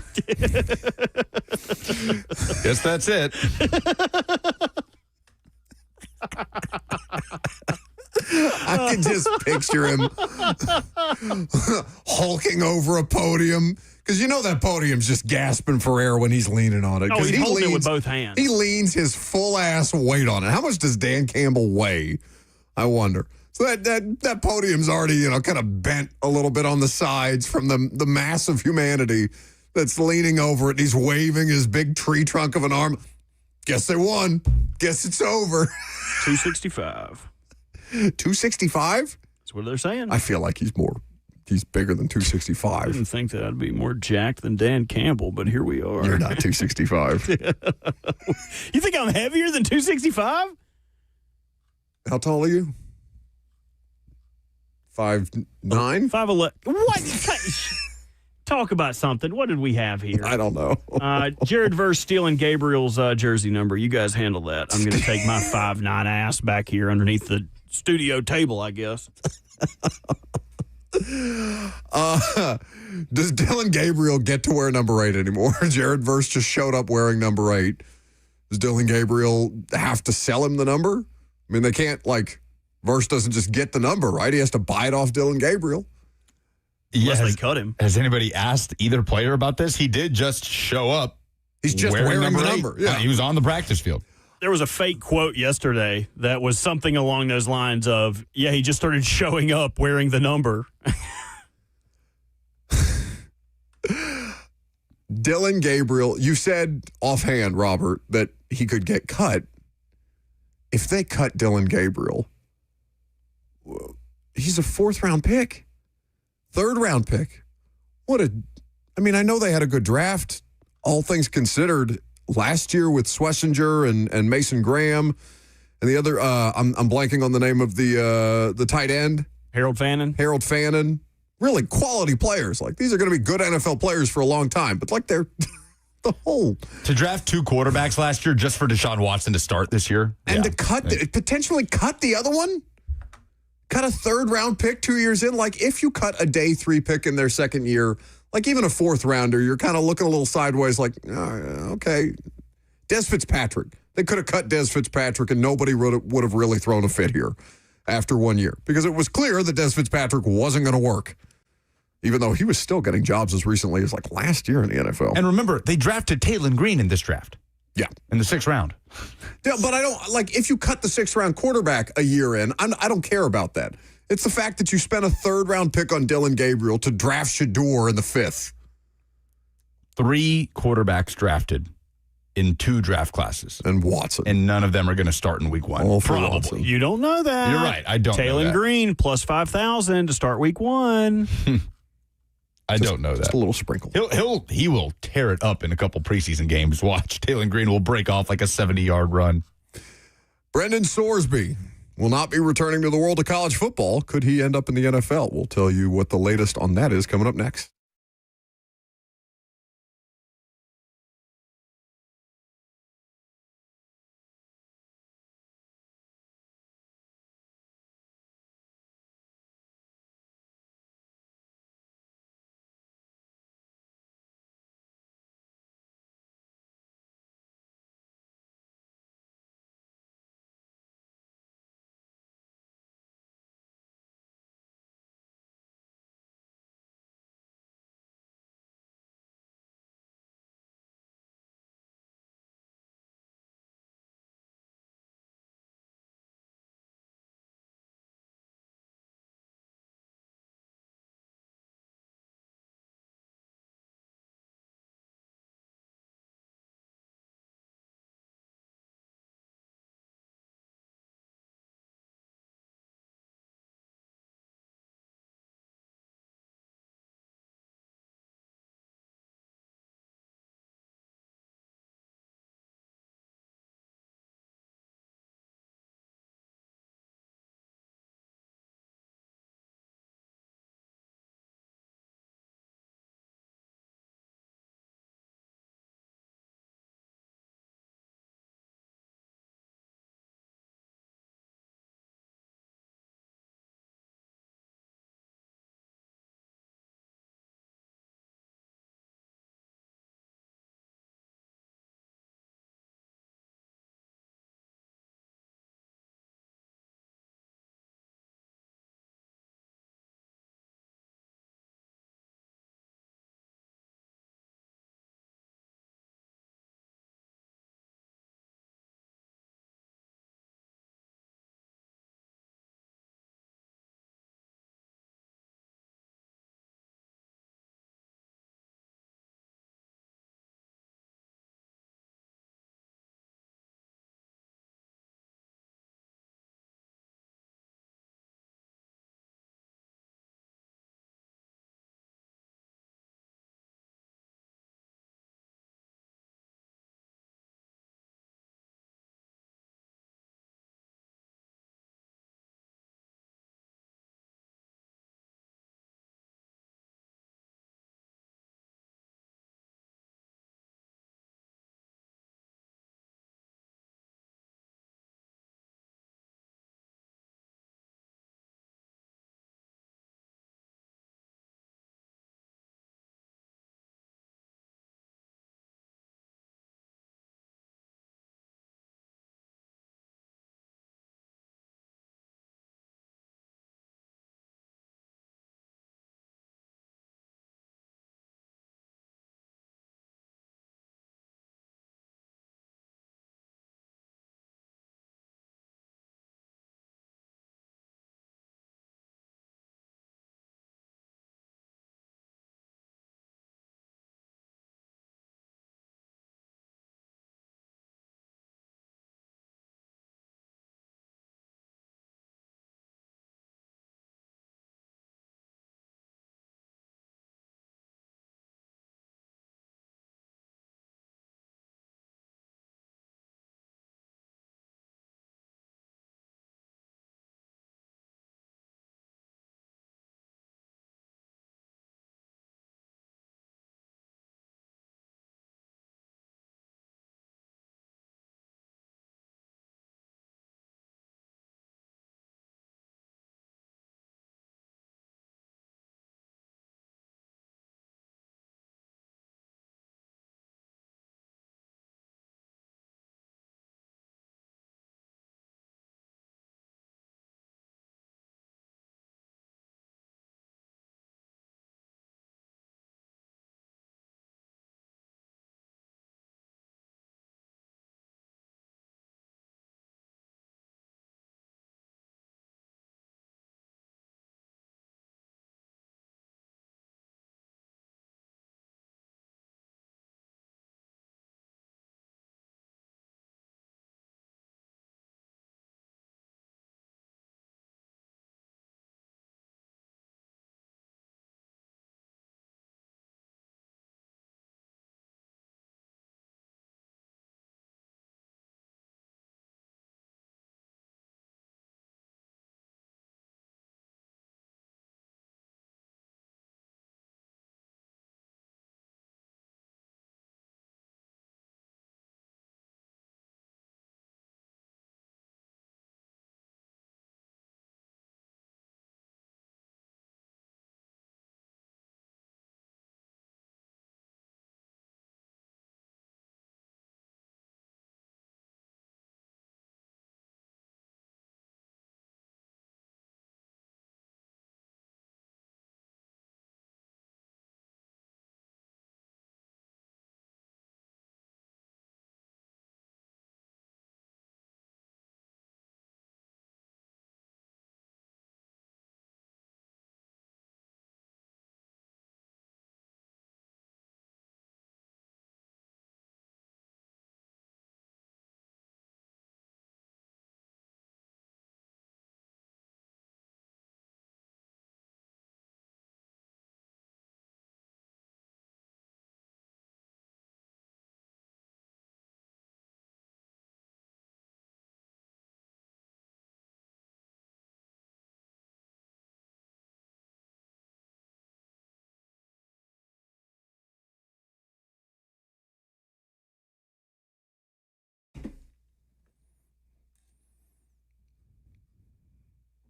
Guess that's it. I can just picture him hulking over a podium. Because you know that podium's just gasping for air when he's leaning on it. Oh, he's holding it with both hands. He leans his full ass weight on it. How much does Dan Campbell weigh? I wonder. So that podium's already, kind of bent a little bit on the sides from the mass of humanity that's leaning over it. And he's waving his big tree trunk of an arm. Guess they won. Guess it's over. 265. 265? That's what they're saying. I feel like he's bigger than 265. I didn't think that I'd be more jacked than Dan Campbell, but here we are. You're not 265. You think I'm heavier than 265? How tall are you? 5'9"? 5'11". What? Talk about something. What did we have here? I don't know. Jared Verse stealing Gabriel's jersey number. You guys handle that. I'm going to take my 5'9" ass back here underneath the studio table, I guess. Does Dylan Gabriel get to wear number 8 anymore? Jared Verse just showed up wearing number 8. Does Dylan Gabriel have to sell him the number? I mean, they can't, Verse doesn't just get the number, right? He has to buy it off Dylan Gabriel. Unless they cut him. Has anybody asked either player about this? He did just show up. He's just wearing the number. Yeah. He was on the practice field. There was a fake quote yesterday that was something along those lines of, yeah, he just started showing up wearing the number. Dylan Gabriel, you said offhand, Robert, that he could get cut. If they cut Dylan Gabriel, he's a 4th-round pick. 3rd-round pick. I know they had a good draft, all things considered, last year with Schlesinger and Mason Graham, and the other, I'm blanking on the name of the tight end. Harold Fannin. Really quality players. These are going to be good NFL players for a long time, but they're the whole. To draft 2 quarterbacks last year just for Deshaun Watson to start this year. And to potentially cut the other one? Cut a third-round pick 2 years in. Like, if you cut a day 3 pick in their second year, like even a fourth rounder, you're kind of looking a little sideways like, okay. Des Fitzpatrick. They could have cut Des Fitzpatrick and nobody would have really thrown a fit here after 1 year because it was clear that Des Fitzpatrick wasn't going to work, even though he was still getting jobs as recently as like last year in the NFL. And remember, they drafted Taylon Green in this draft. Yeah. In the 6th round. Yeah, but I don't, like, if you cut the 6th-round quarterback a year in, I don't care about that. It's the fact that you spent a 3rd-round pick on Dylan Gabriel to draft Shador in the 5th. 3 quarterbacks drafted in 2 draft classes. And Watson. And none of them are going to start in week 1. All for Probably. Watson. You don't know that. You're right. I don't know Taylon that. Green plus 5,000 to start week 1. I don't know that. Just a little sprinkle. He will tear it up in a couple preseason games. Watch. Taylon Green will break off like a 70-yard run. Brendan Sorsby will not be returning to the world of college football. Could he end up in the NFL? We'll tell you what the latest on that is coming up next.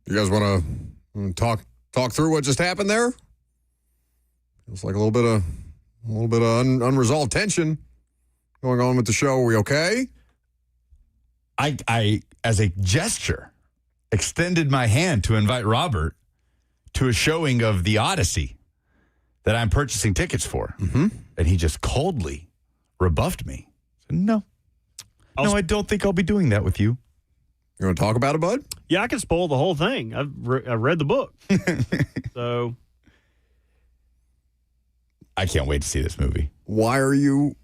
You guys want to talk through what just happened there? Feels like a little bit of unresolved tension going on with the show. Are we okay? I, as a gesture, extended my hand to invite Robert to a showing of The Odyssey that I'm purchasing tickets for. Mm-hmm. And he just coldly rebuffed me. Said, no, I don't think I'll be doing that with you. You want to talk about it, bud? Yeah, I can spoil the whole thing. I read the book. So I can't wait to see this movie. Why are you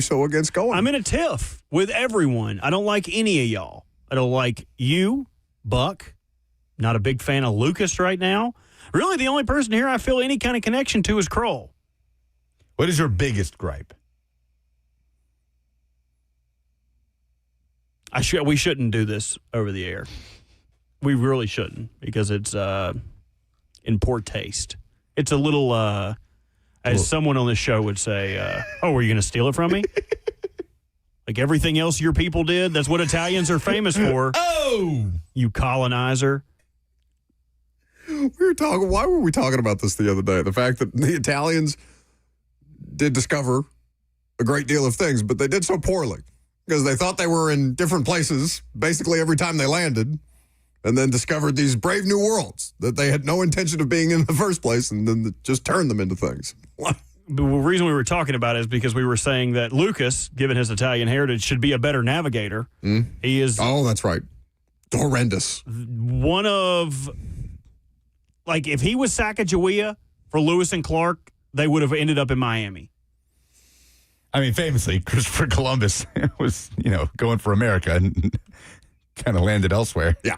so against going? I'm in a tiff with everyone. I don't like any of y'all. I don't like you, Buck. Not a big fan of Lucas right now. Really, the only person here I feel any kind of connection to is Kroll. What is your biggest gripe? We shouldn't do this over the air. We really shouldn't because it's in poor taste. It's a little, as someone on this show would say, were you going to steal it from me? Like everything else your people did? That's what Italians are famous for. Oh! You colonizer. Why were we talking about this the other day? The fact that the Italians did discover a great deal of things, but they did so poorly because they thought they were in different places basically every time they landed and then discovered these brave new worlds that they had no intention of being in the first place and then just turned them into things. The reason we were talking about it is because we were saying that Lucas, given his Italian heritage, should be a better navigator. He is. Oh, that's right. Horrendous. One of, like, if he was Sacagawea for Lewis and Clark, they would have ended up in Miami. I mean, famously, Christopher Columbus was, going for America and kind of landed elsewhere. Yeah.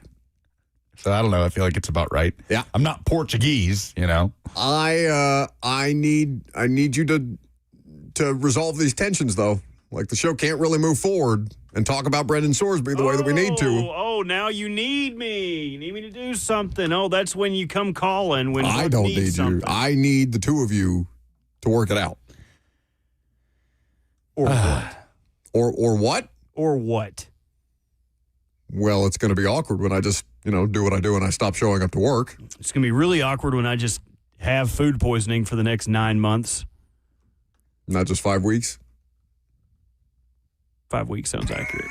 So I don't know. I feel like it's about right. Yeah. I'm not Portuguese, I need you to resolve these tensions, though. Like, the show can't really move forward and talk about Brendan Sorsby the way that we need to. Oh, now you need me. You need me to do something. Oh, that's when you come calling. When I don't need something. you. I need the two of you to work it out. Or what? Or what? Or what? Well, it's going to be awkward when I just, do what I do and I stop showing up to work. It's going to be really awkward when I just have food poisoning for the next 9 months. Not just 5 weeks? 5 weeks sounds accurate.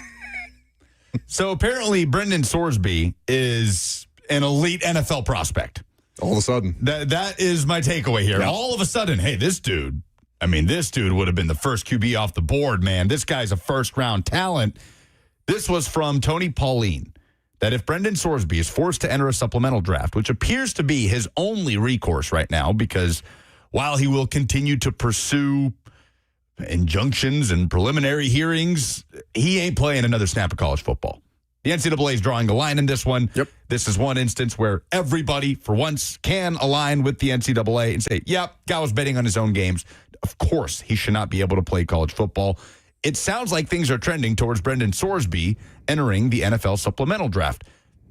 So apparently Brendan Sorsby is an elite NFL prospect. All of a sudden. That is my takeaway here. Yeah. All of a sudden, hey, this dude would have been the first QB off the board, man. This guy's a first-round talent. This was from Tony Pauline, that if Brendan Sorsby is forced to enter a supplemental draft, which appears to be his only recourse right now, because while he will continue to pursue injunctions and preliminary hearings, he ain't playing another snap of college football. The NCAA is drawing a line in this one. Yep. This is one instance where everybody, for once, can align with the NCAA and say, yep, guy was betting on his own games. Of course, he should not be able to play college football. It sounds like things are trending towards Brendan Sorsby entering the NFL supplemental draft.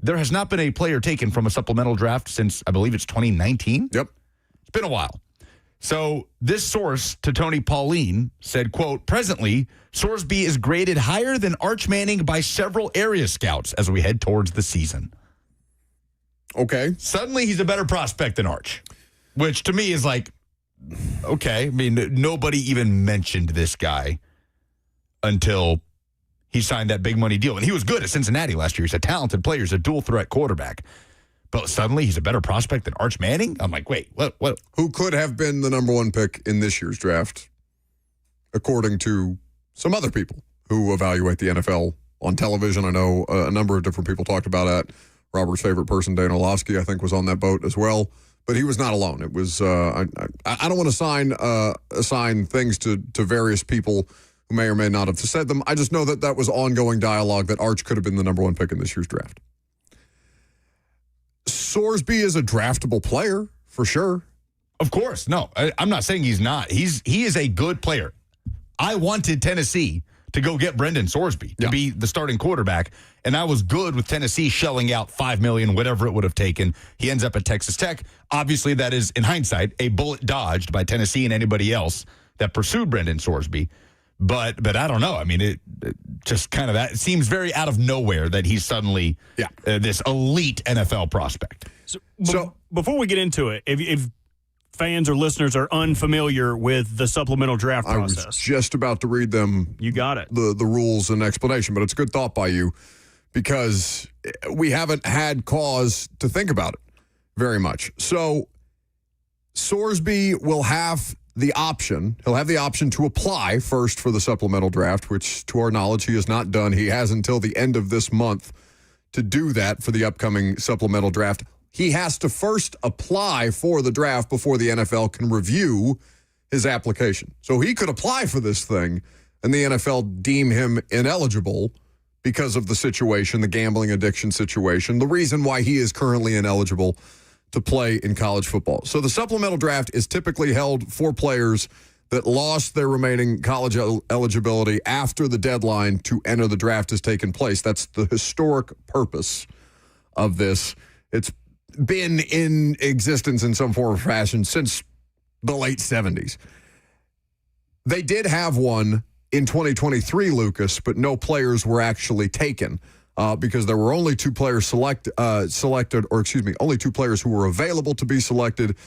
There has not been a player taken from a supplemental draft since, I believe it's 2019. Yep. It's been a while. So this source to Tony Pauline said, quote, presently, Sorsby is graded higher than Arch Manning by several area scouts as we head towards the season. Okay. Suddenly he's a better prospect than Arch, which to me is like, okay. I mean, nobody even mentioned this guy until he signed that big money deal. And he was good at Cincinnati last year. He's a talented player. He's a dual threat quarterback. But suddenly he's a better prospect than Arch Manning? I'm like, wait, what? Who could have been the number one pick in this year's draft, according to some other people who evaluate the NFL on television. I know a number of different people talked about that. Robert's favorite person, Dan Orlovsky, I think, was on that boat as well. But he was not alone. It was I don't want to assign things to various people who may or may not have said them. I just know that was ongoing dialogue that Arch could have been the number one pick in this year's draft. Sorsby is a draftable player, for sure. Of course. No, I'm not saying he's not. He is a good player. I wanted Tennessee to go get Brendan Sorsby to be the starting quarterback, and I was good with Tennessee shelling out $5 million, whatever it would have taken. He ends up at Texas Tech. Obviously, that is, in hindsight, a bullet dodged by Tennessee and anybody else that pursued Brendan Sorsby. But I don't know. I mean, it just kind of it seems very out of nowhere that he's suddenly this elite NFL prospect. So before we get into it, if fans or listeners are unfamiliar with the supplemental draft process, I was just about to read them. You got it. The rules and explanation, but it's a good thought by you because we haven't had cause to think about it very much. So Sorsby will have the option. He'll have the option to apply first for the supplemental draft, which to our knowledge he has not done. He has until the end of this month to do that for the upcoming supplemental draft. He has to first apply for the draft before the NFL can review his application. So he could apply for this thing and the NFL deem him ineligible because of the situation, the gambling addiction situation, the reason why he is currently ineligible to play in college football. So the supplemental draft is typically held for players that lost their remaining college eligibility after the deadline to enter the draft has taken place. That's the historic purpose of this. It's been in existence in some form or fashion since the late 70s. They did have one in 2023, Lucas, but no players were actually taken. Because there were only two players only two players who were available to be selected.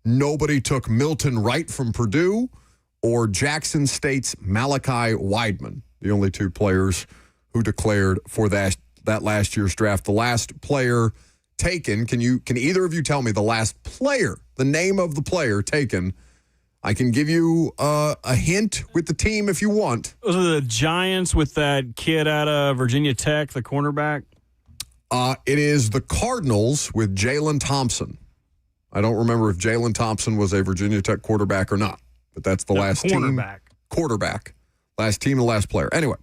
Nobody took Milton Wright from Purdue or Jackson State's Malachi Weidman, the only two players who declared for that last year's draft. The last player taken, can either of you tell me the last player, the name of the player taken? I can give you a hint with the team if you want. Those are the Giants with that kid out of Virginia Tech, the cornerback? It is the Cardinals with Jalen Thompson. I don't remember if Jalen Thompson was a Virginia Tech quarterback or not, but that's the last team. Quarterback. Last team and last player. Anyway,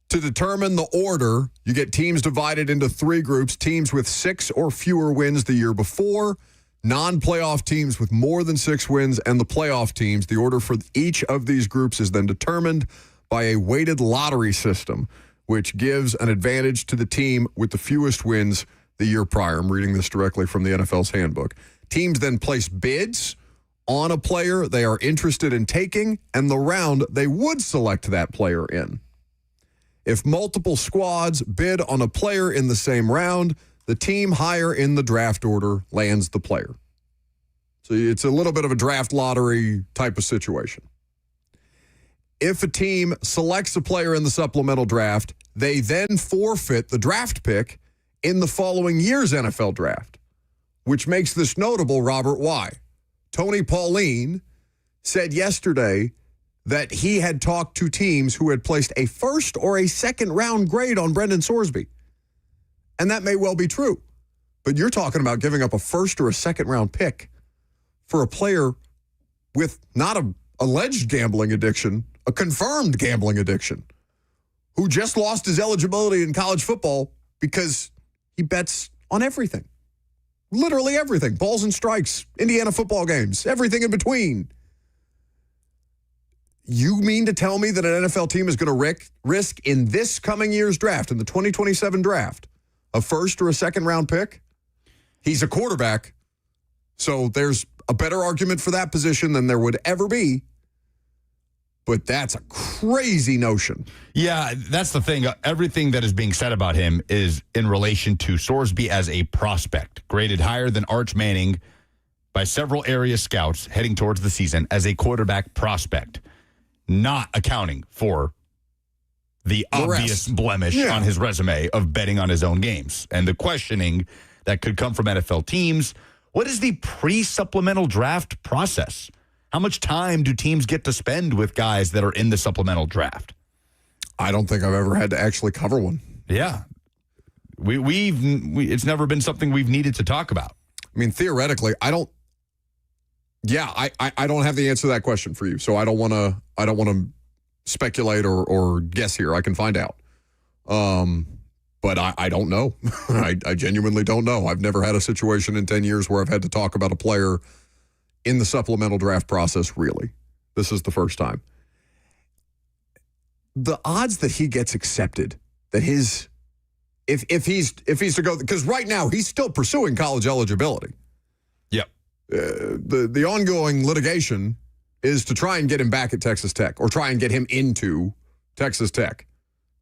to determine the order, you get teams divided into three groups, teams with 6 or fewer wins the year before, non-playoff teams with more than 6 wins, and the playoff teams. The order for each of these groups is then determined by a weighted lottery system, which gives an advantage to the team with the fewest wins the year prior. I'm reading this directly from the NFL's handbook. Teams then place bids on a player they are interested in taking and the round they would select that player in. If multiple squads bid on a player in the same round, the team higher in the draft order lands the player. So it's a little bit of a draft lottery type of situation. If a team selects a player in the supplemental draft, they then forfeit the draft pick in the following year's NFL draft, which makes this notable, Robert. Why? Tony Pauline said yesterday that he had talked to teams who had placed a first or a second round grade on Brendan Sorsby. And that may well be true. But you're talking about giving up a first or a second round pick for a player with not an alleged gambling addiction, a confirmed gambling addiction, who just lost his eligibility in college football because he bets on everything. Literally everything. Balls and strikes, Indiana football games, everything in between. You mean to tell me that an NFL team is going to risk in this coming year's draft, in the 2027 draft, a first or a second round pick? He's a quarterback, so there's a better argument for that position than there would ever be. But that's a crazy notion. Yeah, that's the thing. Everything that is being said about him is in relation to Sorsby as a prospect, graded higher than Arch Manning by several area scouts heading towards the season as a quarterback prospect, not accounting for the obvious blemish on his resume of betting on his own games and the questioning that could come from NFL teams. What is the pre-supplemental draft process? How much time do teams get to spend with guys that are in the supplemental draft? I don't think I've ever had to actually cover one. Yeah. It's never been something we've needed to talk about. I mean, theoretically, I don't have the answer to that question for you. So I don't want to speculate or guess here. I can find out. But I don't know. I genuinely don't know. I've never had a situation in 10 years where I've had to talk about a player in the supplemental draft process, really. This is the first time. The odds that he gets accepted, that if he's to go, because right now he's still pursuing college eligibility. Yep. The ongoing litigation is to try and get him back at Texas Tech or try and get him into Texas Tech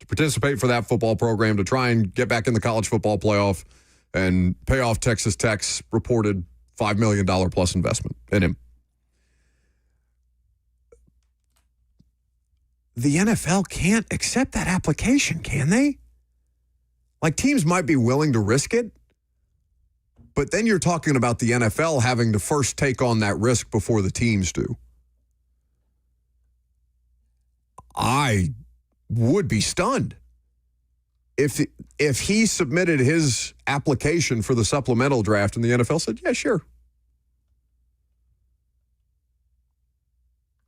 to participate for that football program, to try and get back in the college football playoff and pay off Texas Tech's reported $5 million plus investment in him. The NFL can't accept that application, can they? Like, teams might be willing to risk it, but then you're talking about the NFL having to first take on that risk before the teams do. I would be stunned if he submitted his application for the supplemental draft and the NFL said, yeah, sure.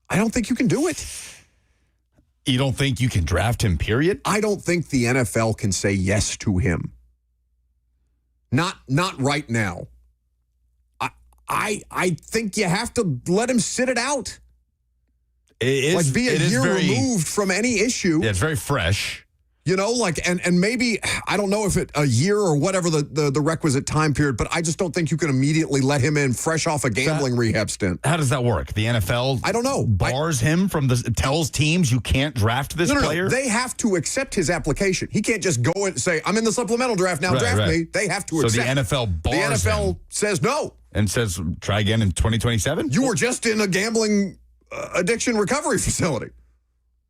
I don't think you can do it. You don't think you can draft him, period? I don't think the NFL can say yes to him. Not right now. I think you have to let him sit it out. Like, be a year removed from any issue. Yeah, it's very fresh. You know, like, and maybe, I don't know if a year or whatever the requisite time period, but I just don't think you can immediately let him in fresh off a gambling rehab stint. How does that work? The NFL, I don't know, bars him from tells teams you can't draft this player? No. They have to accept his application. He can't just go and say, I'm in the supplemental draft now, draft me. They have to accept. So the NFL bars The NFL him says no. and says, try again in 2027? You were just in a gambling addiction recovery facility.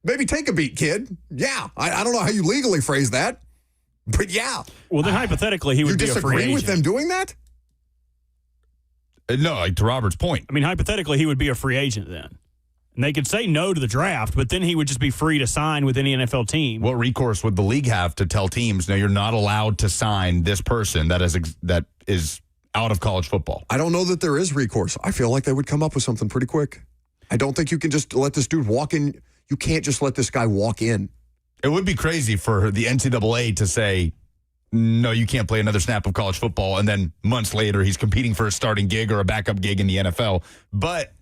Maybe take a beat, kid. Yeah. I don't know how you legally phrase that, but yeah. Well, then hypothetically, he would be a free agent. You disagree with them doing that? No, like to Robert's point. I mean, hypothetically, he would be a free agent then. And they could say no to the draft, but then he would just be free to sign with any NFL team. What recourse would the league have to tell teams, no, you're not allowed to sign this person that is out of college football? I don't know that there is recourse. I feel like they would come up with something pretty quick. I don't think you can just let this dude walk in. You can't just let this guy walk in. It would be crazy for the NCAA to say, no, you can't play another snap of college football, and then months later he's competing for a starting gig or a backup gig in the NFL. But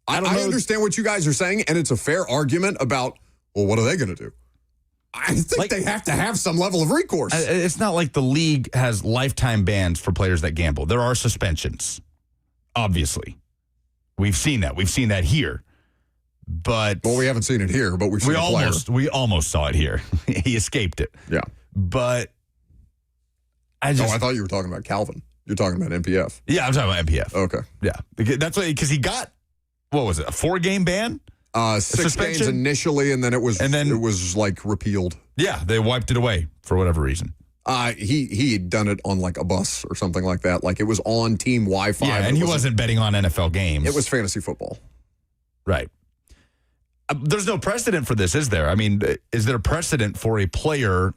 I understand what you guys are saying, and it's a fair argument about, well, what are they going to do? I think they have to have some level of recourse. It's not like the league has lifetime bans for players that gamble. There are suspensions, obviously. We've seen that. We've seen that here. But we haven't seen it here, but we've seen it. We almost saw it here. He escaped it. Yeah. But I thought you were talking about Calvin. You're talking about NPF. Yeah, I'm talking about NPF. Okay. Yeah. That's because he got, what was it, a 4-game ban? 6 games initially, and then it was like repealed. Yeah, they wiped it away for whatever reason. He had done it on like a bus or something like that. Like it was on team Wi-Fi. Yeah, and he wasn't betting on NFL games. It was fantasy football. Right. There's no precedent for this, is there? I mean, is there a precedent for a player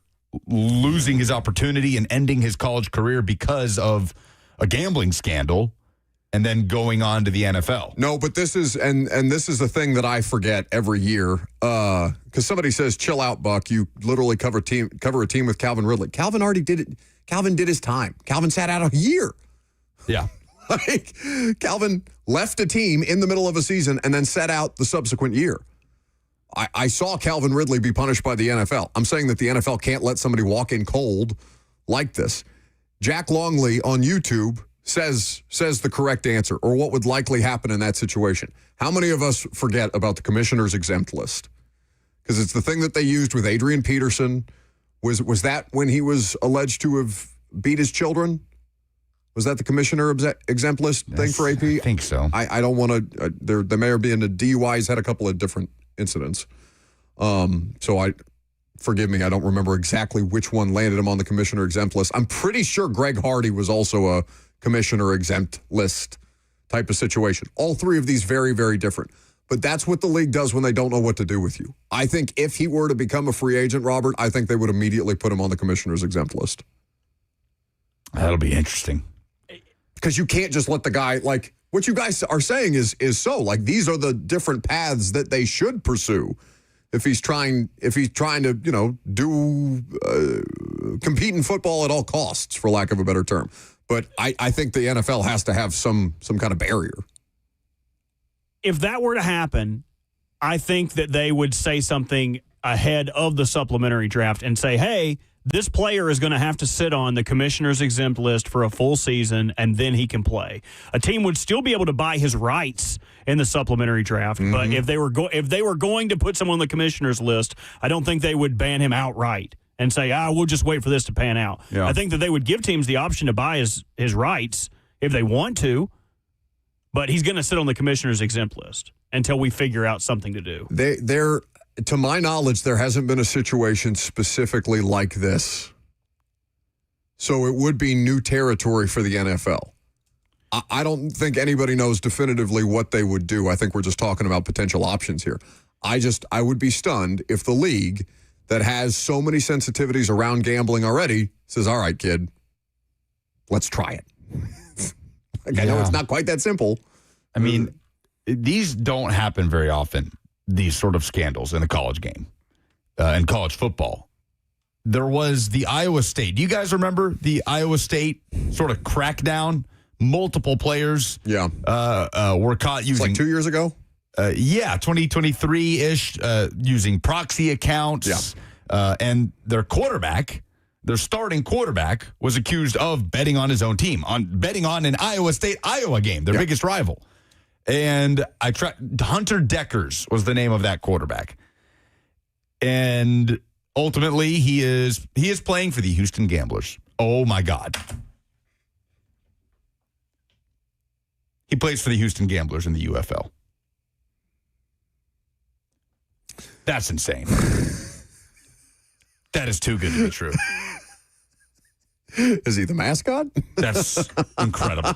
losing his opportunity and ending his college career because of a gambling scandal and then going on to the NFL? No, but this is and this is the thing that I forget every year because somebody says, "Chill out, Buck. You literally cover a team with Calvin Ridley." Calvin already did it. Calvin did his time. Calvin sat out a year. Yeah. Like Calvin left a team in the middle of a season and then sat out the subsequent year. I saw Calvin Ridley be punished by the NFL. I'm saying that the NFL can't let somebody walk in cold like this. Jack Longley on YouTube says the correct answer, or what would likely happen in that situation. How many of us forget about the commissioner's exempt list? Because it's the thing that they used with Adrian Peterson. Was that when he was alleged to have beat his children? Was that the commissioner exempt list thing for AP? I think so. I don't want to. There may have been a DUI. He's had a couple of different incidents. So forgive me, I don't remember exactly which one landed him on the commissioner exempt list. I'm pretty sure Greg Hardy was also a commissioner exempt list type of situation. All three of these very, very different. But that's what the league does when they don't know what to do with you. I think if he were to become a free agent, Robert, I think they would immediately put him on the commissioner's exempt list. That'll be interesting. Because you can't just let the guy, like, what you guys are saying is so, like, these are the different paths that they should pursue if he's trying to, you know, compete in football at all costs, for lack of a better term. But I think the NFL has to have some kind of barrier. If that were to happen, I think that they would say something ahead of the supplementary draft and say, hey, this player is going to have to sit on the commissioner's exempt list for a full season, and then he can play. A team would still be able to buy his rights in the supplementary draft, but if they were going to put someone on the commissioner's list, I don't think they would ban him outright and say, we'll just wait for this to pan out. Yeah. I think that they would give teams the option to buy his rights if they want to, but he's going to sit on the commissioner's exempt list until we figure out something to do. There, to my knowledge, there hasn't been a situation specifically like this. So it would be new territory for the NFL. I don't think anybody knows definitively what they would do. I think we're just talking about potential options here. I would be stunned if the league that has so many sensitivities around gambling already says, all right, kid, let's try it. I know it's not quite that simple. I mean, these don't happen very often, these sort of scandals in the college game, in college football. There was the Iowa State. Do you guys remember the Iowa State sort of crackdown? Multiple players were caught using... It's like 2 years ago? 2023-ish, using proxy accounts. Yeah. And their quarterback, their starting quarterback, was accused of betting on his own team, betting on an Iowa State-Iowa game, their biggest rival. And Hunter Deckers was the name of that quarterback. And ultimately, he is playing for the Houston Gamblers. Oh, my God. He plays for the Houston Gamblers in the UFL. That's insane. That is too good to be true. Is he the mascot? That's incredible.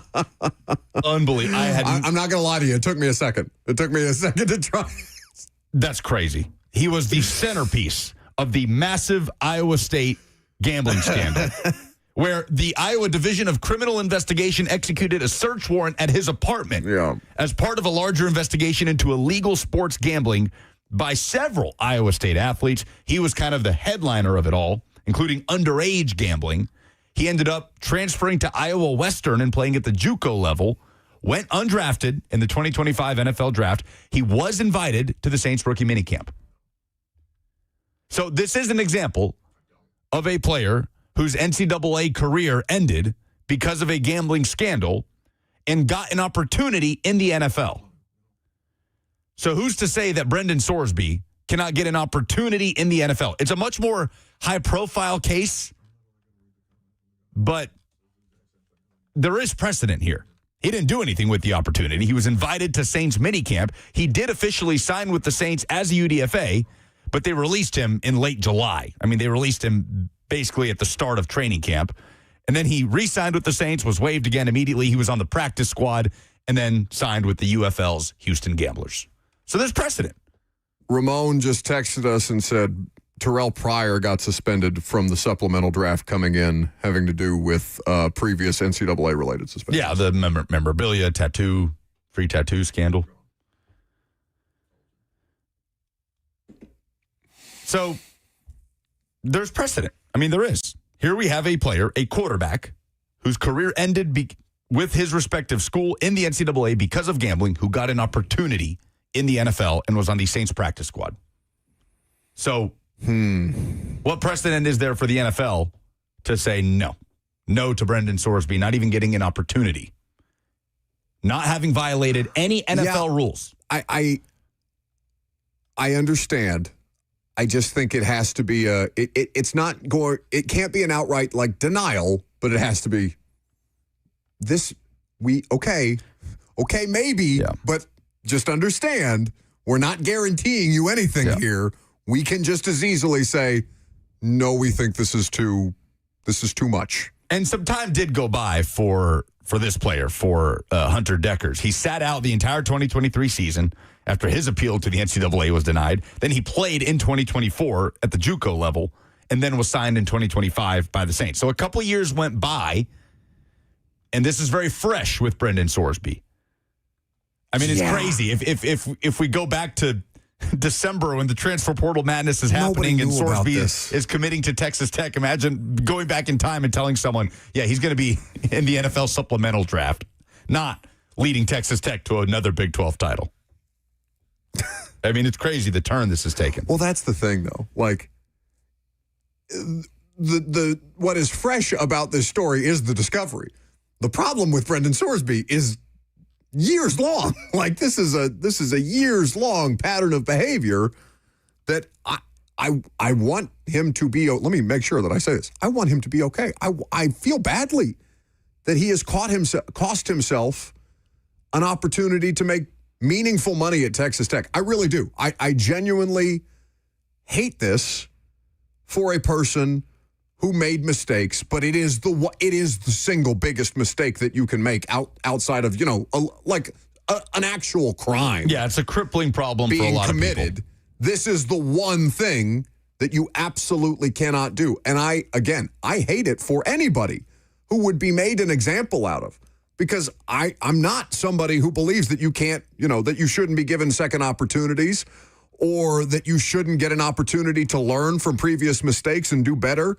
Unbelievable. I'm not going to lie to you. It took me a second. It took me a second to try. That's crazy. He was the centerpiece of the massive Iowa State gambling scandal, where the Iowa Division of Criminal Investigation executed a search warrant at his apartment as part of a larger investigation into illegal sports gambling by several Iowa State athletes. He was kind of the headliner of it all, including underage gambling. He ended up transferring to Iowa Western and playing at the JUCO level, went undrafted in the 2025 NFL draft. He was invited to the Saints rookie minicamp. So this is an example of a player whose NCAA career ended because of a gambling scandal and got an opportunity in the NFL. So who's to say that Brendan Sorsby cannot get an opportunity in the NFL? It's a much more high-profile case, but there is precedent here. He didn't do anything with the opportunity. He was invited to Saints minicamp. He did officially sign with the Saints as a UDFA, but they released him in late July. I mean, they released him basically at the start of training camp. And then he re-signed with the Saints, was waived again immediately. He was on the practice squad, and then signed with the UFL's Houston Gamblers. So there's precedent. Ramon just texted us and said Terrell Pryor got suspended from the supplemental draft coming in, having to do with previous NCAA-related suspensions. Yeah, the memorabilia free tattoo scandal. So there's precedent. I mean, there is. Here we have a player, a quarterback, whose career ended with his respective school in the NCAA because of gambling, who got an opportunity in the NFL and was on the Saints practice squad. So what precedent is there for the NFL to say no to Brendan Sorsby, not even getting an opportunity, not having violated any NFL rules? I understand. I just think it has to be it can't be an outright like denial, but it has to be okay, maybe, but just understand we're not guaranteeing you anything here. We can just as easily say, no, we think this is too much. And some time did go by for this player, for Hunter Deckers. He sat out the entire 2023 season after his appeal to the NCAA was denied. Then he played in 2024 at the JUCO level and then was signed in 2025 by the Saints. So a couple years went by, and this is very fresh with Brendan Sorsby. I mean, it's crazy. If we go back to December when the transfer portal madness is happening and Sorsby is committing to Texas Tech, imagine going back in time and telling someone, he's going to be in the NFL supplemental draft, not leading Texas Tech to another Big 12 title. I mean, it's crazy the turn this has taken. Well, that's the thing, though. Like, the what is fresh about this story is the discovery. The problem with Brendan Sorsby is years long. Like this is a years long pattern of behavior that I want him to be. Let me make sure that I say this. I want him to be okay. I feel badly that he has cost himself an opportunity to make meaningful money at Texas Tech. I really do. I genuinely hate this for a person who made mistakes, but it is the single biggest mistake that you can make outside of an actual crime. Yeah, it's a crippling problem for a lot of people. This is the one thing that you absolutely cannot do. And I hate it for anybody who would be made an example out of, because I'm not somebody who believes that you can't, that you shouldn't be given second opportunities, or that you shouldn't get an opportunity to learn from previous mistakes and do better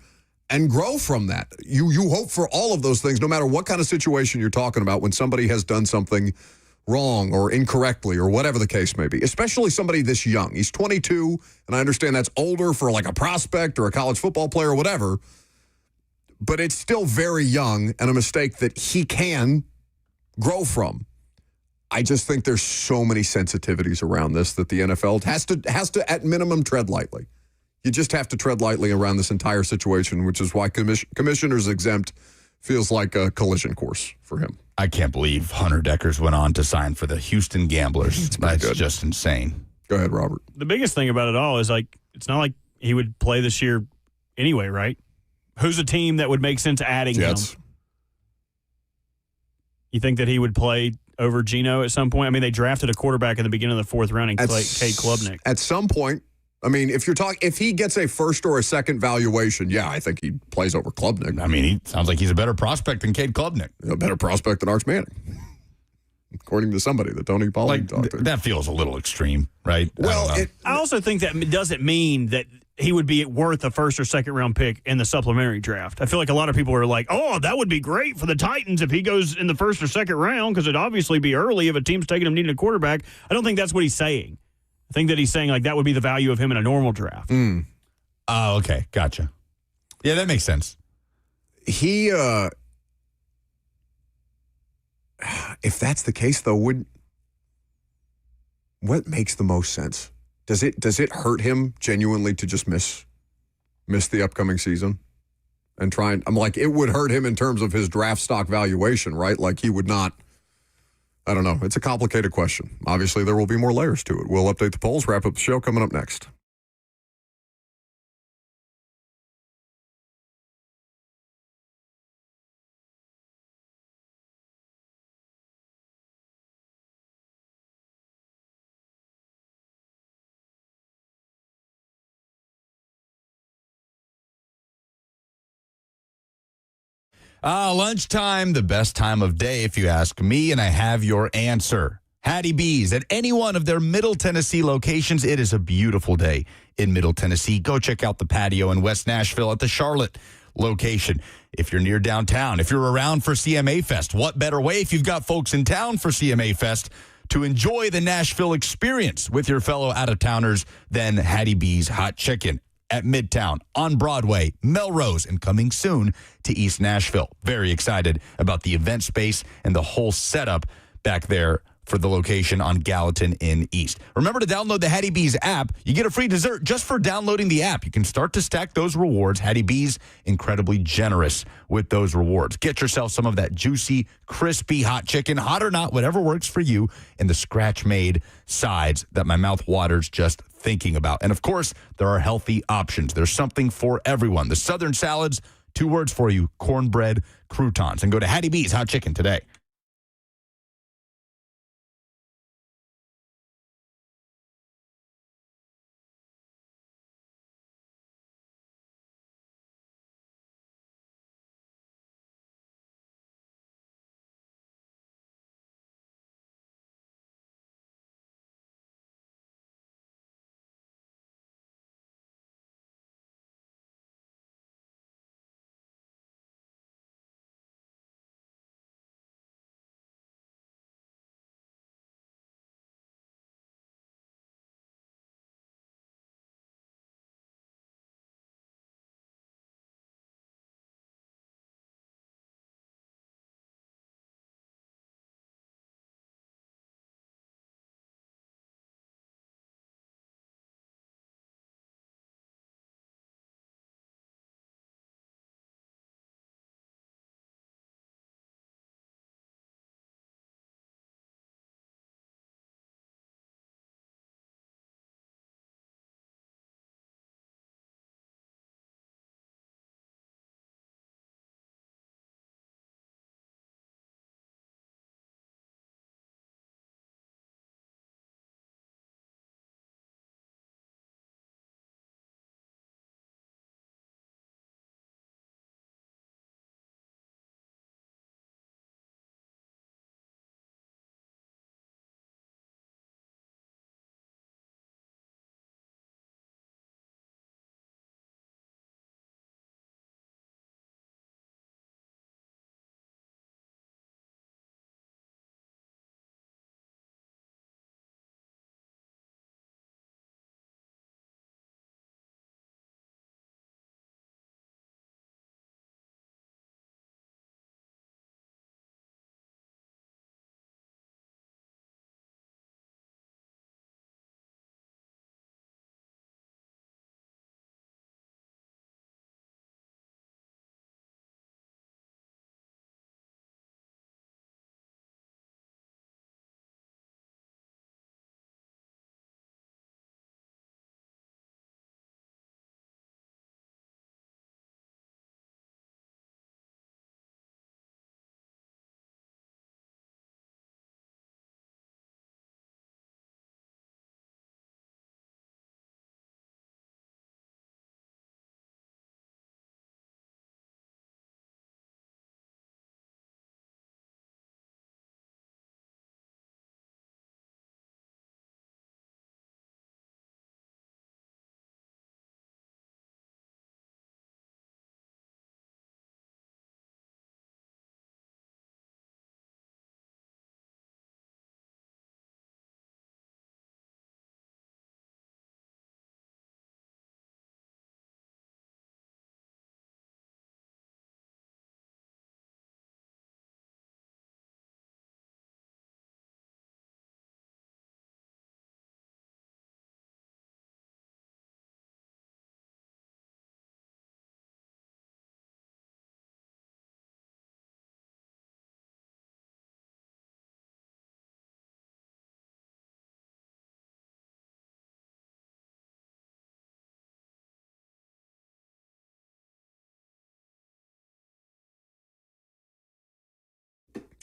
and grow from that. You hope for all of those things, no matter what kind of situation you're talking about, when somebody has done something wrong or incorrectly or whatever the case may be, especially somebody this young. He's 22, and I understand that's older for like a prospect or a college football player or whatever, but it's still very young and a mistake that he can grow from. I just think there's so many sensitivities around this that the NFL has to at minimum tread lightly. You just have to tread lightly around this entire situation, which is why commissioners exempt feels like a collision course for him. I can't believe Hunter Deckers went on to sign for the Houston Gamblers. That's just insane. Go ahead, Robert. The biggest thing about it all is it's not like he would play this year anyway, right? Who's a team that would make sense adding him? You think that he would play over Geno at some point? I mean, they drafted a quarterback in the beginning of the fourth round in Cade Klubnik. At some point, I mean, if he gets a first or a second valuation, yeah, I think he plays over Klubnik. I mean, he sounds like he's a better prospect than Cade Klubnik. A better prospect than Arch Manning, according to somebody that Tony Pollard talked to. That feels a little extreme, right? Well, I also think that doesn't mean that he would be worth a first or second round pick in the supplementary draft. I feel like a lot of people are like, oh, that would be great for the Titans if he goes in the first or second round, because it'd obviously be early if a team's taking him needing a quarterback. I don't think that's what he's saying. I think that he's saying like that would be the value of him in a normal draft. Oh, okay. Gotcha. Yeah, that makes sense. He, if that's the case, though, what makes the most sense? Does it hurt him genuinely to just miss the upcoming season and try and, I'm like, it would hurt him in terms of his draft stock valuation, right? Like he would not. I don't know. It's a complicated question. Obviously, there will be more layers to it. We'll update the polls, wrap up the show coming up next. Lunchtime, the best time of day, if you ask me, and I have your answer. Hattie B's at any one of their Middle Tennessee locations. It is a beautiful day in Middle Tennessee. Go check out the patio in West Nashville at the Charlotte location. If you're near downtown, if you're around for CMA Fest, what better way if you've got folks in town for CMA Fest to enjoy the Nashville experience with your fellow out-of-towners than Hattie B's Hot Chicken at Midtown, on Broadway, Melrose, and coming soon to East Nashville. Very excited about the event space and the whole setup back there for the location on Gallatin in East. Remember to download the Hattie B's app. You get a free dessert just for downloading the app. You can start to stack those rewards. Hattie B's incredibly generous with those rewards. Get yourself some of that juicy, crispy hot chicken, hot or not, whatever works for you, and the scratch-made sides that my mouth waters just thinking about. And of course, there are healthy options. There's something for everyone. The Southern salads, 2 words for you: cornbread croutons. And go to Hattie B's Hot Chicken today.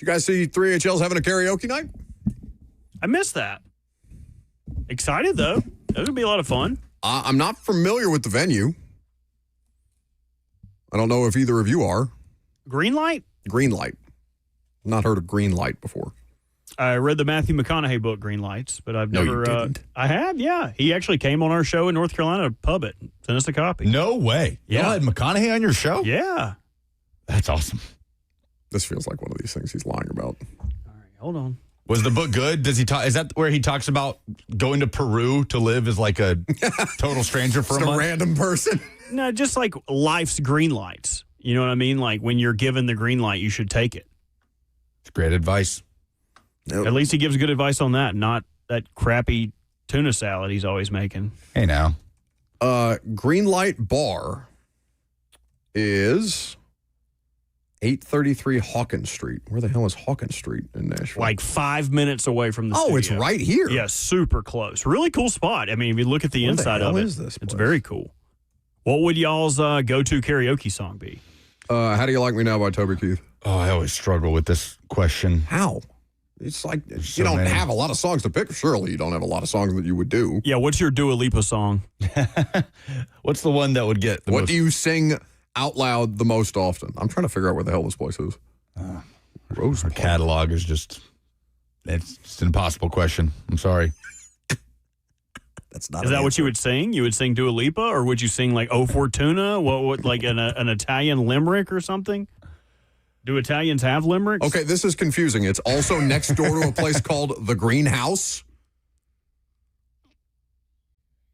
you guys see 3HL's having a karaoke night? I missed that. Excited, though. That would be a lot of fun. I'm not familiar with the venue. I don't know if either of you are. Greenlight? Greenlight. Not heard of Greenlight before. I read the Matthew McConaughey book, Green Lights, but I've No, never. you didn't. I had, yeah. He actually came on our show in North Carolina, pub it, sent us a copy. No way. Yeah. Y'all had McConaughey on your show? Yeah. That's awesome. This feels like one of these things he's lying about. All right, hold on. Was the book good? Does he talk? Is that where he talks about going to Peru to live as like a total stranger for Just a month? random person. No, just like life's green lights. You know what I mean? Like when you're given the green light, you should take it. It's great advice. At least he gives good advice on that, not that crappy tuna salad he's always making. Hey, now. Greenlight Bar is 833 Hawkins Street. Where the hell is Hawkins Street in Nashville? Like 5 minutes away from the Oh, studio. it's right here. Yeah, super close. Really cool spot. I mean, if you look at the Where the inside hell of it, is this it's place? very cool. What would y'all's go-to karaoke song be? How Do You Like Me Now by Toby Keith. Oh, I always struggle with this question. How? It's like so you don't many. have a lot of songs to pick. Surely you don't have a lot of songs that you would do. Yeah, what's your Dua Lipa song? What's the one that would get the What most? do you sing out loud the most often? I'm trying to figure out where the hell this place is. Rose Our Park. catalog is just, it's just an impossible question. I'm sorry. That's not. Is that what you would sing? You would sing Dua Lipa, or would you sing like "Oh Fortuna"? What like an Italian limerick or something? Do Italians have limericks? Okay, this is confusing. It's also next door to a place called the Greenhouse.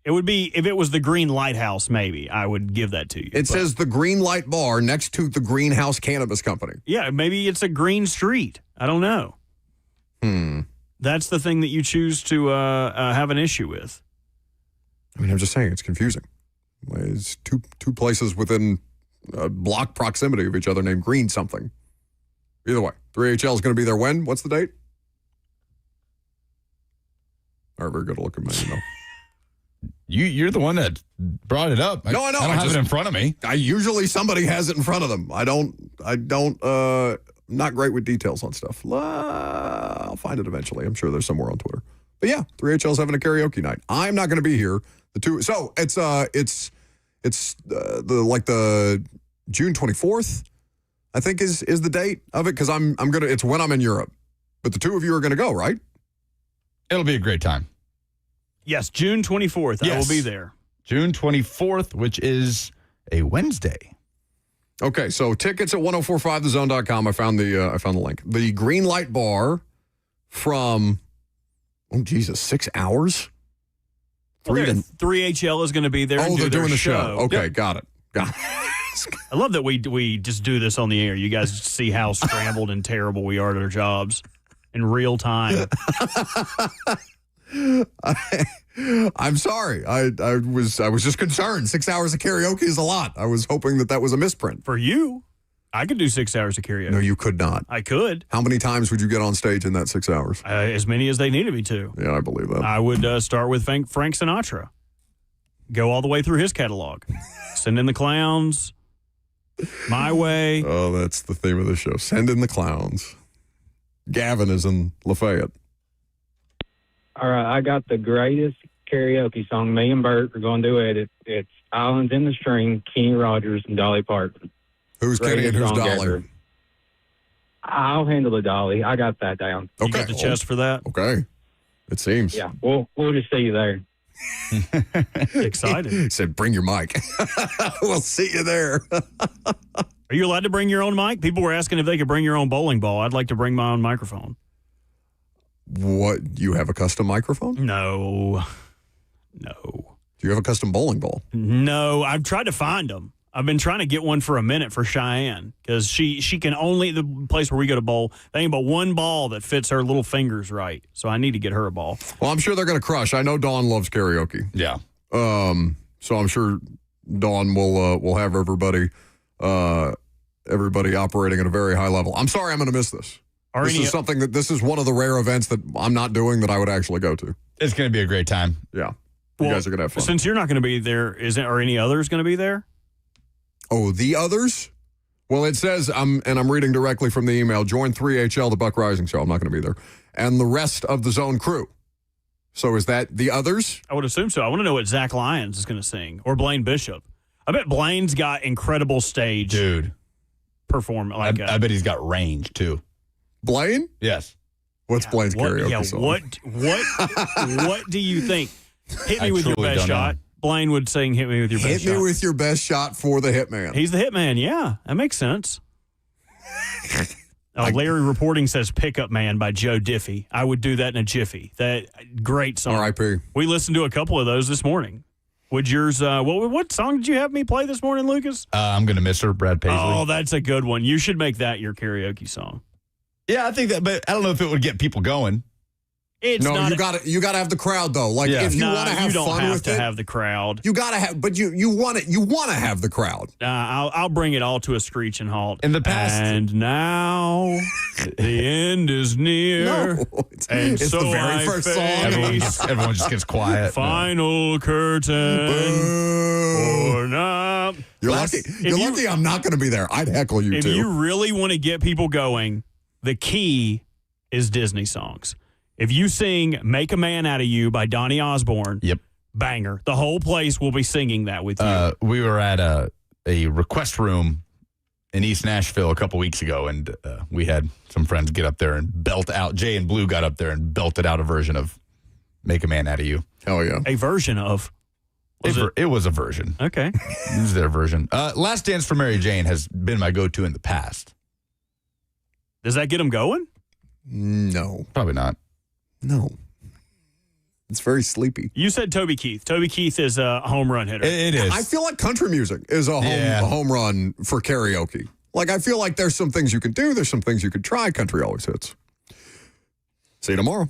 It would be if it was the Green Lighthouse. Maybe I would give that to you. It says the Green Light Bar next to the Greenhouse Cannabis Company. Yeah, maybe it's a green street. I don't know. That's the thing that you choose to have an issue with. I mean, I'm just saying it's confusing. It's two places within a block proximity of each other named Green something. Either way, 3HL is going to be there when? What's the date? All right, very good. Look at me. You know. You're the one that brought it up. No, I know. I don't have it in front of me. I usually somebody has it in front of them. I don't. Not great with details on stuff. I'll find it eventually. I'm sure there's somewhere on Twitter. But yeah, 3HL's having a karaoke night. I'm not going to be here. So it's the June 24th, I think is the date of it because it's when I'm in Europe. But the two of you are going to go, right? It'll be a great time. Yes, June 24th. I will Yes. be there. June 24th, which is a Wednesday. Okay, so tickets at 1045thezone.com. I found the link. The Green Light Bar from 6 hours? Well, 3HL is going to be there. and do they're their doing the show. Okay, Yep. got it. I love that we just do this on the air. You guys see how scrambled and terrible we are at our jobs in real time. I'm sorry. I was just concerned. 6 hours of karaoke is a lot. I was hoping that was a misprint. For you, I could do 6 hours of karaoke. No, you could not. I could. How many times would you get on stage in that 6 hours? As many as they needed me to. Yeah, I believe that. I would start with Frank Sinatra. Go all the way through his catalog. Send in the Clowns. My Way. Oh, that's the theme of the show. Send in the clowns. Gavin is in Lafayette. All right, I got the greatest karaoke song. Me and Bert are going to do it. It's Islands in the Stream, Kenny Rogers, and Dolly Parton. Who's Kenny and who's Greatest song Dolly? ever. I'll handle the Dolly. I got that down. You got the chest for that? Okay. It seems. Yeah, we'll just see you there. Excited. He said, bring your mic. We'll see you there. Are you allowed to bring your own mic? People were asking if they could bring your own bowling ball. I'd like to bring my own microphone. What? You have a custom microphone? No. Do you have a custom bowling ball? No, I've tried to find them. I've been trying to get one for a minute for Cheyenne because she can only, the place where we go to bowl, they ain't but one ball that fits her little fingers right. So I need to get her a ball. Well, I'm sure they're going to crush. I know Dawn loves karaoke. Yeah. So I'm sure Dawn will have everybody operating at a very high level. I'm sorry I'm going to miss this. This is one of the rare events that I'm not doing that I would actually go to. It's going to be a great time. Yeah. You guys are going to have fun. Since you're not going to be there, are any others going to be there? Oh, the others? Well, it says, and I'm reading directly from the email, join 3HL, the Buck Rising Show. I'm not going to be there. And the rest of the Zone crew. So is that the others? I would assume so. I want to know what Zach Lyons is going to sing or Blaine Bishop. I bet Blaine's got incredible stage. Dude. Perform. Like I bet he's got range, too. Blaine? Yes. What's Blaine's karaoke song? What do you think? Hit me with your truly best don't shot. know. Blaine would sing "Hit Me with Your Best Shot." Hit me with your best shot for the Hitman. He's the Hitman. Yeah, that makes sense. Larry reporting says "Pickup Man" by Joe Diffie. I would do that in a jiffy. That great song. R.I.P. We listened to a couple of those this morning. Would yours? What song did you have me play this morning, Lucas? I'm gonna miss her, Brad Paisley. Oh, that's a good one. You should make that your karaoke song. Yeah, I think that, but I don't know if it would get people going. It's no, not you got to have the crowd though. Like if you want to have fun with it, have the crowd. You got to have, but you want it. You want to have the crowd. I'll bring it all to a screeching halt. In the past, and now the end is near. No, it's so the very first song. Everyone just gets quiet. Final curtain. Or not. You're lucky. I'm not going to be there. I'd heckle you too. If you really want to get people going, the key is Disney songs. If you sing "Make a Man Out of You" by Donny Osborne, yep, banger. The whole place will be singing that with you. We were at a request room in East Nashville a couple weeks ago, and we had some friends get up there and belt out. Jay and Blue got up there and belted out a version of "Make a Man Out of You." Hell yeah. A version of? It was a version. Okay. This is their version. Last Dance for Mary Jane has been my go-to in the past. Does that get them going? No. Probably not. No. It's very sleepy. You said Toby Keith. Toby Keith is a home run hitter. It is. I feel like country music is a home run for karaoke. Like, I feel like there's some things you can do. There's some things you could try. Country always hits. See you tomorrow.